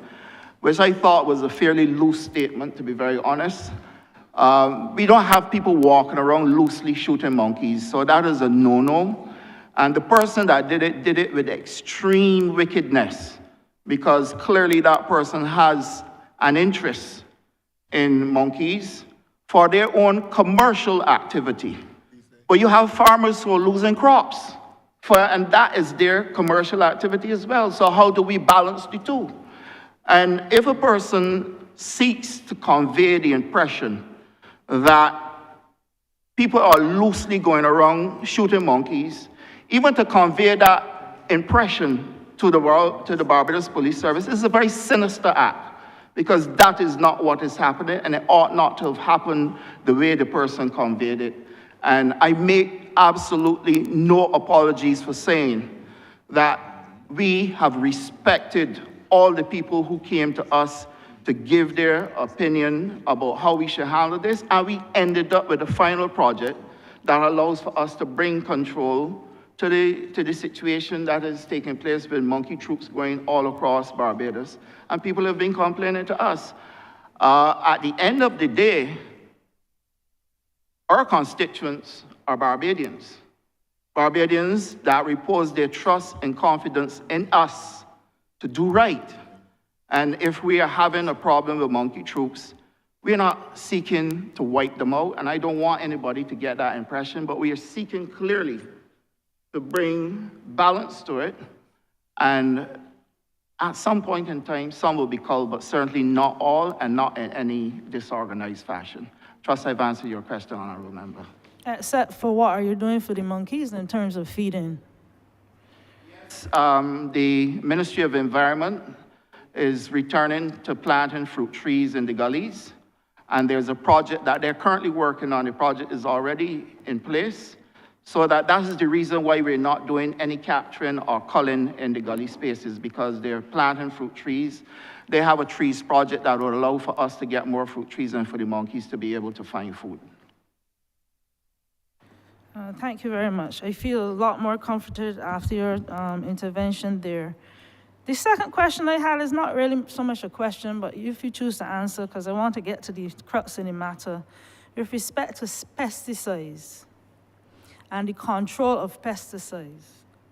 which I thought was a fairly loose statement, to be very honest. We don't have people walking around loosely shooting monkeys, so that is a no-no. And the person that did it with extreme wickedness, because clearly that person has an interest in monkeys for their own commercial activity. But you have farmers who are losing crops, and that is their commercial activity as well. So how do we balance the two? And if a person seeks to convey the impression that people are loosely going around shooting monkeys, even to convey that impression to the world, to the Barbados Police Service, is a very sinister act, because that is not what is happening, and it ought not to have happened the way the person conveyed it. And I make absolutely no apologies for saying that we have respected all the people who came to us to give their opinion about how we should handle this, and we ended up with a final project that allows for us to bring control to the situation that is taking place with monkey troops going all across Barbados, and people have been complaining to us. At the end of the day, our constituents are Barbadians. Barbadians that repose their trust and confidence in us to do right. And if we are having a problem with monkey troops, we're not seeking to wipe them out, and I don't want anybody to get that impression, but we are seeking clearly to bring balance to it. And at some point in time, some will be culled, but certainly not all, and not in any disorganized fashion. Trust I've answered your question, Honourable Member. Except for what are you doing for the monkeys in terms of feeding? The Ministry of Environment is returning to planting fruit trees in the gullies. And there's a project that they're currently working on. The project is already in place. So that is the reason why we're not doing any capturing or culling in the gully spaces, because they're planting fruit trees. They have a trees project that will allow for us to get more fruit trees and for the monkeys to be able to find food. Thank you very much. I feel a lot more comforted after your intervention there. The second question I had is not really so much a question, but if you choose to answer, because I want to get to the crux of the matter, with respect to pesticides and the control of pesticides.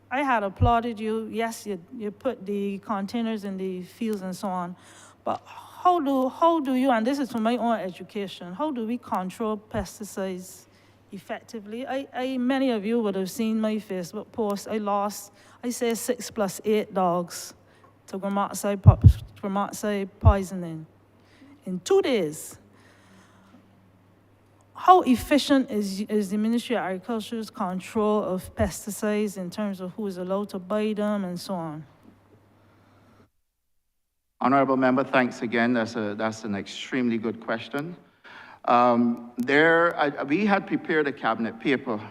I had applauded you. Yes, you put the containers in the fields and so on, but how do you, and this is for my own education, how do we control pesticides effectively? Many of you would have seen my Facebook post. I say 6 + 8 dogs to gramoxide poisoning in 2 days. How efficient is the Ministry of Agriculture's control of pesticides in terms of who is allowed to buy them and so on? Honourable Member, thanks again. That's an extremely good question. We had prepared a cabinet paper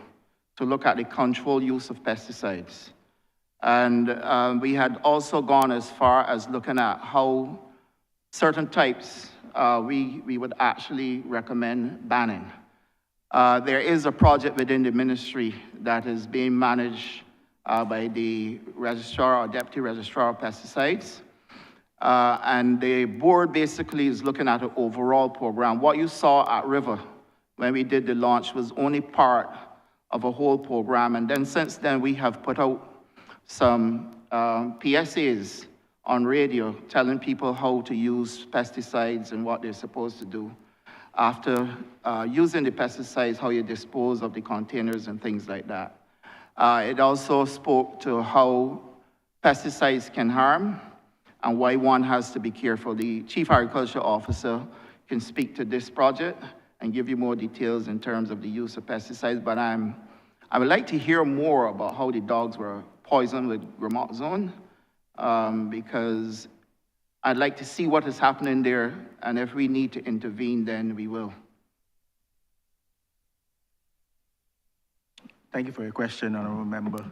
to look at the controlled use of pesticides. And we had also gone as far as looking at how certain types we would actually recommend banning. There is a project within the ministry that is being managed by the registrar or deputy registrar of pesticides. And the board basically is looking at an overall program. What you saw at River when we did the launch was only part of a whole program. And then since then, we have put out some PSAs on radio telling people how to use pesticides and what they're supposed to do. After using the pesticides, how you dispose of the containers and things like that. It also spoke to how pesticides can harm and why one has to be careful. The Chief Agriculture Officer can speak to this project and give you more details in terms of the use of pesticides, but I would like to hear more about how the dogs were poisoned with gramoxone, because I'd like to see what is happening there, and if we need to intervene, then we will. Thank you for your question, Honourable Member.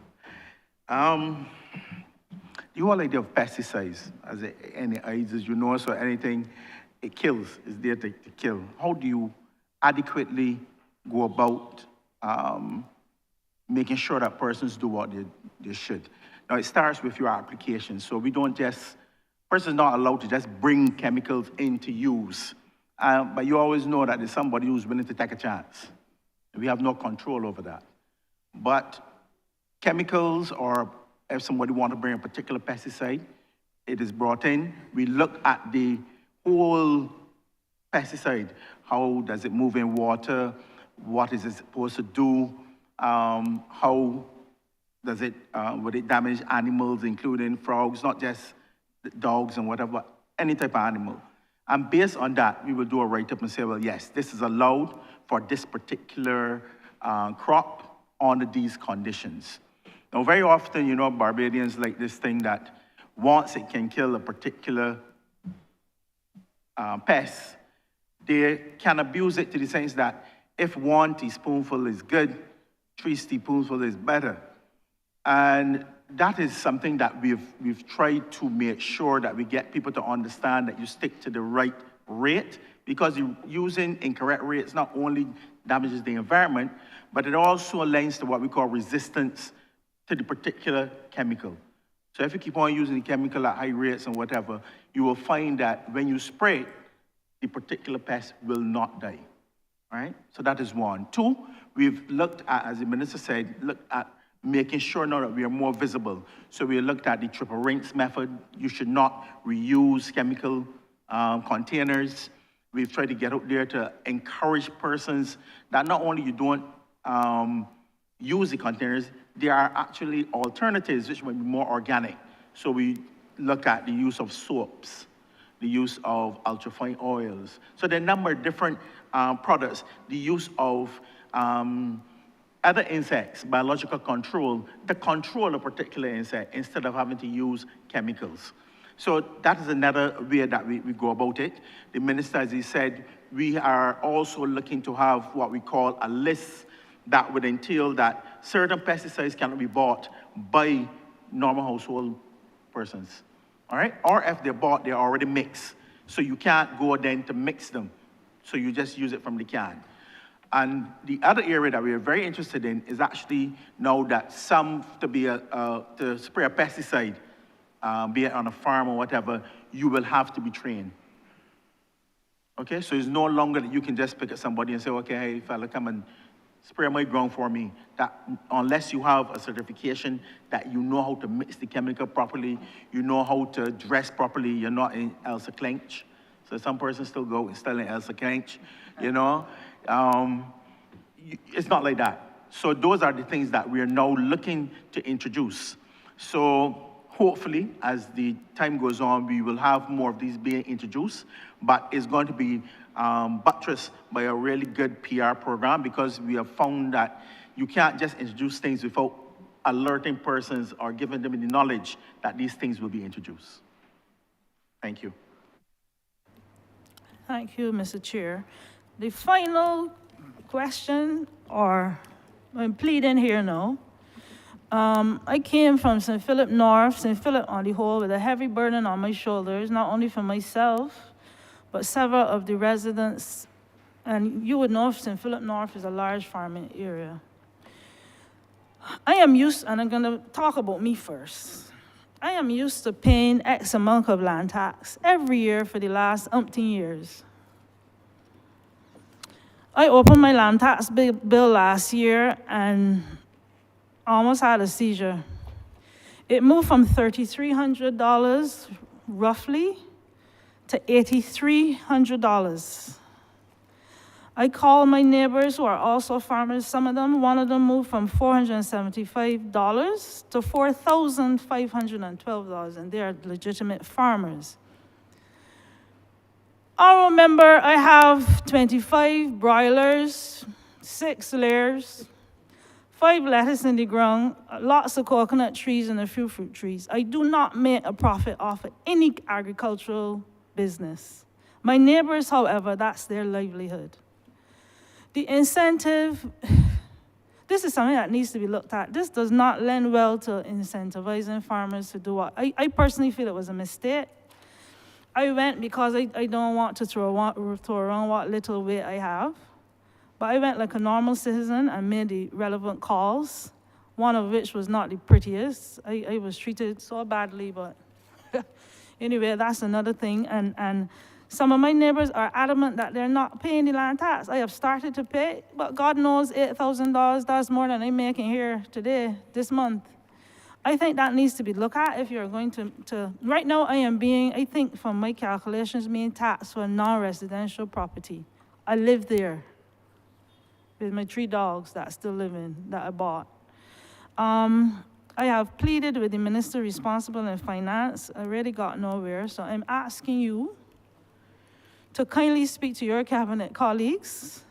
The whole idea of pesticides, as any AIDS, as you know, so anything it kills is there to kill. How do you adequately go about making sure that persons do what they should? Now, it starts with your application. So we don't just, persons not allowed to just bring chemicals into use. But you always know that there's somebody who's willing to take a chance. We have no control over that. But chemicals, or if somebody wants to bring a particular pesticide, it is brought in. We look at the whole pesticide. How does it move in water? What is it supposed to do? How does it, would it damage animals, including frogs, not just dogs and whatever, any type of animal. And based on that, we will do a write-up and say, well, yes, this is allowed for this particular crop under these conditions. Now, very often, you know, Barbadians like this thing that once it can kill a particular pest, they can abuse it to the sense that if 1 teaspoonful is good, 3 teaspoonful is better. And that is something that we've tried to make sure that we get people to understand that you stick to the right rate, because using incorrect rates not only damages the environment, but it also lends to what we call resistance to the particular chemical. So if you keep on using the chemical at high rates and whatever, you will find that when you spray it, the particular pest will not die, all right? So that is one. Two, we've looked at, as the minister said, looked at making sure now that we are more visible. So we looked at the triple rinse method. You should not reuse chemical containers. We've tried to get out there to encourage persons that not only you don't use the containers, there are actually alternatives which might be more organic. So we look at the use of soaps, the use of ultrafine oils. So there are a number of different products, the use of other insects, biological control, to control a particular insect instead of having to use chemicals. So that is another way that we go about it. The minister, as he said, we are also looking to have what we call a list that would entail that certain pesticides cannot be bought by normal household persons, all right? Or if they're bought, they're already mixed. So you can't go then to mix them. So you just use it from the can. And the other area that we are very interested in is actually now that to spray a pesticide, be it on a farm or whatever, you will have to be trained. Okay, so it's no longer that you can just pick at somebody and say, okay, hey, fella, come and spray my ground for me. That unless you have a certification that you know how to mix the chemical properly, you know how to dress properly, you're not in Elsa Clench. So some person still go and still in Elsa Clench, you know? It's not like that. So those are the things that we are now looking to introduce. So hopefully, as the time goes on, we will have more of these being introduced, but it's going to be buttressed by a really good PR program, because we have found that you can't just introduce things without alerting persons or giving them the knowledge that these things will be introduced. Thank you. Thank you, Mr. Chair. The final question, or I'm pleading here now. I came from St. Philip North, St. Philip on the whole, with a heavy burden on my shoulders, not only for myself, but several of the residents. And you would know St. Philip North is a large farming area. I am used, and I'm going to talk about me first. I am used to paying X amount of land tax every year for the last umpteen years. I opened my land tax bill last year and almost had a seizure. It moved from $3,300 roughly to $8,300. I called my neighbors who are also farmers, some of them, one of them moved from $475 to $4,512, and they are legitimate farmers. I remember I have 25 broilers, 6 layers, 5 lettuce in the ground, lots of coconut trees and a few fruit trees. I do not make a profit off of any agricultural business. My neighbors, however, that's their livelihood. The incentive, this is something that needs to be looked at. This does not lend well to incentivizing farmers to do what I personally feel it was a mistake. I went because I don't want to throw around what little weight I have. But I went like a normal citizen and made the relevant calls, one of which was not the prettiest. I was treated so badly, but anyway, that's another thing. And some of my neighbors are adamant that they're not paying the land tax. I have started to pay, but God knows $8,000, that's more than I'm making here today, this month. I think that needs to be looked at if you're going to right now I am being, I think from my calculations, being taxed for non-residential property. I live there with my 3 dogs that still living, that I bought. I have pleaded with the minister responsible in finance. I really got nowhere, so I'm asking you to kindly speak to your cabinet colleagues,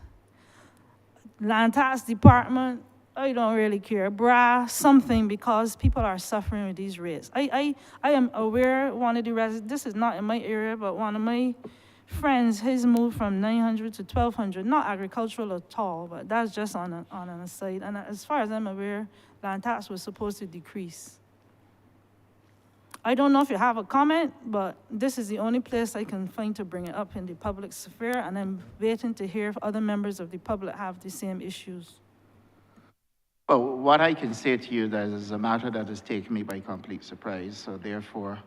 land tax department, I don't really care, brass, something, because people are suffering with these rates. I am aware, one of the residents, this is not in my area, but one of my friends, his move from 900 to 1,200, not agricultural at all, but that's just on an aside. And as far as I'm aware, land tax was supposed to decrease. I don't know if you have a comment, but this is the only place I can find to bring it up in the public sphere, and I'm waiting to hear if other members of the public have the same issues. Well, what I can say to you that is a matter that has taken me by complete surprise. So therefore,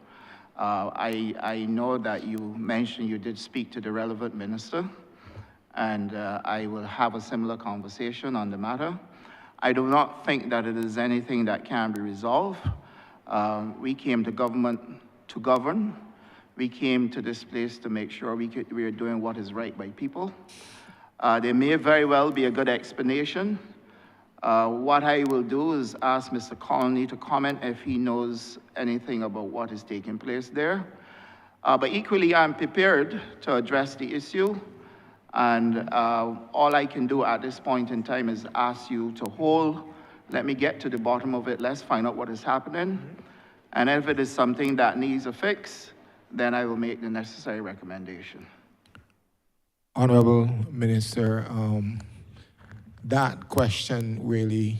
I know that you mentioned you did speak to the relevant minister, and I will have a similar conversation on the matter. I do not think that it is anything that can be resolved. We came to government to govern. We came to this place to make sure we are doing what is right by people. There may very well be a good explanation. What I will do is ask Mr. Connolly to comment if he knows anything about what is taking place there. But equally, I'm prepared to address the issue. And all I can do at this point in time is ask you to hold. Let me get to the bottom of it. Let's find out what is happening. And if it is something that needs a fix, then I will make the necessary recommendation. Honourable Minister, that question really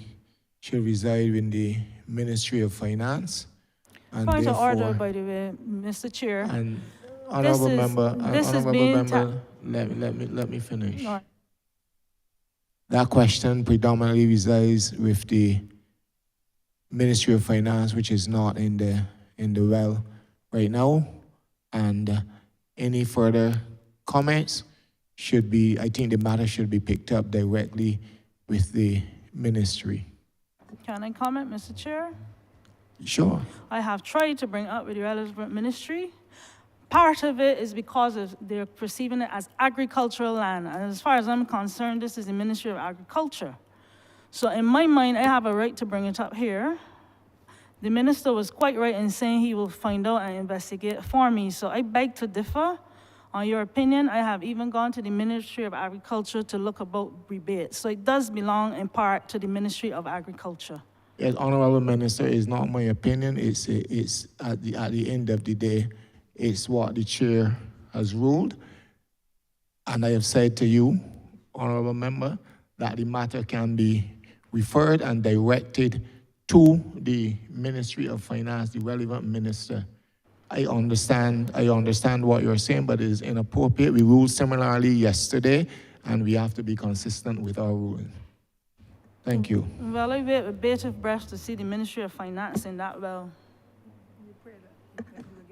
should reside in the Ministry of Finance. And Point of order, therefore, by the way, Mr. Chair. and honourable member, let me finish. No. That question predominantly resides with the Ministry of Finance, which is not in the well right now. And any further comments should be, I think the matter should be picked up directly with the ministry. Can I comment, Mr. Chair? Sure. I have tried to bring up with the relevant ministry. Part of it is because they're perceiving it as agricultural land. And as far as I'm concerned, this is the Ministry of Agriculture. So in my mind, I have a right to bring it up here. The minister was quite right in saying he will find out and investigate for me. So I beg to differ on your opinion. I have even gone to the Ministry of Agriculture to look about rebates. So it does belong in part to the Ministry of Agriculture. Yes, Honourable Minister, it's not my opinion. It's at the end of the day, it's what the chair has ruled. And I have said to you, Honourable Member, that the matter can be referred and directed to the Ministry of Finance, the relevant minister. I understand what you're saying, but it is inappropriate. We ruled similarly yesterday, and we have to be consistent with our ruling. Thank you. Well, I wait with bated breath to see the Ministry of Finance in that well.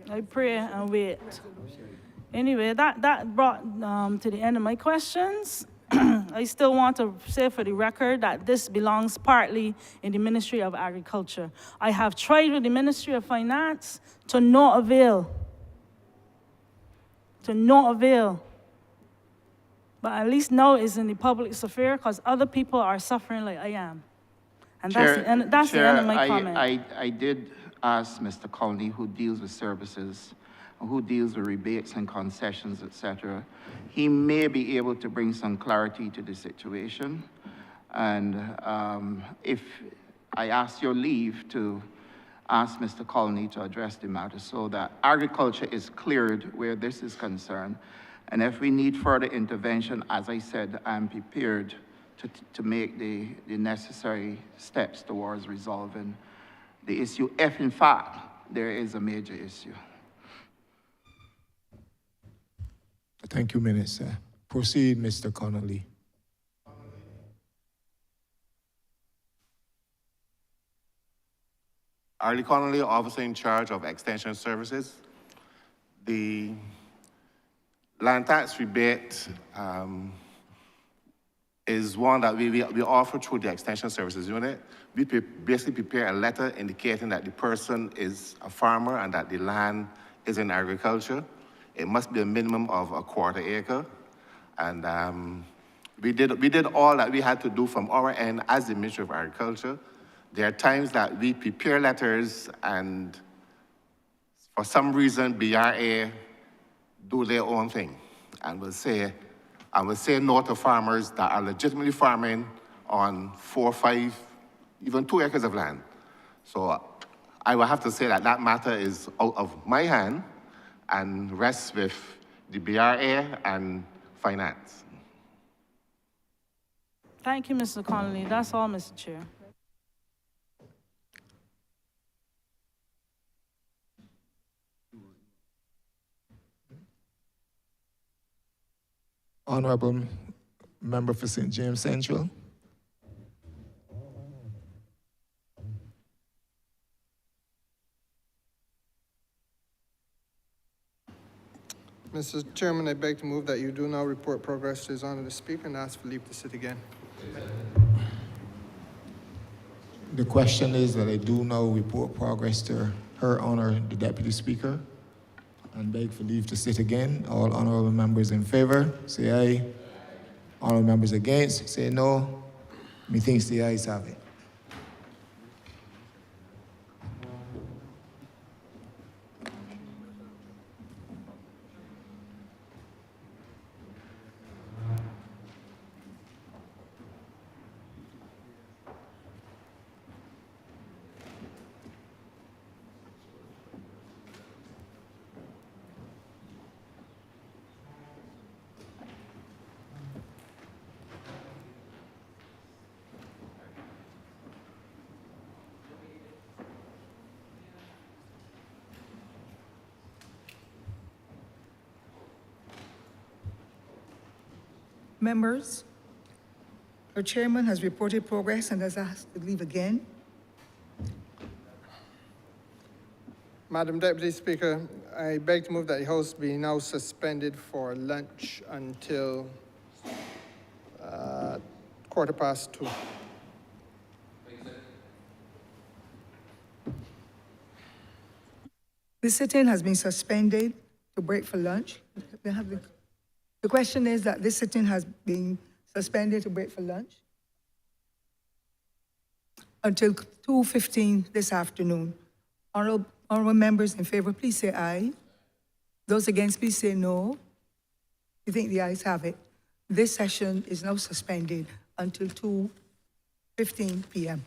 I pray and wait. Anyway, that brought to the end of my questions. I still want to say for the record that this belongs partly in the Ministry of Agriculture. I have tried with the Ministry of Finance to no avail. To no avail. But at least now it's in the public sphere because other people are suffering like I am. And that's the end of my comment. I did ask Mr. Connolly, who deals with services, who deals with rebates and concessions, etc. He may be able to bring some clarity to the situation. And if I ask your leave to ask Mr. Connolly to address the matter so that agriculture is cleared where this is concerned. And if we need further intervention, as I said, I'm prepared to make the necessary steps towards resolving the issue, if in fact there is a major issue. Thank you, Minister. Proceed, Mr. Connolly. Arlie Connolly, officer in charge of Extension Services. The land tax rebate is one that we offer through the Extension Services unit. We basically prepare a letter indicating that the person is a farmer and that the land is in agriculture. It must be a minimum of a quarter acre. And we did all that we had to do from our end as the Ministry of Agriculture. There are times that we prepare letters and for some reason BRA do their own thing and will say no to farmers that are legitimately farming on 4, 5, even 2 acres of land. So I will have to say that that matter is out of my hand and rests with the BRA and finance. Thank you, Mr. Connolly. That's all, Mr. Chair. Honourable Member for St. James Central. Mr. Chairman, I beg to move that you do now report progress to His Honour the Speaker and ask for leave to sit again. The question is that I do now report progress to Her Honour the Deputy Speaker and beg for leave to sit again. All honourable members in favour, say aye. Honourable members against, say no. Methinks the ayes have it. Members, our chairman has reported progress and has asked to leave again. Madam Deputy Speaker, I beg to move that the House be now suspended for lunch until 2:15. The sitting has been suspended to break for lunch. The question is that this sitting has been suspended to break for lunch until 2:15 this afternoon. Honourable members in favour, please say aye. Those against, please say no. You think the ayes have it. This session is now suspended until 2:15 p.m.